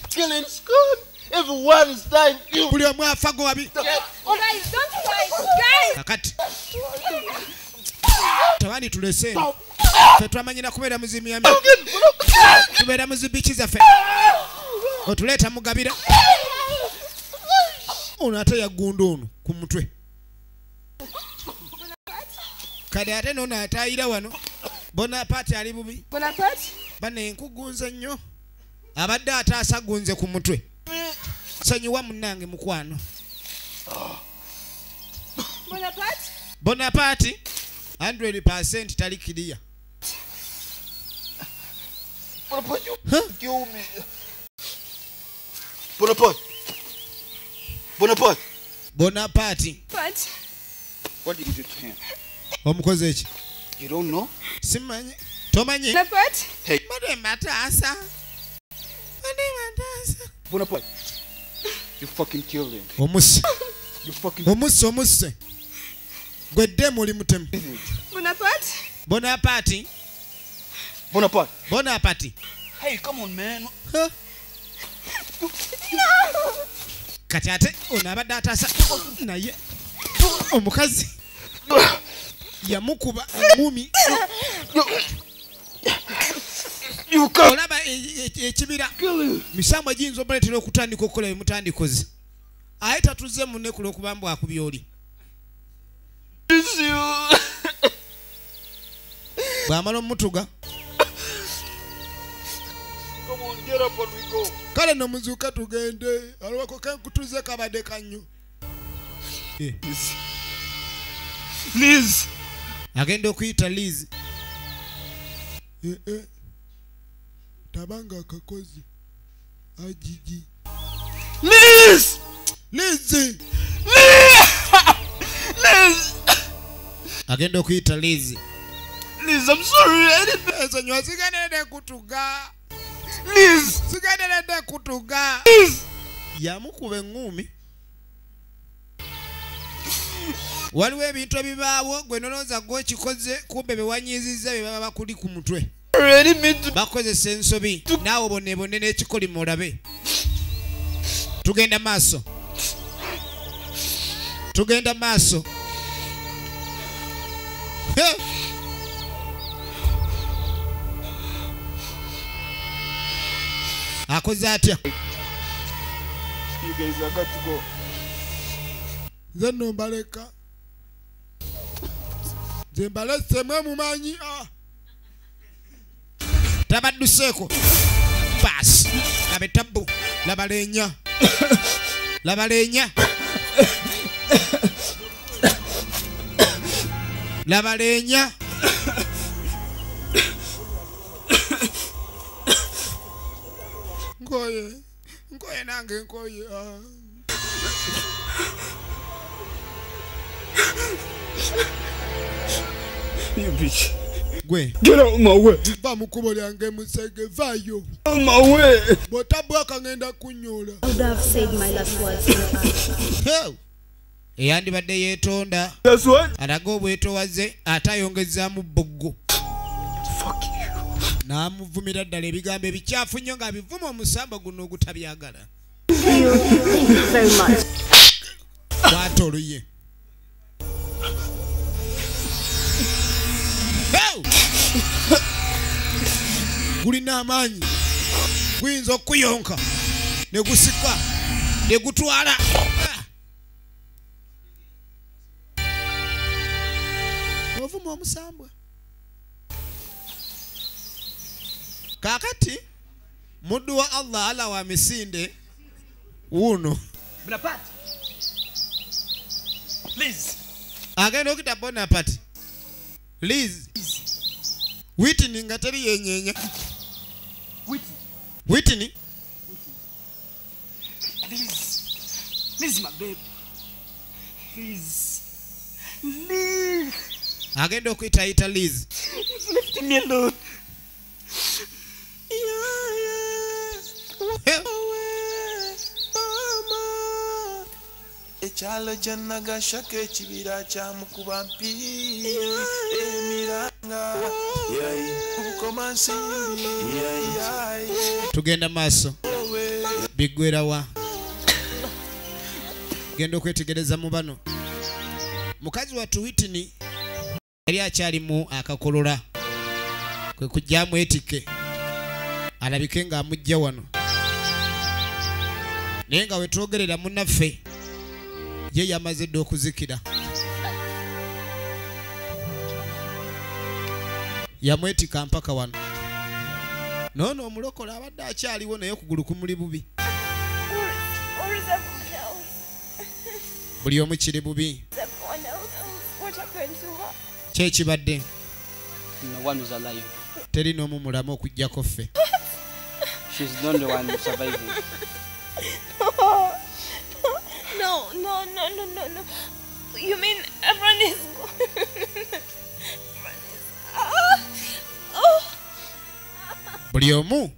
[SPEAKER 20] Killing squad. Everyone is dying.
[SPEAKER 2] Buli omu afa gwe wabi.
[SPEAKER 18] Guys, don't fight. Guys.
[SPEAKER 2] Kakati. Tawani tulese. Fe twamanyira kubeera muzimi yami. Tubeera muzibiki zaffe. Otuleeta mugabira. Ono ate yagunda ono ku mutwe. Kade ate nono atayira wano. Bonaparte ali bubi.
[SPEAKER 18] Bonaparte?
[SPEAKER 2] Bane enkugunze nnyo. Abadde ataasagunze ku mutwe. Sanyiwa munnange mukwano.
[SPEAKER 18] Bonaparte?
[SPEAKER 2] Bonaparte 100% tali kiriya.
[SPEAKER 20] Bonaparte, you kill me. Bonaparte. Bonaparte.
[SPEAKER 2] Bonaparte.
[SPEAKER 18] What?
[SPEAKER 15] What did you do to him?
[SPEAKER 2] Omukoze eki?
[SPEAKER 15] You don't know?
[SPEAKER 2] Simanyi. Tomanyi?
[SPEAKER 18] Bonaparte?
[SPEAKER 15] Hey.
[SPEAKER 2] Made matasa. Made matasa.
[SPEAKER 15] Bonaparte. You fucking killed him.
[SPEAKER 2] Omusse.
[SPEAKER 15] You fucking
[SPEAKER 2] Omusse. Gwe demu oli mutemu.
[SPEAKER 18] Bonaparte?
[SPEAKER 2] Bonaparte.
[SPEAKER 20] Bonaparte.
[SPEAKER 2] Bonaparte.
[SPEAKER 20] Hey, come on, man.
[SPEAKER 2] Huh? Kati ate ono abadde ataasa naye omukazi yamukuba ngumi. Olaba ekibira misambo giyinza obuleetera okutandika okukola bimutandikoze aye tatuze munne ku lw'okuba mbu akubya oli. Bw'amala omutuga kale nomuzuuka tugende alwako kenkutuze kabadde kanyo.
[SPEAKER 20] Liz.
[SPEAKER 2] Agenda okuyita Liz. Tabanga akakozi ajiji.
[SPEAKER 20] Liz.
[SPEAKER 2] Liz.
[SPEAKER 20] Liz.
[SPEAKER 2] Agenda okuyita Liz.
[SPEAKER 20] Liz, I'm sorry. I didn't.
[SPEAKER 2] Esonyiwa siganede kutuga.
[SPEAKER 20] Liz.
[SPEAKER 2] Siganede kutuga.
[SPEAKER 20] Liz.
[SPEAKER 2] Yamukuba engumi. Waliwo ebintu ebibaawo gwe noloza gwe kikoze kumbe bewanyiizizza bye baba bakuli ku mutwe. Bakozesa ensobi naawe bonebone n'ekikolimo olabe. Tugenda maaso. Tugenda maaso. Akoze atya?
[SPEAKER 20] You guys are got to go.
[SPEAKER 2] Nze nno mbaleka. Nze mbalese mwe mumanyi. Tabadduseeko. Basi. Abe tabu. Labalenya. Labalenya. Labalenya. Ngoye. Ngoye nange ngoye.
[SPEAKER 15] You bitch.
[SPEAKER 2] Gwe.
[SPEAKER 15] Get out of my way.
[SPEAKER 2] Ba mukubo lyange musege vayo.
[SPEAKER 15] Out of my way.
[SPEAKER 2] Botabwaka ngenda kunyola.
[SPEAKER 22] I would have said my last words in your
[SPEAKER 2] Hell. Eyandi badde yetonda.
[SPEAKER 15] That's what?
[SPEAKER 2] Alago bwetowaze atayongezaamu boggo.
[SPEAKER 15] Fuck you.
[SPEAKER 2] N'amuvumira ddala ebigambo ebikyafu nnyo ng'abivuma omusamba guno ogutabyagala.
[SPEAKER 22] Thank you very much.
[SPEAKER 2] Kwata oluye. Gulina amaanyi. Guyinza okuyonka. Ne gusika. Ne gutwala. Ovuma omusambwa. Kakati muddu wa Allah ala wa misinde uno.
[SPEAKER 19] Bonaparte. Please.
[SPEAKER 2] Agenda okita Bonaparte. Liz. Whitney nga teri yenyenya. Whitney.
[SPEAKER 19] Liz, my babe. Liz. Liz.
[SPEAKER 2] Agenda okuyita Liz.
[SPEAKER 19] You've left me alone.
[SPEAKER 21] Ekyalo jannagashaka ekibira kyamukuba mpiri emiranga obukoma nsimbi
[SPEAKER 2] tugenda maaso bigwerawa genda okwetegereza mu bano mukazi wa Whitney yali akyalimu akakolola kwe kujjamu etike alabike nga amujja wano naye nga wetwogerera munnaffe ye yamaze dde okuzikira yamwetika mpaka wano noono omulokola abadde akyaliwo naye okugulu kumuli bubi buli omu kiri bubi kyekibadde
[SPEAKER 19] No one is alive.
[SPEAKER 2] Teri n'omu mulamu okujjako ffe.
[SPEAKER 19] She's the only one surviving.
[SPEAKER 8] No. You mean everyone is gone?
[SPEAKER 2] Buli omu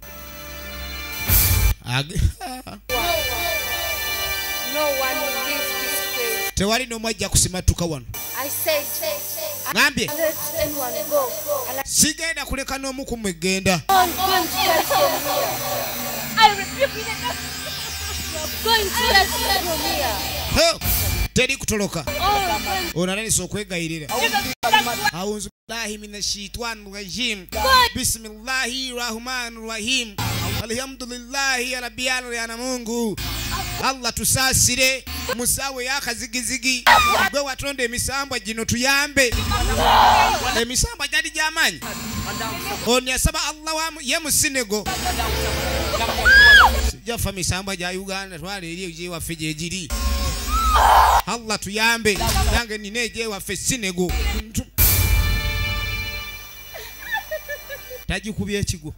[SPEAKER 22] No one will leave this place.
[SPEAKER 2] tewali n'omu ajja kusimatuka wano.
[SPEAKER 22] I said,
[SPEAKER 2] ngambye
[SPEAKER 22] let anyone go.
[SPEAKER 2] sigenda kuleka n'omu ku mwegenda.
[SPEAKER 22] I'm going to get from here. I repeat it. You're going to get from here.
[SPEAKER 2] Teri kutoloka. Onalese okwegayirira. A'udhu billahi minash shaitani rajim. Bismillahir rahmanir rahim. Alhamdulillahi rabbil alamin. Mungu Allah tusasire musawe yakazigizigi gwe watonda emisambwa gino tuyambe emisambwa jadi jamanyi oni asaba Allah wa ye musinego jafa misambwa ja Uganda twale eri je waffe je jiri Allah tuyambe nange nineje waffe sinego tajikubye ekigo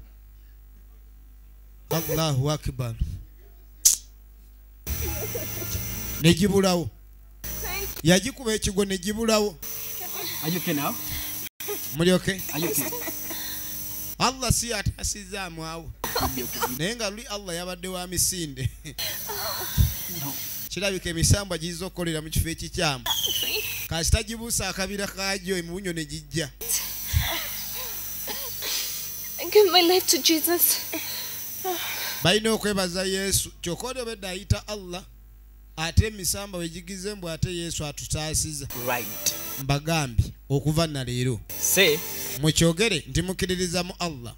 [SPEAKER 2] Allahu akbar nejibulawo yajikuba ekigo nejibulawo.
[SPEAKER 19] Are you okay now?
[SPEAKER 2] Muli okay?
[SPEAKER 19] Are you okay?
[SPEAKER 2] Allah si atasizaamu awo naye nga luli Allah yabadde wa misinde kirabika emisambwa giyiza okukolera mu kifo ekikyamu kasita gibuusa akabira kaajo emibunyo ne gijja.
[SPEAKER 8] I give my life to Jesus.
[SPEAKER 2] Balina okwebaza Yesu kyokka oli obedde ayita Allah ate emisamba wegigize mbw ate Yesu atutaasiza.
[SPEAKER 19] Right.
[SPEAKER 2] Mbagambye okuva na leero
[SPEAKER 19] Say
[SPEAKER 2] mukyogere nti mukkiririza mu Allah.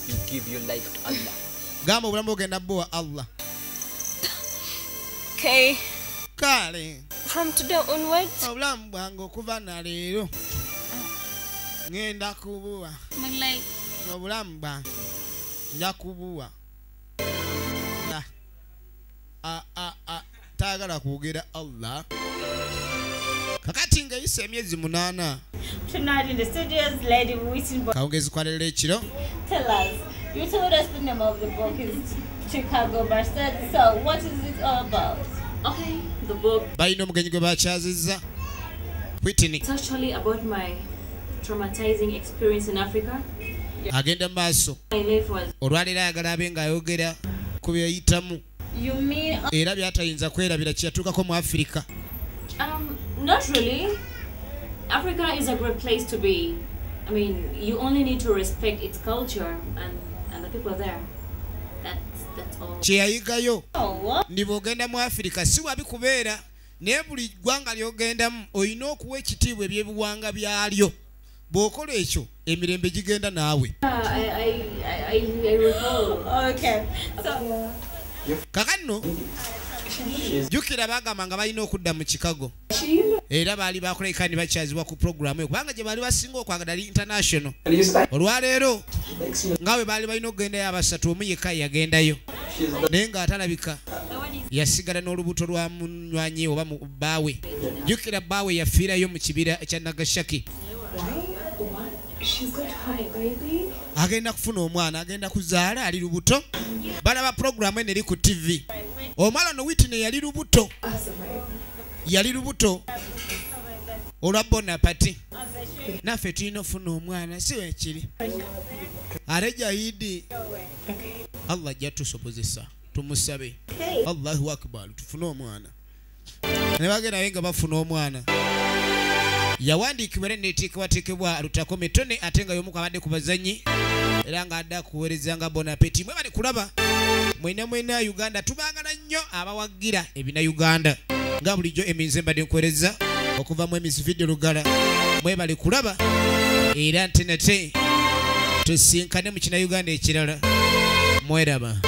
[SPEAKER 19] You give your life to Allah.
[SPEAKER 2] Gamba obulamu ogenda bbowa Allah.
[SPEAKER 8] Okay.
[SPEAKER 2] Kale
[SPEAKER 8] From today onwards,
[SPEAKER 2] obulamu bwange okuva na leero ngenda kubuwa
[SPEAKER 8] my life.
[SPEAKER 2] obulamu bwange nja kubuwa. La Tagala kwogera Allah. Kakati nga yise emyezi 8.
[SPEAKER 22] Tonight in the studios, Lady Whitney.
[SPEAKER 2] Kaongezi kwa lelo ekiro.
[SPEAKER 22] Tell us. You told us the name of the book is Chicago Bastard. So what is it all about?
[SPEAKER 3] Okay, the book.
[SPEAKER 2] Bayino omugenyi gwe bakyazizza. Whitney.
[SPEAKER 3] It's actually about my traumatizing experience in Africa.
[SPEAKER 2] Agenda maaso.
[SPEAKER 3] My life was.
[SPEAKER 2] Olwaliro ayagala abe ng'ayogera ku byeyitamu.
[SPEAKER 22] You mean?
[SPEAKER 2] Era byatayinza kwerabira kyatuukako mu Africa.
[SPEAKER 3] Not really. Africa is a great place to be. I mean, you only need to respect its culture and the people there. That's all.
[SPEAKER 2] Kyeyayigayo. Ndi bw'ogenda mu Africa si wabi kubeera naye buli ggwanga ly'ogendamu olina okuwa ekitiibwa ebyebuwanga byalyo. Bw'okola ekyo emirembe gigenda naawe.
[SPEAKER 3] I recall.
[SPEAKER 22] Okay. So.
[SPEAKER 2] Kakano jukira bagamba nga balina okudda mu Chicago. Era baali bakola ikandi bakyazibwa ku programu eyo kubanga gye baali basinga okwagala ali international. Olwaleero ngawe baali balina okugenda abasatu omu yekka yagendayo. Naye ng'atalabika yasigala n'olubuto lwa munywanyi oba mu bbaawe. Jukira bbaawe yafiirayo mu kibira ekya Nagasaki. Agenda kufuna omwana agenda kuzaala ali lubuto. Balaba programu eno eri ku TV. Omwana no Whitney yali lubuto. Yali lubuto. Olwa Bonaparte. Naffe tulina ofuna omwana si wekiri. Areja Idi. Allah ajja tusobozesa. Tumusabe. Allahu Akbar. Tufune omwana. Ne bagenda wenga bafuna omwana. Yawandiikibwa n'eteekebwateekebwa Lutako Metone ate nga y'omu abadde ku bazannyi era ng'adda kuweerezanga Bonaparte. Mwe bali kulaba mwena Uganda tubaagala nnyo abawaggira ebina Uganda nga bulijjo eminze mbadde nkuweereza okuva mu Miss Video Lugala. Mwe bali kulaba era nte tusinkane mu kina Uganda ekirala. Mweraba.